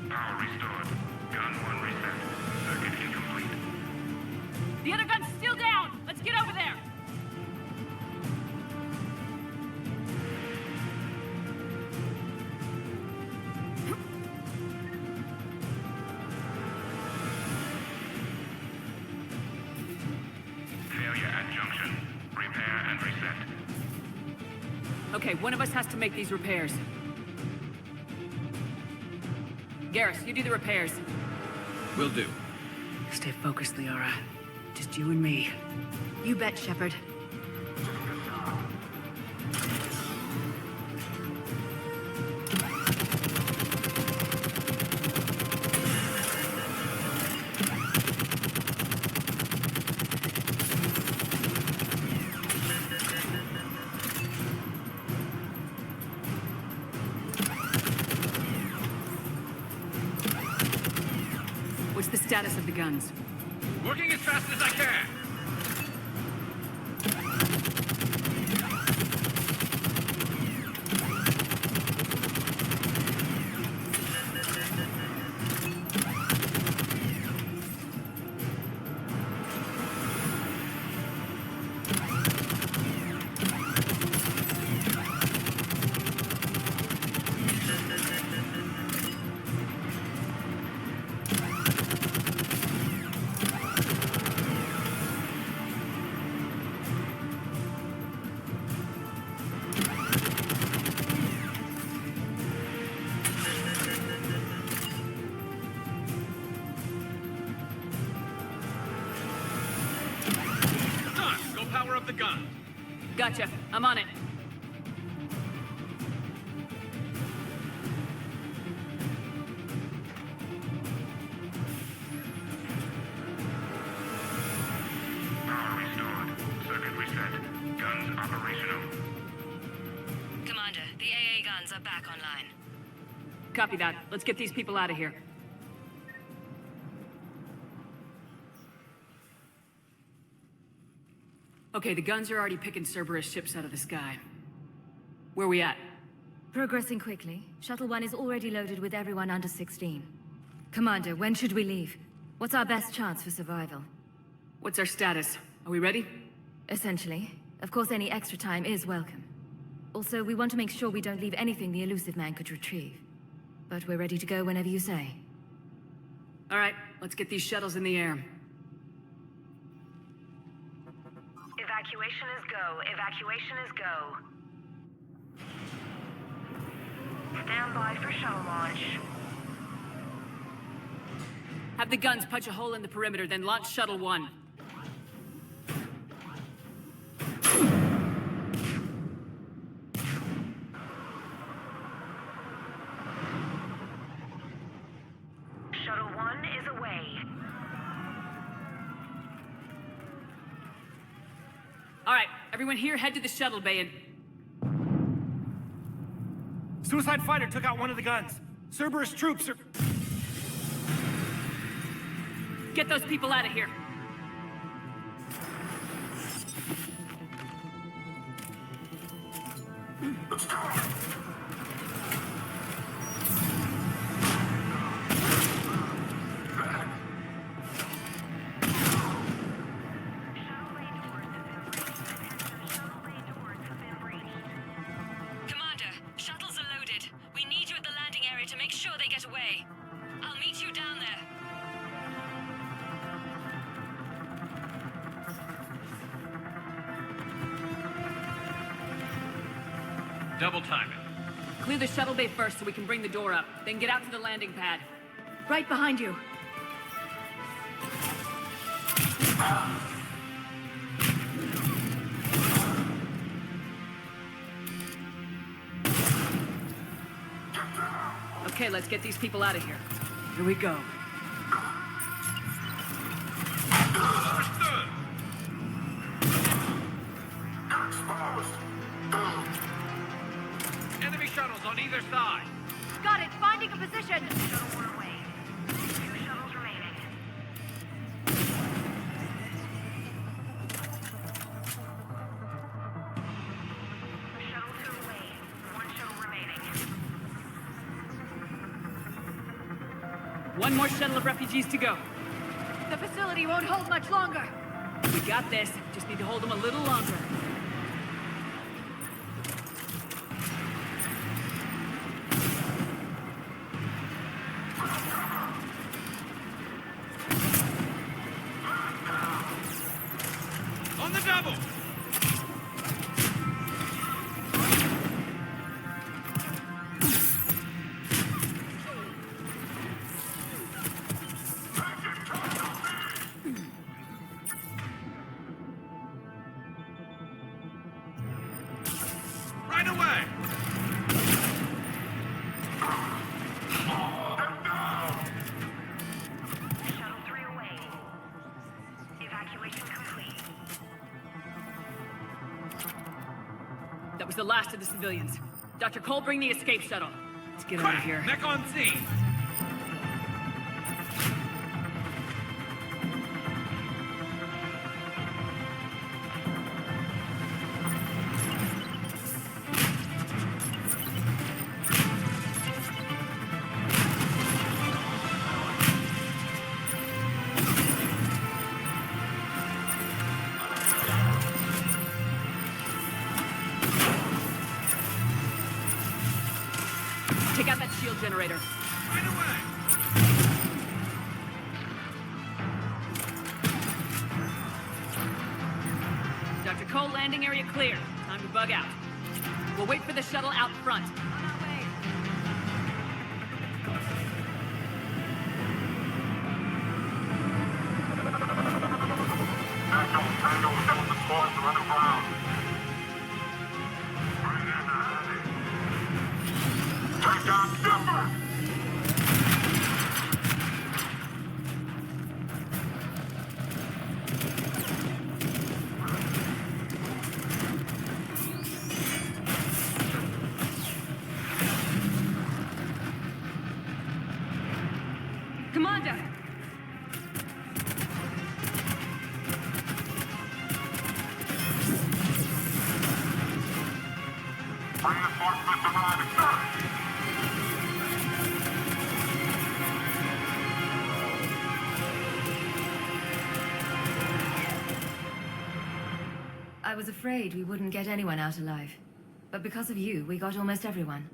Power restored. Gun 1 reset. Circuit incomplete. The other gun's still down! Let's get over there! Failure at junction. Repair Okay, one of us has to make these repairs. Garrus, you do the repairs. Will do. Stay focused, Liara. Just you and me. You bet, Shepard. What's the status of the guns? Working as fast as I can. Power up the gun. Gotcha. I'm on it. Power restored. Circuit reset. Guns operational. Commander, the AA guns are back online. Copy that. Let's get these people out of here. Okay, the guns are already picking Cerberus ships out of the sky. Where we at? Progressing quickly. Shuttle 1 is already loaded with everyone under 16. Commander, when should we leave? What's our best chance for survival? What's our status? Are we ready? Essentially. Of course, any extra time is welcome. Also, we want to make sure we don't leave anything the elusive man could retrieve. But we're ready to go whenever you say. All right, let's get these shuttles in the air. Evacuation is go. Evacuation is go. Stand by for shuttle launch. Have the guns punch a hole in the perimeter, then launch Shuttle 1. Shuttle 1 is away. All right, everyone here, head to the shuttle bay and... Suicide fighter took out one of the guns. Cerberus troops are... Get those people out of here. Let's go. Double time it. Clear the shuttle bay first so we can bring the door up. Then get out to the landing pad. Right behind you. Okay, let's get these people out of here. Here we go. Enemy shuttles on either side. Got it. Finding a position. Shuttle 1 away. 2 shuttles remaining. Shuttle 2 away. 1 shuttle remaining. One more shuttle of refugees to go. The facility won't hold much longer. We got this. Just need to hold them a little longer. On the double! That was the last of the civilians. Dr. Cole, bring the escape shuttle. Let's get out of here. Mech on scene! Take out that shield generator. Right away! Dr. Cole, landing area clear. Time to bug out. We'll wait for the shuttle out front. Take down Shepard! Commander! Reinforcements arriving, sir! I was afraid we wouldn't get anyone out alive. But because of you, we got almost everyone.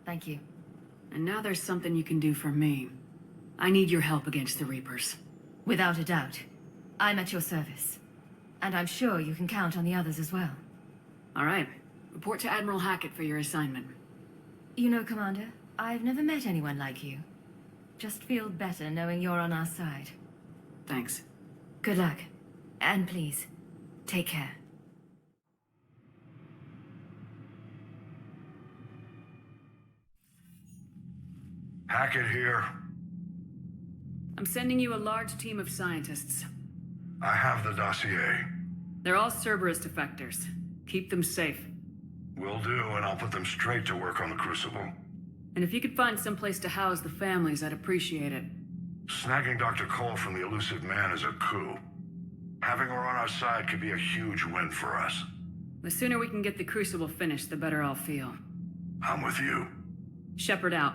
Thank you. And now there's something you can do for me. I need your help against the Reapers. Without a doubt. I'm at your service. And I'm sure you can count on the others as well. All right. Report to Admiral Hackett for your assignment. You know, Commander, I've never met anyone like you. Just feel better knowing you're on our side. Thanks. Good luck. And please, take care. Hackett here. I'm sending you a large team of scientists. I have the dossier. They're all Cerberus defectors. Keep them safe. Will do, and I'll put them straight to work on the Crucible. And if you could find some place to house the families, I'd appreciate it. Snagging Dr. Cole from the elusive man is a coup. Having her on our side could be a huge win for us. The sooner we can get the Crucible finished, the better I'll feel. I'm with you. Shepard out.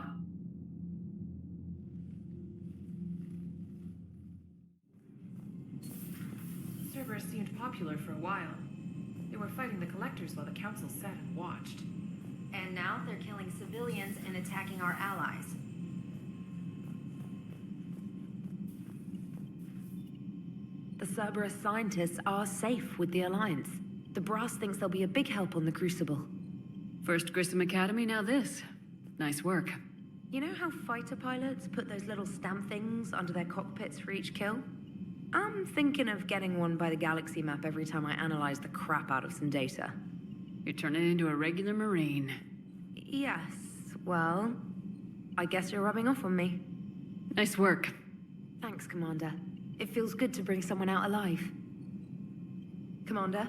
Cerberus seemed popular for a while. They were fighting the Collectors while the Council sat and watched. And now they're killing civilians and attacking our allies. The Cerberus scientists are safe with the Alliance. The Brass thinks they'll be a big help on the Crucible. First Grissom Academy, now this. Nice work. You know how fighter pilots put those little stamp things under their cockpits for each kill? I'm thinking of getting one by the galaxy map every time I analyze the crap out of some data. You're turning into a regular Marine. Yes, well, I guess you're rubbing off on me. Nice work. Thanks, Commander. It feels good to bring someone out alive. Commander?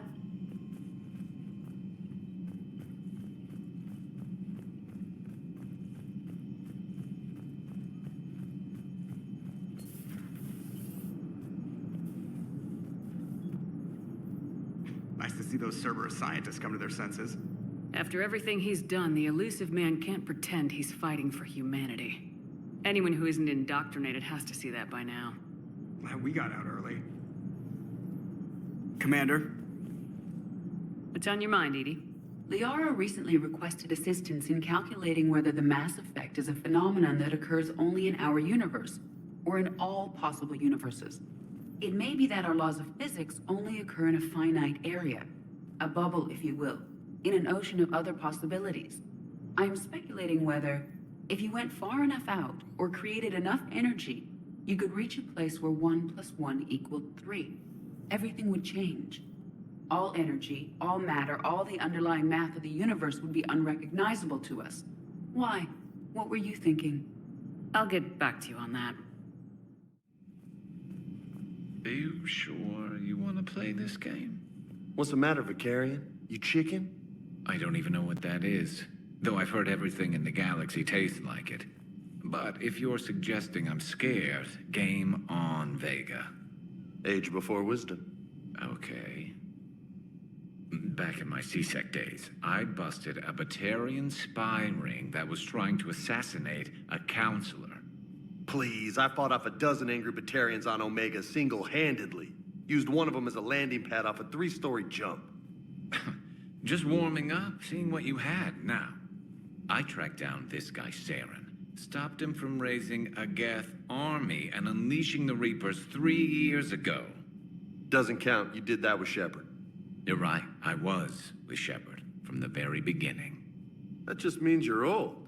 Nice to see those Cerberus scientists come to their senses. After everything he's done, the elusive man can't pretend he's fighting for humanity. Anyone who isn't indoctrinated has to see that by now. We got out early. Commander? What's on your mind, Edie? Liara recently requested assistance in calculating whether the mass effect is a phenomenon that occurs only in our universe, or in all possible universes. It may be that our laws of physics only occur in a finite area, a bubble, if you will, in an ocean of other possibilities. I am speculating whether, if you went far enough out, or created enough energy, you could reach a place where 1 + 1 = 3. Everything would change. All energy, all matter, all the underlying math of the universe would be unrecognizable to us. Why? What were you thinking? I'll get back to you on that. Are you sure you want to play this game? What's the matter, Vicarian? You chicken? I don't even know what that is, though I've heard everything in the galaxy tastes like it. But if you're suggesting I'm scared, game on, Vega. Age before wisdom. Okay. Back in my C-Sec days, I busted a Batarian spy ring that was trying to assassinate a counselor. Please, I fought off a dozen angry Batarians on Omega single-handedly. Used one of them as a landing pad off a 3-story jump. Just warming up, seeing what you had. Now, I tracked down this guy, Saren. Stopped him from raising a Geth army and unleashing the Reapers 3 years ago. Doesn't count. You did that with Shepard. You're right. I was with Shepard from the very beginning. That just means you're old.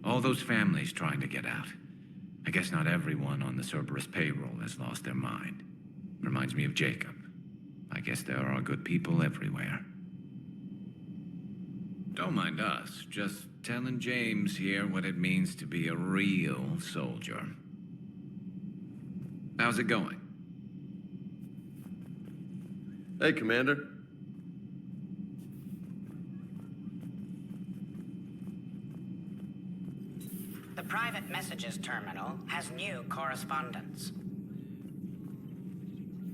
All those families trying to get out. I guess not everyone on the Cerberus payroll has lost their mind. Reminds me of Jacob. I guess there are good people everywhere. Don't mind us, just telling James here what it means to be a real soldier. How's it going? Hey, Commander. The private messages terminal has new correspondence.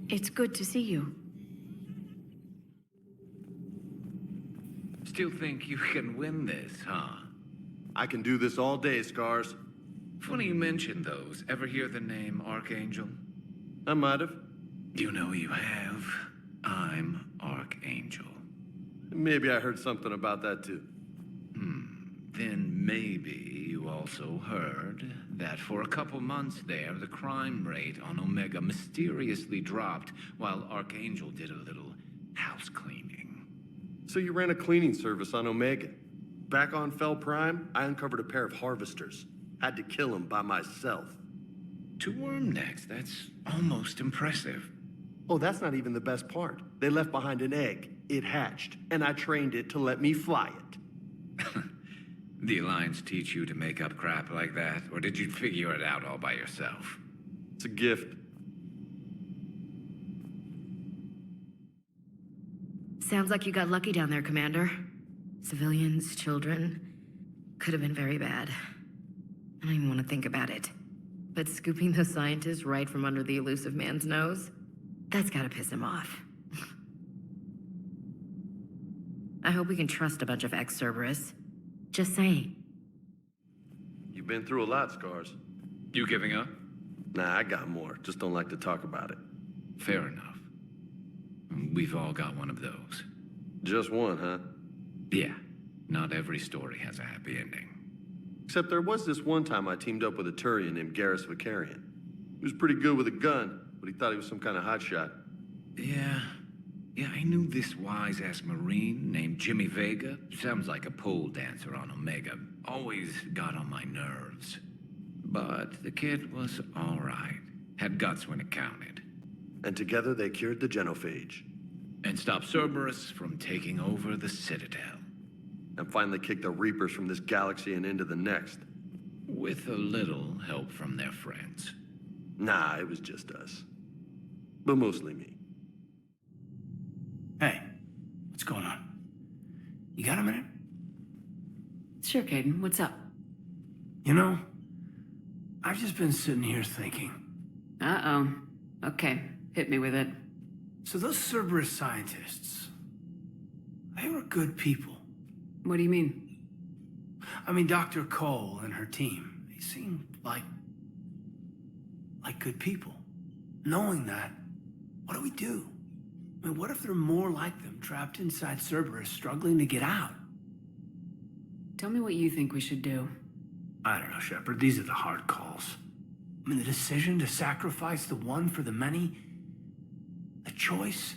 It's good to see you. Still think you can win this, huh? I can do this all day, Scars. Funny you mention those. Ever hear the name Archangel? I might have. You know you have. I'm Archangel. Maybe I heard something about that too. Then maybe you also heard that for a couple months there, the crime rate on Omega mysteriously dropped while Archangel did a little house cleaning. So you ran a cleaning service on Omega. Back on Fel Prime, I uncovered a pair of harvesters. Had to kill them by myself. 2 worm necks, that's almost impressive. Oh, that's not even the best part. They left behind an egg. It hatched, and I trained it to let me fly it. The Alliance teach you to make up crap like that, or did you figure it out all by yourself? It's a gift. Sounds like you got lucky down there, Commander. Civilians, children. Could have been very bad. I don't even want to think about it. But scooping those scientists right from under the elusive man's nose? That's gotta piss him off. I hope we can trust a bunch of ex-Cerberus. Just saying. You've been through a lot, Scars. You giving up? Nah, I got more. Just don't like to talk about it. Fair enough. We've all got one of those. Just one, huh? Yeah. Not every story has a happy ending. Except there was this one time I teamed up with a Turian named Garrus Vicarian. He was pretty good with a gun, but he thought he was some kind of hotshot. Yeah, I knew this wise-ass Marine named Jimmy Vega. Sounds like a pole dancer on Omega. Always got on my nerves. But the kid was all right. Had guts when it counted. And together they cured the genophage. And stopped Cerberus from taking over the Citadel. And finally kicked the Reapers from this galaxy and into the next. With a little help from their friends. Nah, it was just us. But mostly me. Hey, what's going on? You got a minute? Sure, Caden. What's up? You know, I've just been sitting here thinking. Uh-oh. Okay, hit me with it. So those Cerberus scientists, they were good people. What do you mean? I mean, Dr. Cole and her team, they seemed like good people. Knowing that, what do we do? I mean, what if there are more like them trapped inside Cerberus struggling to get out? Tell me what you think we should do. I don't know, Shepard. These are the hard calls. I mean, the decision to sacrifice the one for the many, the choice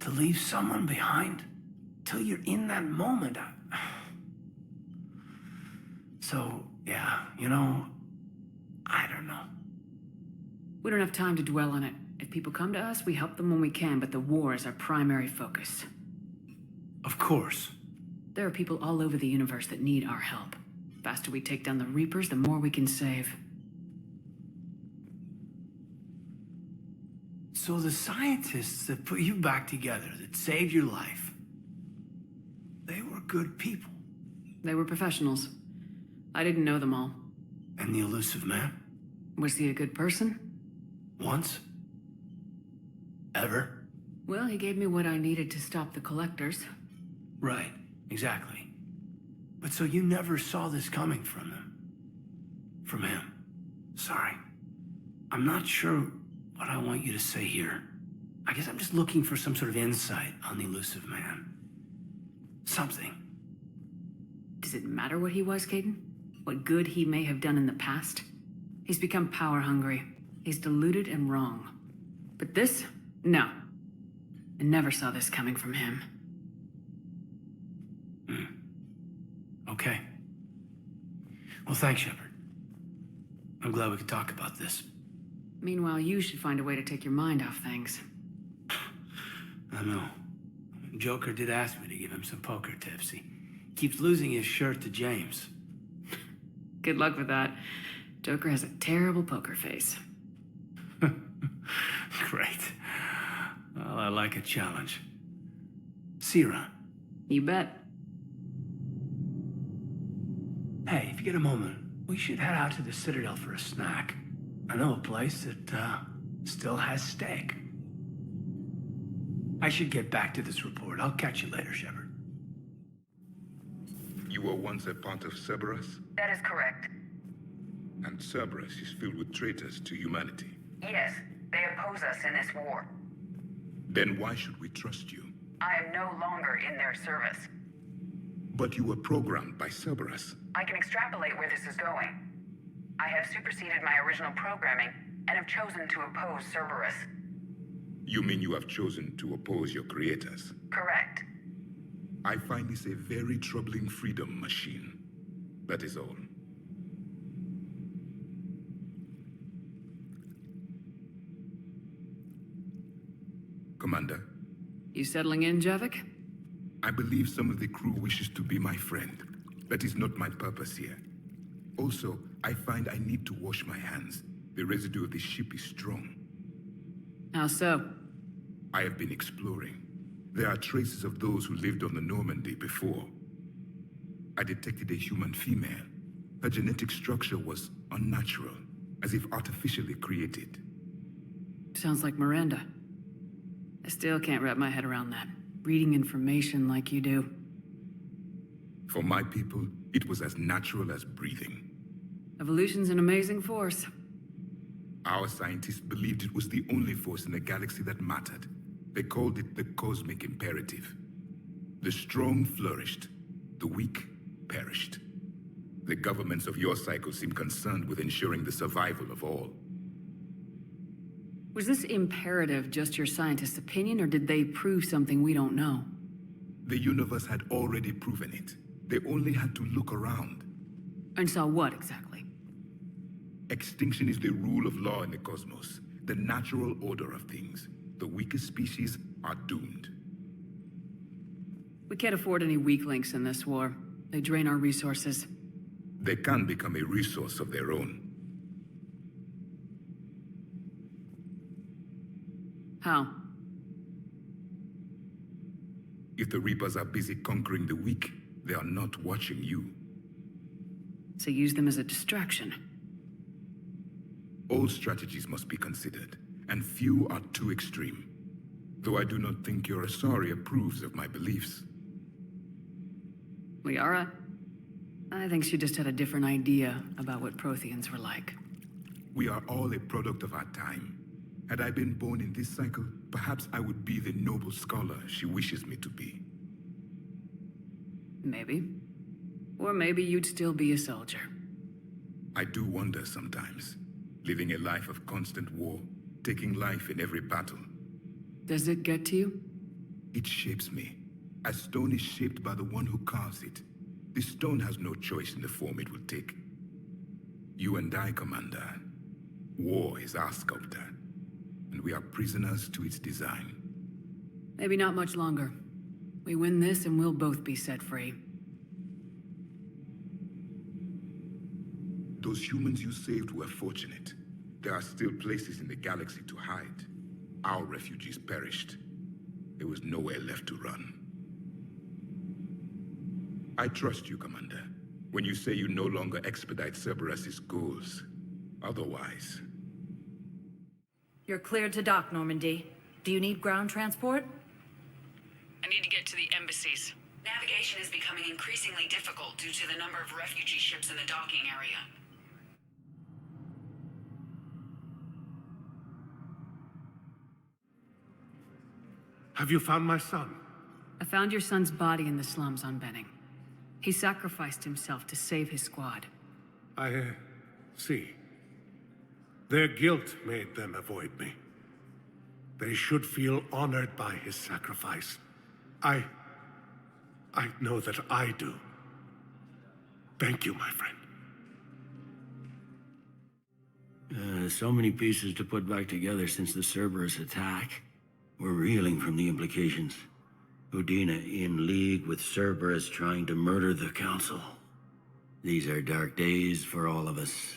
to leave someone behind till you're in that moment. So, yeah, you know, I don't know. We don't have time to dwell on it. If people come to us, we help them when we can, but the war is our primary focus. Of course. There are people all over the universe that need our help. The faster we take down the Reapers, the more we can save. So the scientists that put you back together, that saved your life, they were good people. They were professionals. I didn't know them all. And the elusive man? Was he a good person? Once? Ever? Well, he gave me what I needed to stop the collectors. Right, exactly. But so you never saw this coming from them? From him? Sorry. I'm not sure what I want you to say here. I guess I'm just looking for some sort of insight on the elusive man. Something. Does it matter what he was, Caden? What good he may have done in the past? He's become power-hungry. He's deluded and wrong. But this? No. I never saw this coming from him. Okay. Well, thanks, Shepard. I'm glad we could talk about this. Meanwhile, you should find a way to take your mind off things. I know. Joker did ask me to give him some poker tips. He keeps losing his shirt to James. Good luck with that. Joker has a terrible poker face. Great. Well, I like a challenge. See you around. You bet. Hey, if you get a moment, we should head out to the Citadel for a snack. I know a place that, still has steak. I should get back to this report. I'll catch you later, Shepard. You were once a part of Cerberus? That is correct. And Cerberus is filled with traitors to humanity. Yes, they oppose us in this war. Then why should we trust you? I am no longer in their service. But you were programmed by Cerberus. I can extrapolate where this is going. I have superseded my original programming and have chosen to oppose Cerberus. You mean you have chosen to oppose your creators? Correct. I find this a very troubling freedom machine. That is all. Commander? You settling in, Javik? I believe some of the crew wishes to be my friend. That is not my purpose here. Also, I find I need to wash my hands. The residue of the ship is strong. How so? I have been exploring. There are traces of those who lived on the Normandy before. I detected a human female. Her genetic structure was unnatural, as if artificially created. Sounds like Miranda. I still can't wrap my head around that. Reading information like you do. For my people, it was as natural as breathing. Evolution's an amazing force. Our scientists believed it was the only force in the galaxy that mattered. They called it the cosmic imperative. The strong flourished, the weak perished. The governments of your cycle seem concerned with ensuring the survival of all. Was this imperative just your scientist's opinion, or did they prove something we don't know? The universe had already proven it. They only had to look around. And saw what, exactly? Extinction is the rule of law in the cosmos, the natural order of things. The weakest species are doomed. We can't afford any weak links in this war. They drain our resources. They can become a resource of their own. How? If the Reapers are busy conquering the weak, they are not watching you. So use them as a distraction. All strategies must be considered, and few are too extreme. Though I do not think your Asari approves of my beliefs. Liara? I think she just had a different idea about what Protheans were like. We are all a product of our time. Had I been born in this cycle, perhaps I would be the noble scholar she wishes me to be. Maybe. Or maybe you'd still be a soldier. I do wonder sometimes, living a life of constant war, taking life in every battle. Does it get to you? It shapes me. A stone is shaped by the one who carves it. The stone has no choice in the form it will take. You and I, Commander. War is our sculptor, and we are prisoners to its design. Maybe not much longer. We win this and we'll both be set free. Those humans you saved were fortunate. There are still places in the galaxy to hide. Our refugees perished. There was nowhere left to run. I trust you, Commander, when you say you no longer expedite Cerberus' goals. Otherwise... You're cleared to dock, Normandy. Do you need ground transport? I need to get to the embassies. Navigation is becoming increasingly difficult due to the number of refugee ships in the docking area. Have you found my son? I found your son's body in the slums on Benning. He sacrificed himself to save his squad. I see. Their guilt made them avoid me. They should feel honored by his sacrifice. I know that I do. Thank you, my friend. So many pieces to put back together since the Cerberus attack. We're reeling from the implications. Udina in league with Cerberus trying to murder the Council. These are dark days for all of us.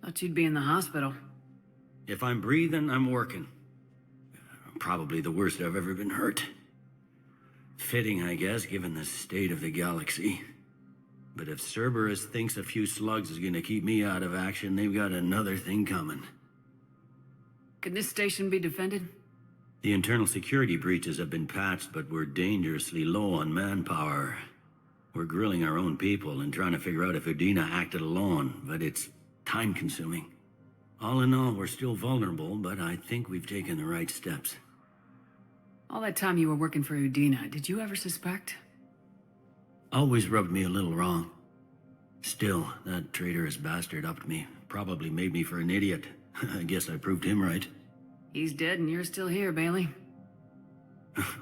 Thought you'd be in the hospital. If I'm breathing, I'm working. Probably the worst I've ever been hurt. Fitting, I guess, given the state of the galaxy. But if Cerberus thinks a few slugs is gonna keep me out of action, they've got another thing coming. Can this station be defended? The internal security breaches have been patched, but we're dangerously low on manpower. We're grilling our own people and trying to figure out if Udina acted alone, but it's time-consuming. All in all, we're still vulnerable, but I think we've taken the right steps. All that time you were working for Udina, did you ever suspect? Always rubbed me a little wrong. Still, that traitorous bastard upped me. Probably made me for an idiot. I guess I proved him right. He's dead and you're still here, Bailey.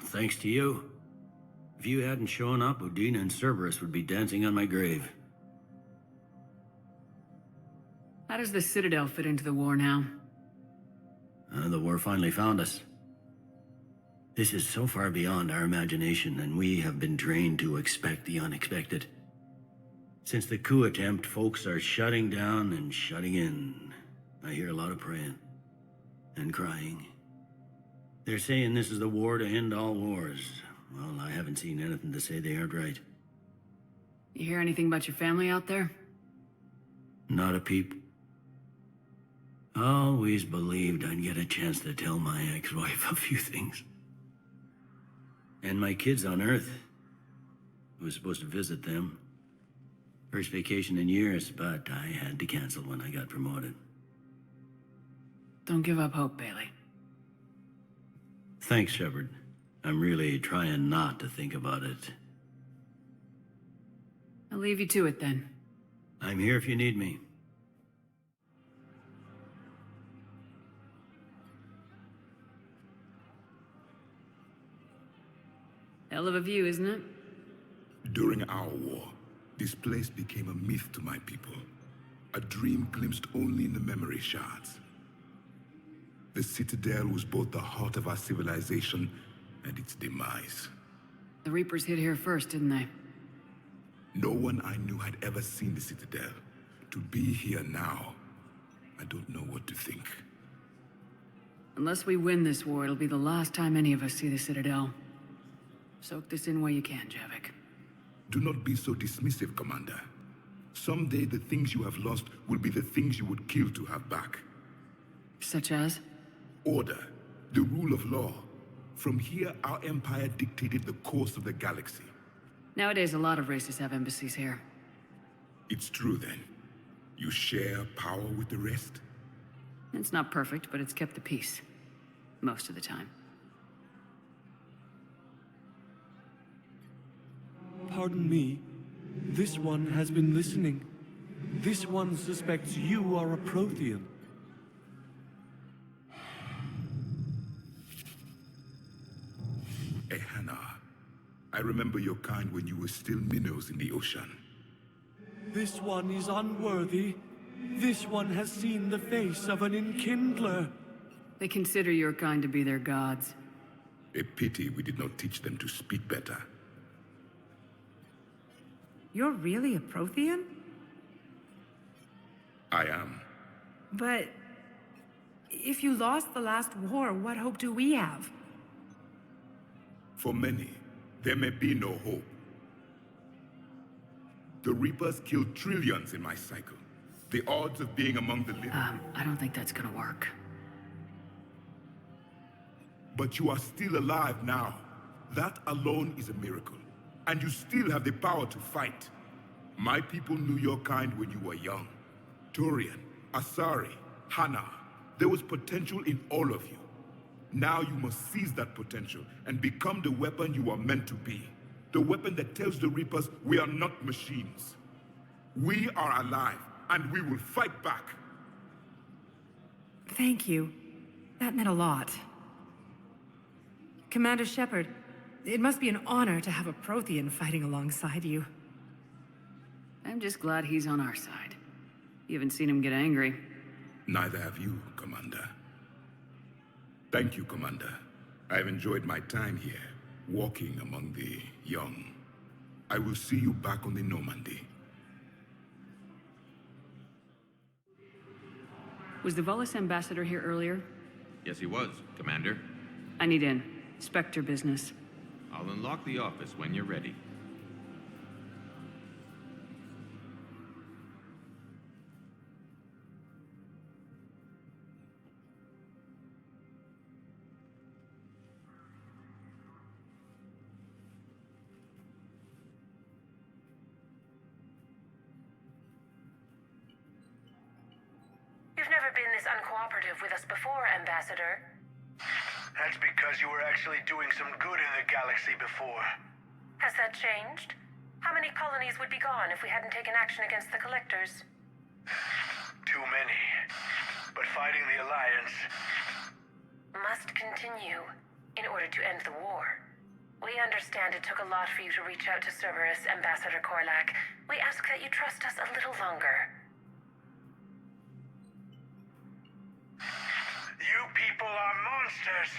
Thanks to you. If you hadn't shown up, Udina and Cerberus would be dancing on my grave. How does the Citadel fit into the war now? The war finally found us. This is so far beyond our imagination, and we have been trained to expect the unexpected. Since the coup attempt, folks are shutting down and shutting in. I hear a lot of praying. And crying. They're saying this is the war to end all wars. Well, I haven't seen anything to say they aren't right. You hear anything about your family out there? Not a peep. Always believed I'd get a chance to tell my ex-wife a few things. And my kids on Earth. I was supposed to visit them. First vacation in years, but I had to cancel when I got promoted. Don't give up hope, Bailey. Thanks, Shepard. I'm really trying not to think about it. I'll leave you to it then. I'm here if you need me. Hell of a view, isn't it? During our war, this place became a myth to my people. A dream glimpsed only in the memory shards. The Citadel was both the heart of our civilization and its demise. The Reapers hit here first, didn't they? No one I knew had ever seen the Citadel. To be here now, I don't know what to think. Unless we win this war, it'll be the last time any of us see the Citadel. Soak this in while you can, Javik. Do not be so dismissive, Commander. Someday the things you have lost will be the things you would kill to have back. Such as? Order, the rule of law. From here, our empire dictated the course of the galaxy. Nowadays, a lot of races have embassies here. It's true, then. You share power with the rest? It's not perfect, but it's kept the peace. Most of the time. Pardon me. This one has been listening. This one suspects you are a Prothean. Ehana, I remember your kind when you were still minnows in the ocean. This one is unworthy. This one has seen the face of an enkindler. They consider your kind to be their gods. A pity we did not teach them to speak better. You're really a Prothean? I am. But... If you lost the last war, what hope do we have? For many, there may be no hope. The Reapers killed trillions in my cycle. The odds of being among the living... I don't think that's gonna work. But you are still alive now. That alone is a miracle. And you still have the power to fight. My people knew your kind when you were young. Prothean, Asari, Hana. There was potential in all of you. Now you must seize that potential and become the weapon you are meant to be. The weapon that tells the Reapers we are not machines. We are alive, and we will fight back. Thank you. That meant a lot. Commander Shepard, it must be an honor to have a Prothean fighting alongside you. I'm just glad he's on our side. You haven't seen him get angry. Neither have you, Commander. Thank you, Commander. I have enjoyed my time here, walking among the young. I will see you back on the Normandy. Was the Volus ambassador here earlier? Yes, he was, Commander. I need in. Spectre business. I'll unlock the office when you're ready. You've never been this uncooperative with us before, Ambassador. That's because you were actually doing some good in the galaxy before. Has that changed? How many colonies would be gone if we hadn't taken action against the Collectors? Too many. But fighting the Alliance... must continue in order to end the war. We understand it took a lot for you to reach out to Cerberus, Ambassador Korlak. We ask that you trust us a little longer. You people are monsters!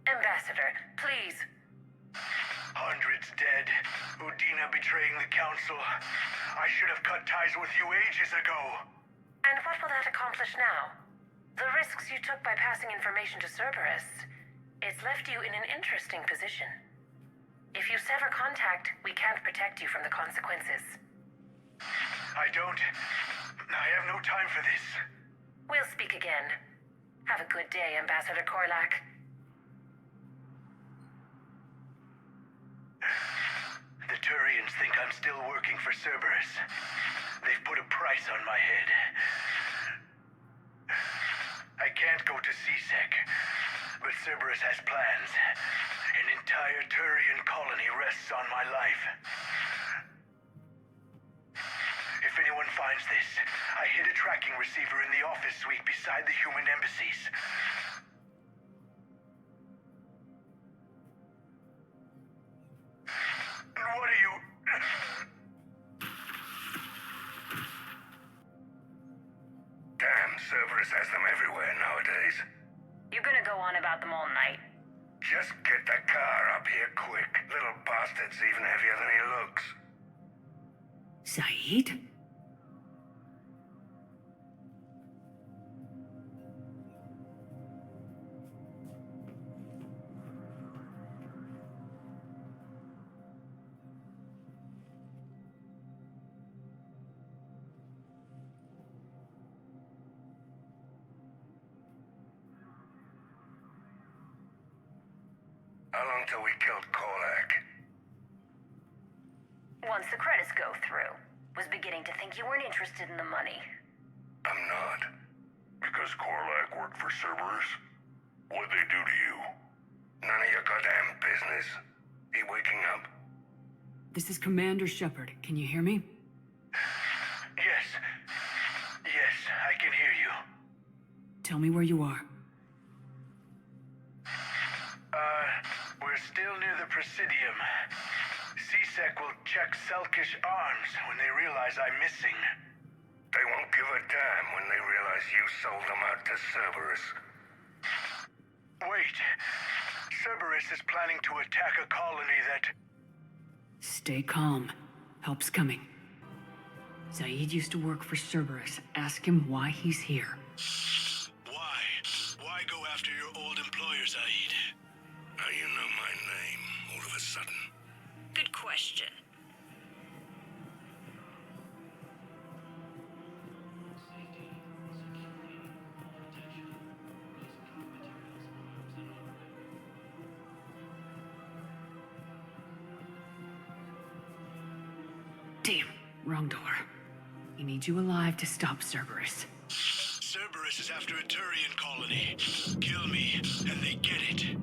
Ambassador, please. Hundreds dead. Udina betraying the Council. I should have cut ties with you ages ago. And what will that accomplish now? The risks you took by passing information to Cerberus, it's left you in an interesting position. If you sever contact, we can't protect you from the consequences. I have no time for this. We'll speak again. Have a good day, Ambassador Korlak. The Turians think I'm still working for Cerberus. They've put a price on my head. I can't go to CSEC, but Cerberus has plans. An entire Turian colony rests on my life. If anyone finds this, I hid a tracking receiver in the office suite beside the human embassies. What are you... Damn, Cerberus has them everywhere nowadays. You're gonna go on about them all night. Just get the car up here quick. Little bastard's even heavier than he looks. Saeed? How long till we killed Korlak? Once the credits go through. Was beginning to think you weren't interested in the money. I'm not. Because Korlak worked for Cerberus? What'd they do to you? None of your goddamn business. He waking up? This is Commander Shepard. Can you hear me? Yes. Yes, I can hear you. Tell me where you are. We're still near the Presidium. CSEC will check Selkish arms when they realize I'm missing. They won't give a damn when they realize you sold them out to Cerberus. Wait. Cerberus is planning to attack a colony that... Stay calm. Help's coming. Saeed used to work for Cerberus. Ask him why he's here. Why? Damn, wrong door. He needs you alive to stop Cerberus. Cerberus is after a Turian colony. Kill me, and they get it.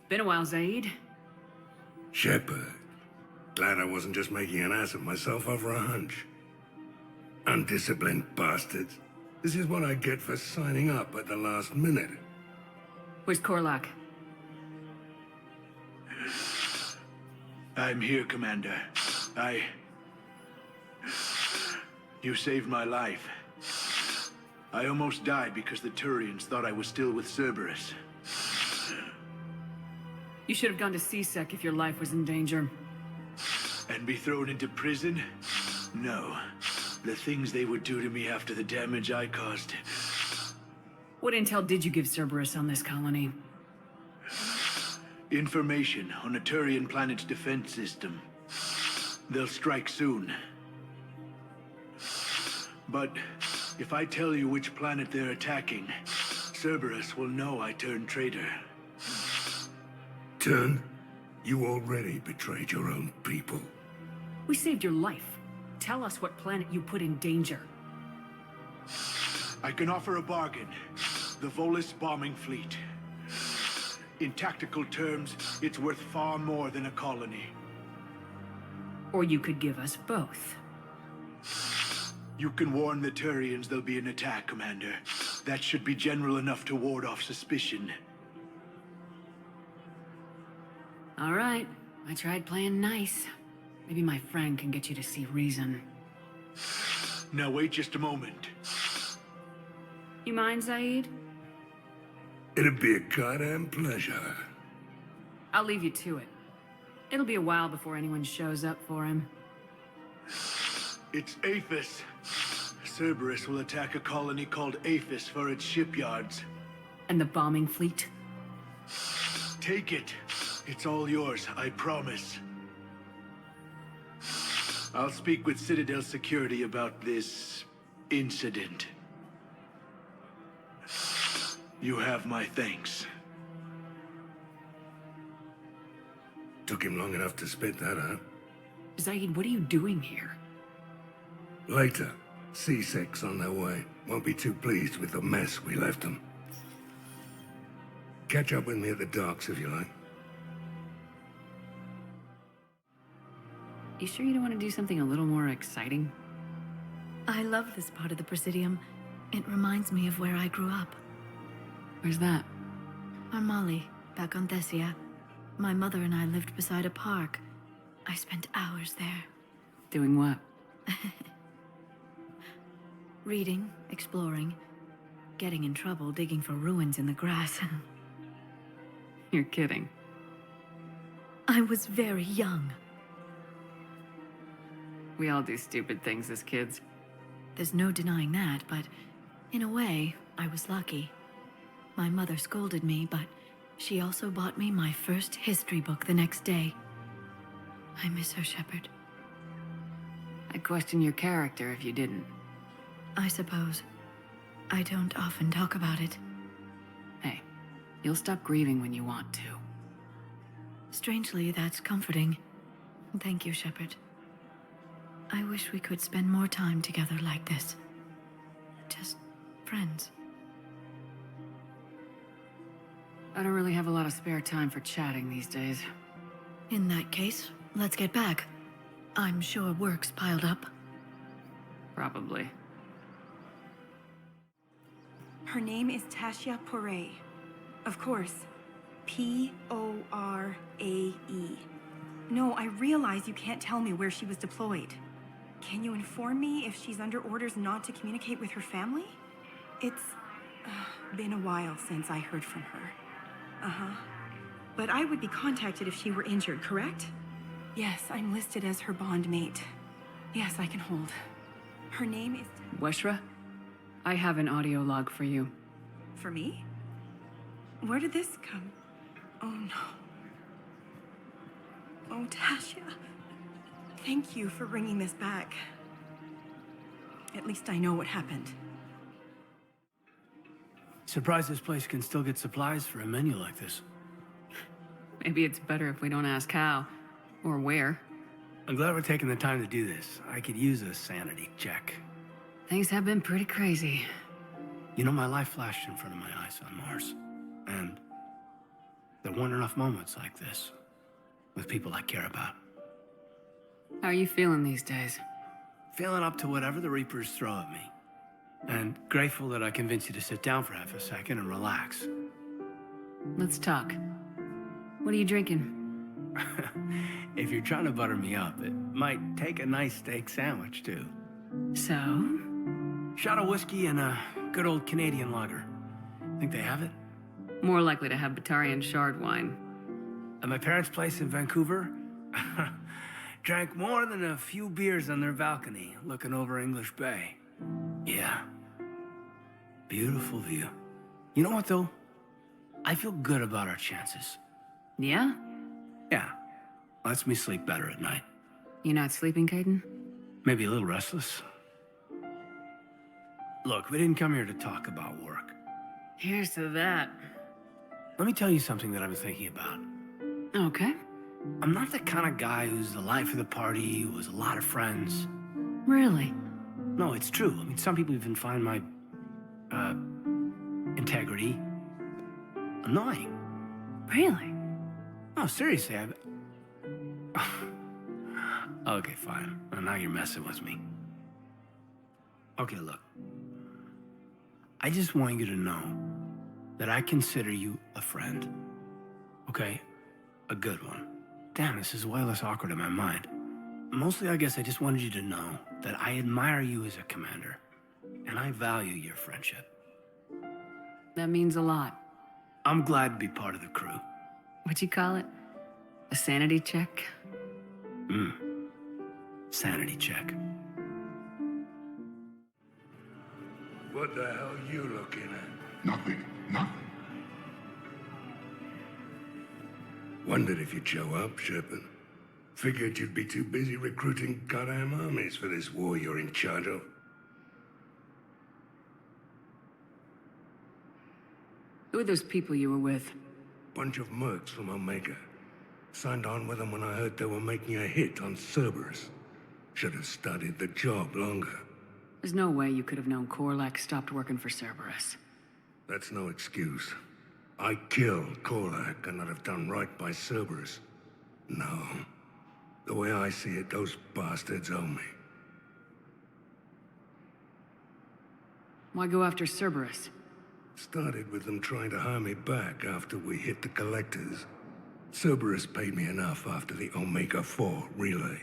Been a while, Zaid. Shepard. Glad I wasn't just making an ass of myself over a hunch. Undisciplined bastards. This is what I get for signing up at the last minute. Where's Korlak? I'm here, Commander. You saved my life. I almost died because the Turians thought I was still with Cerberus. You should have gone to C-Sec if your life was in danger. And be thrown into prison? No. The things they would do to me after the damage I caused. What intel did you give Cerberus on this colony? Information on a Turian planet's defense system. They'll strike soon. But if I tell you which planet they're attacking, Cerberus will know I turned traitor. Turn? You already betrayed your own people. We saved your life. Tell us what planet you put in danger. I can offer a bargain. The Volus bombing fleet. In tactical terms, it's worth far more than a colony. Or you could give us both. You can warn the Turians there'll be an attack, Commander. That should be general enough to ward off suspicion. All right. I tried playing nice. Maybe my friend can get you to see reason. Now wait just a moment. You mind, Zaid? It'd be a goddamn pleasure. I'll leave you to it. It'll be a while before anyone shows up for him. It's Aphis. Cerberus will attack a colony called Aphis for its shipyards. And the bombing fleet? Take it. It's all yours, I promise. I'll speak with Citadel security about this incident. You have my thanks. Took him long enough to spit that out. Zaid, what are you doing here? Later. C-Sec's on their way. Won't be too pleased with the mess we left them. Catch up with me at the docks if you like. You sure you don't want to do something a little more exciting? I love this part of the Presidium. It reminds me of where I grew up. Where's that? Armali, back on Thessia. My mother and I lived beside a park. I spent hours there. Doing what? Reading, exploring, getting in trouble digging for ruins in the grass. You're kidding. I was very young. We all do stupid things as kids. There's no denying that, but in a way, I was lucky. My mother scolded me, but she also bought me my first history book the next day. I miss her, Shepard. I'd question your character if you didn't. I suppose. I don't often talk about it. Hey, you'll stop grieving when you want to. Strangely, that's comforting. Thank you, Shepard. I wish we could spend more time together like this. Just friends. I don't really have a lot of spare time for chatting these days. In that case, let's get back. I'm sure work's piled up. Probably. Her name is Tasha Poray. Of course. P-O-R-A-E. No, I realize you can't tell me where she was deployed. Can you inform me if she's under orders not to communicate with her family? It's been a while since I heard from her. Uh-huh. But I would be contacted if she were injured, correct? Yes, I'm listed as her bond mate. Yes, I can hold. Her name is... Weshra? I have an audio log for you. For me? Where did this come? Oh, no. Oh, Tasha. Thank you for bringing this back. At least I know what happened. Surprised this place can still get supplies for a menu like this. Maybe it's better if we don't ask how. Or where. I'm glad we're taking the time to do this. I could use a sanity check. Things have been pretty crazy. You know, my life flashed in front of my eyes on Mars. And there weren't enough moments like this with people I care about. How are you feeling these days? Feeling up to whatever the Reapers throw at me. And grateful that I convinced you to sit down for half a second and relax. Let's talk. What are you drinking? If you're trying to butter me up, it might take a nice steak sandwich, too. So? Shot of whiskey and a good old Canadian lager. Think they have it? More likely to have Batarian shard wine. At my parents' place in Vancouver, drank more than a few beers on their balcony, looking over English Bay. Yeah. Beautiful view. You know what, though? I feel good about our chances. Yeah? Yeah. Lets me sleep better at night. You not sleeping, Caden? Maybe a little restless. Look, we didn't come here to talk about work. Here's to that. Let me tell you something that I've been thinking about. Okay. I'm not the kind of guy who's the life of the party, who has a lot of friends. Really? No, it's true. I mean, some people even find my, integrity annoying. Really? No, seriously, Okay, fine. Well, now you're messing with me. Okay, look. I just want you to know that I consider you a friend. Okay? A good one. Damn, this is way less awkward in my mind. Mostly, I guess I just wanted you to know that I admire you as a commander, and I value your friendship. That means a lot. I'm glad to be part of the crew. What'd you call it? A sanity check? Sanity check. What the hell are you looking at? Nothing. Nothing. Wondered if you'd show up, Shepard. Figured you'd be too busy recruiting goddamn armies for this war you're in charge of. Who are those people you were with? Bunch of mercs from Omega. Signed on with them when I heard they were making a hit on Cerberus. Should have studied the job longer. There's no way you could have known Korlak stopped working for Cerberus. That's no excuse. I killed Korlak and I'd have done right by Cerberus. No. The way I see it, those bastards owe me. Why go after Cerberus? Started with them trying to hire me back after we hit the collectors. Cerberus paid me enough after the Omega-4 relay.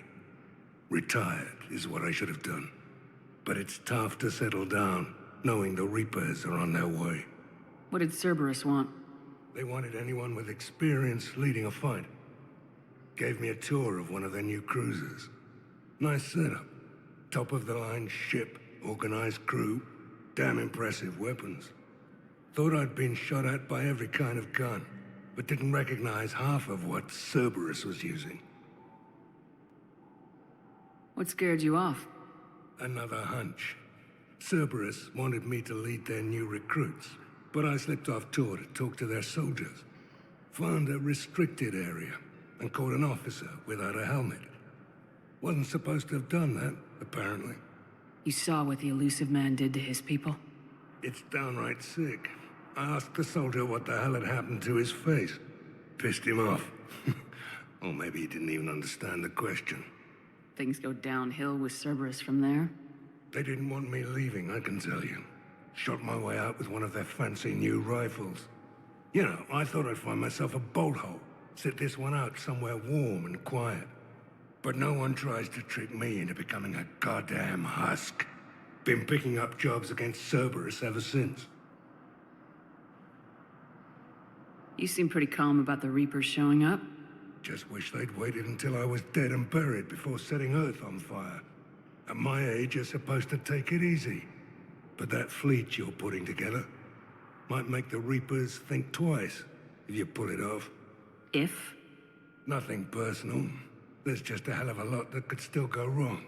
Retired is what I should have done. But it's tough to settle down, knowing the Reapers are on their way. What did Cerberus want? They wanted anyone with experience leading a fight. Gave me a tour of one of their new cruisers. Nice setup. Top-of-the-line ship, organized crew, damn impressive weapons. Thought I'd been shot at by every kind of gun, but didn't recognize half of what Cerberus was using. What scared you off? Another hunch. Cerberus wanted me to lead their new recruits, but I slipped off tour to talk to their soldiers. Found a restricted area, and caught an officer without a helmet. Wasn't supposed to have done that, apparently. You saw what the elusive man did to his people? It's downright sick. I asked the soldier what the hell had happened to his face. Pissed him off. Or maybe he didn't even understand the question. Things go downhill with Cerberus from there? They didn't want me leaving, I can tell you. Shot my way out with one of their fancy new rifles. You know, I thought I'd find myself a bolt hole. Sit this one out somewhere warm and quiet. But no one tries to trick me into becoming a goddamn husk. Been picking up jobs against Cerberus ever since. You seem pretty calm about the Reapers showing up. Just wish they'd waited until I was dead and buried before setting Earth on fire. At my age, you're supposed to take it easy. But that fleet you're putting together might make the Reapers think twice if you pull it off. If? Nothing personal. There's just a hell of a lot that could still go wrong.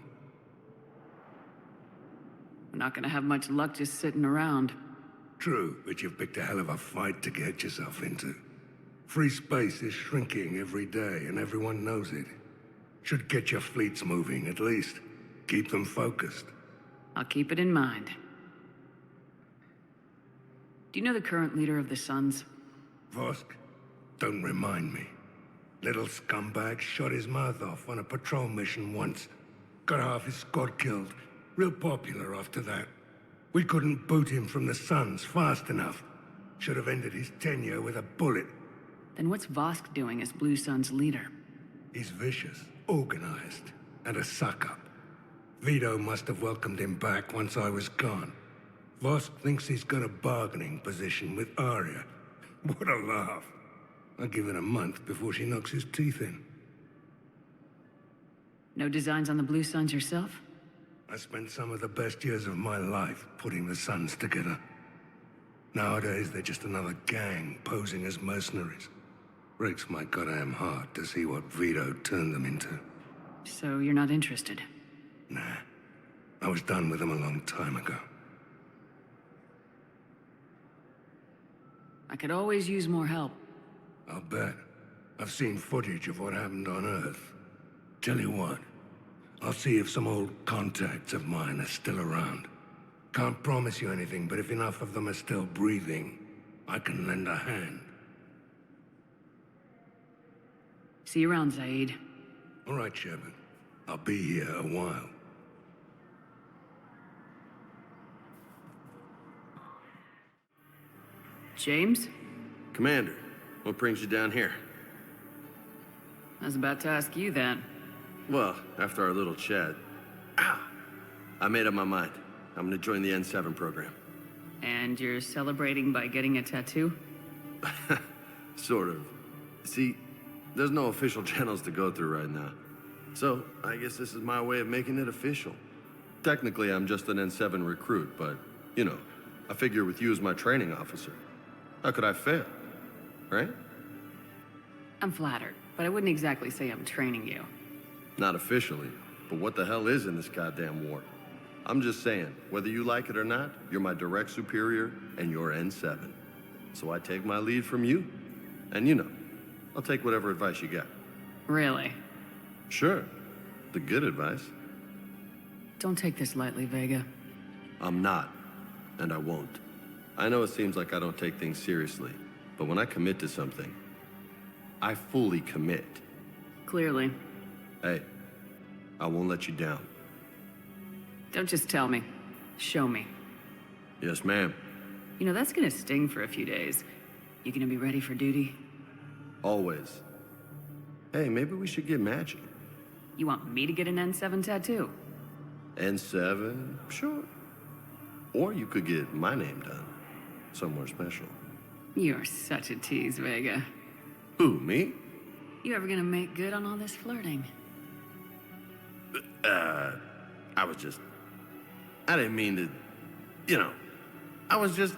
We're not gonna have much luck just sitting around. True, but you've picked a hell of a fight to get yourself into. Free space is shrinking every day, and everyone knows it. Should get your fleets moving, at least. Keep them focused. I'll keep it in mind. Do you know the current leader of the Suns? Vosk? Don't remind me. Little scumbag shot his mouth off on a patrol mission once. Got half his squad killed. Real popular after that. We couldn't boot him from the Suns fast enough. Should have ended his tenure with a bullet. Then what's Vosk doing as Blue Sun's leader? He's vicious, organized, and a suck-up. Vito must have welcomed him back once I was gone. Vosk thinks he's got a bargaining position with Arya. What a laugh. I'll give it a month before she knocks his teeth in. No designs on the Blue Suns yourself? I spent some of the best years of my life putting the Suns together. Nowadays, they're just another gang posing as mercenaries. Breaks my goddamn heart to see what Vito turned them into. So you're not interested? Nah. I was done with them a long time ago. I could always use more help. I'll bet. I've seen footage of what happened on Earth. Tell you what, I'll see if some old contacts of mine are still around. Can't promise you anything, but if enough of them are still breathing, I can lend a hand. See you around, Zaid. All right, Shepard. I'll be here a while. James? Commander, what brings you down here? I was about to ask you that. Well, after our little chat, I made up my mind. I'm gonna join the N7 program. And you're celebrating by getting a tattoo? Sort of. See, there's no official channels to go through right now. So, I guess this is my way of making it official. Technically, I'm just an N7 recruit, but, you know, I figure with you as my training officer, how could I fail? Right? I'm flattered, but I wouldn't exactly say I'm training you. Not officially, but what the hell is in this goddamn war? I'm just saying, whether you like it or not, you're my direct superior, and you're N7. So I take my lead from you, and you know, I'll take whatever advice you got. Really? Sure. The good advice. Don't take this lightly, Vega. I'm not, and I won't. I know it seems like I don't take things seriously, but when I commit to something, I fully commit. Clearly. Hey, I won't let you down. Don't just tell me. Show me. Yes, ma'am. You know, that's gonna sting for a few days. You gonna be ready for duty? Always. Hey, maybe we should get matching. You want me to get an N7 tattoo? N7? Sure. Or you could get my name done. Somewhere special. You're such a tease, Vega. Who, me? You ever gonna make good on all this flirting? I didn't mean to, you know, I was just...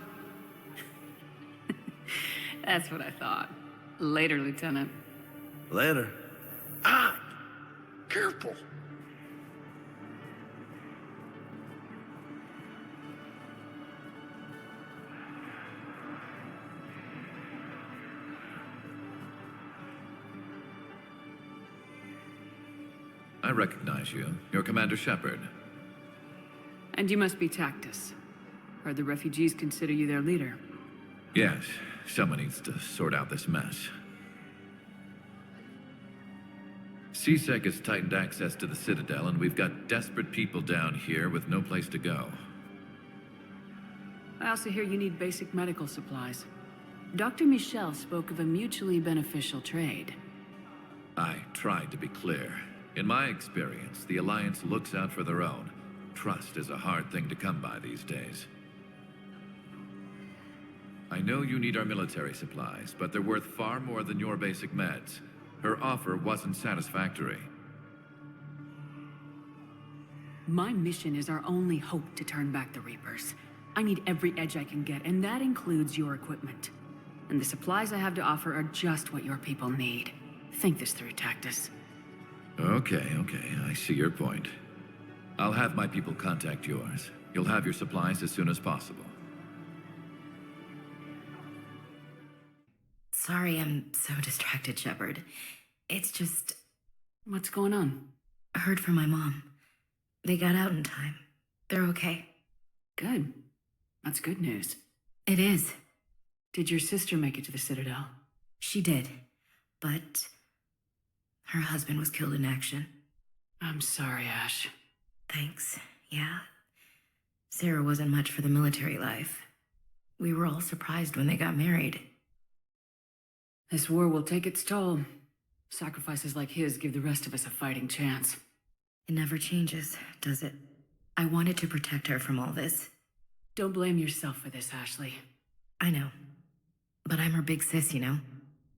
That's what I thought. Later, Lieutenant. Later. Careful. I recognize you. You're Commander Shepard. And you must be Tactus. Heard the refugees consider you their leader. Yes, someone needs to sort out this mess. CSEC has tightened access to the Citadel, and we've got desperate people down here with no place to go. I also hear you need basic medical supplies. Dr. Michel spoke of a mutually beneficial trade. I tried to be clear. In my experience, the Alliance looks out for their own. Trust is a hard thing to come by these days. I know you need our military supplies, but they're worth far more than your basic meds. Her offer wasn't satisfactory. My mission is our only hope to turn back the Reapers. I need every edge I can get, and that includes your equipment. And the supplies I have to offer are just what your people need. Think this through, Tactus. Okay, I see your point. I'll have my people contact yours. You'll have your supplies as soon as possible. Sorry I'm so distracted, Shepard. It's just... What's going on? I heard from my mom. They got out in time. They're okay. Good. That's good news. It is. Did your sister make it to the Citadel? She did, but her husband was killed in action. I'm sorry, Ash. Thanks. Yeah. Sarah wasn't much for the military life. We were all surprised when they got married. This war will take its toll. Sacrifices like his give the rest of us a fighting chance. It never changes, does it? I wanted to protect her from all this. Don't blame yourself for this, Ashley. I know. But I'm her big sis, you know?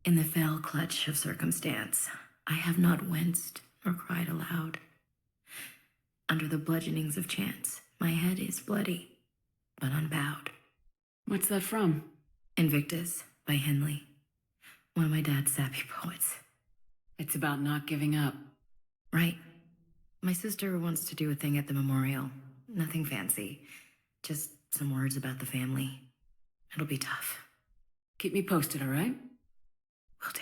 In the fell clutch of circumstance, I have not winced or cried aloud. Under the bludgeonings of chance, my head is bloody, but unbowed. What's that from? Invictus by Henley. One of my dad's sappy poets. It's about not giving up. Right. My sister wants to do a thing at the memorial. Nothing fancy. Just some words about the family. It'll be tough. Keep me posted, all right? Will do.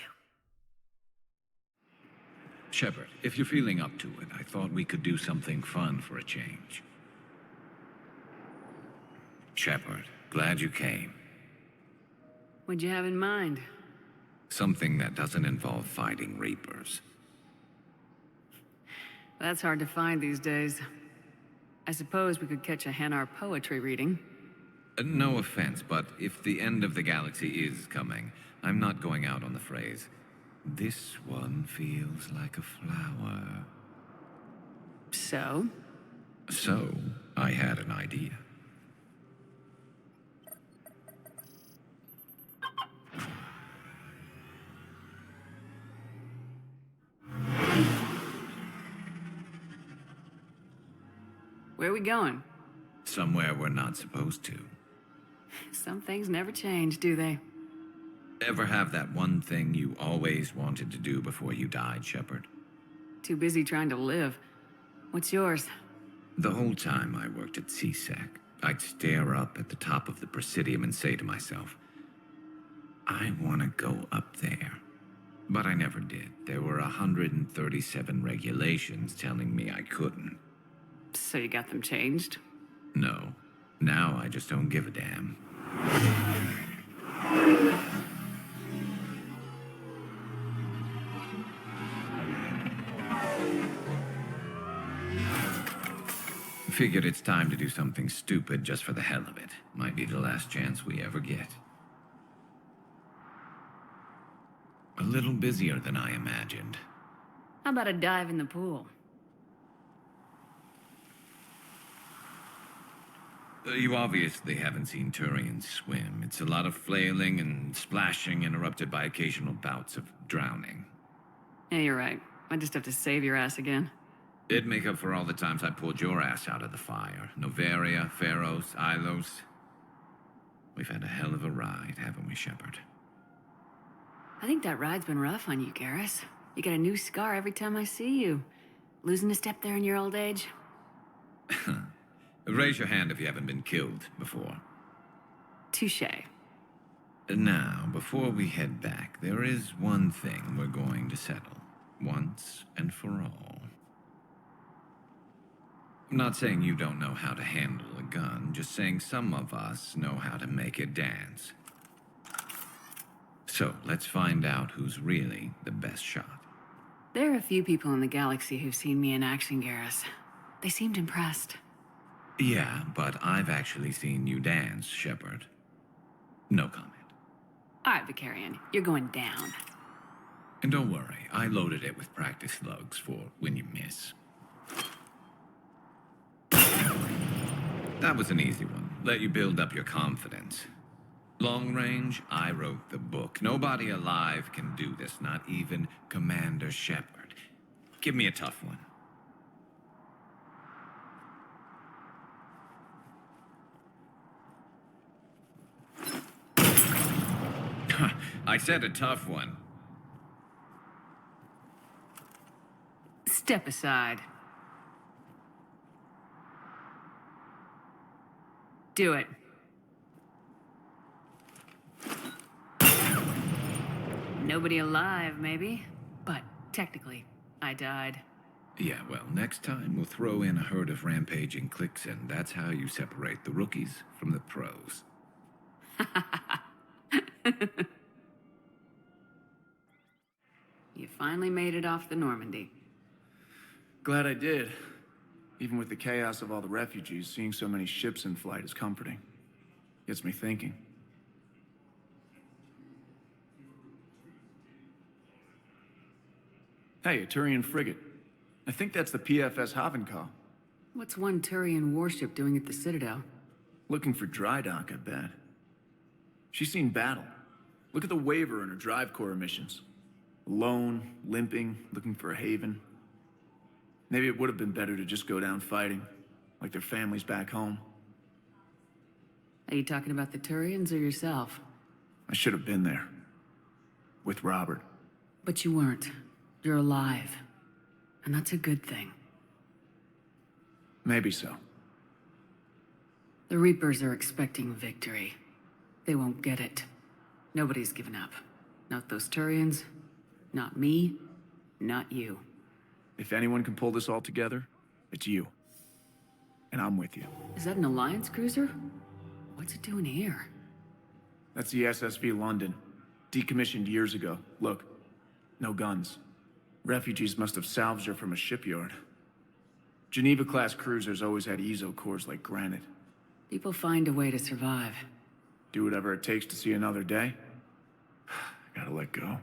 Shepard, if you're feeling up to it, I thought we could do something fun for a change. Shepard, glad you came. What'd you have in mind? Something that doesn't involve fighting Reapers. That's hard to find these days. I suppose we could catch a Hanar poetry reading. No offense, but if the end of the galaxy is coming, I'm not going out on the phrase, "This one feels like a flower." So? So, I had an idea. Where are we going? Somewhere we're not supposed to. Some things never change, do they? Ever have that one thing you always wanted to do before you died, Shepard? Too busy trying to live. What's yours? The whole time I worked at CSEC, I'd stare up at the top of the Presidium and say to myself, I want to go up there. But I never did. There were 137 regulations telling me I couldn't. So you got them changed? No. Now I just don't give a damn. Figured it's time to do something stupid just for the hell of it. Might be the last chance we ever get. A little busier than I imagined. How about a dive in the pool? You obviously haven't seen Turians swim. It's a lot of flailing and splashing, interrupted by occasional bouts of drowning. Yeah, you're right. I just have to save your ass again. It'd make up for all the times I pulled your ass out of the fire. Noveria, Pharos, Ilos. We've had a hell of a ride, haven't we, Shepard? I think that ride's been rough on you, Garrus. You get a new scar every time I see you. Losing a step there in your old age? Raise your hand if you haven't been killed before. Touché. Now, before we head back, there is one thing we're going to settle. Once and for all. I'm not saying you don't know how to handle a gun, just saying some of us know how to make it dance. So, let's find out who's really the best shot. There are a few people in the galaxy who've seen me in action, Garrus. They seemed impressed. Yeah, but I've actually seen you dance, Shepard. No comment. All right, Vicarian, you're going down. And don't worry, I loaded it with practice slugs for when you miss. That was an easy one. Let you build up your confidence. Long range, I wrote the book. Nobody alive can do this, not even Commander Shepard. Give me a tough one. I said a tough one. Step aside. Do it. Nobody alive, maybe. But technically, I died. Yeah, well, next time we'll throw in a herd of rampaging cliques, and that's how you separate the rookies from the pros. You finally made it off the Normandy. Glad I did. Even with the chaos of all the refugees, seeing so many ships in flight is comforting. Gets me thinking. Hey, a Turian frigate. I think that's the PFS Havenkal. What's one Turian warship doing at the Citadel? Looking for dry dock, I bet. She's seen battle. Look at the waiver in her drive core missions. Alone, limping, looking for a haven. Maybe it would have been better to just go down fighting, like their families back home. Are you talking about the Turians or yourself? I should have been there. With Robert. But you weren't. You're alive. And that's a good thing. Maybe so. The Reapers are expecting victory. They won't get it. Nobody's given up. Not those Turians, not me, not you. If anyone can pull this all together, it's you. And I'm with you. Is that an Alliance cruiser? What's it doing here? That's the SSV London. Decommissioned years ago. Look, no guns. Refugees must have salvaged her from a shipyard. Geneva-class cruisers always had ezo cores like granite. People find a way to survive. Do whatever it takes to see another day. I gotta let go.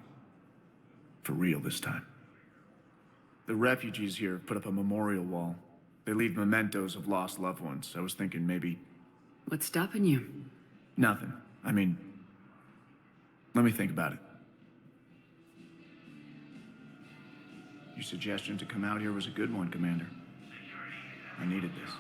For real this time. The refugees here put up a memorial wall. They leave mementos of lost loved ones. I was thinking maybe... What's stopping you? Nothing. I mean... Let me think about it. Your suggestion to come out here was a good one, Commander. I needed this.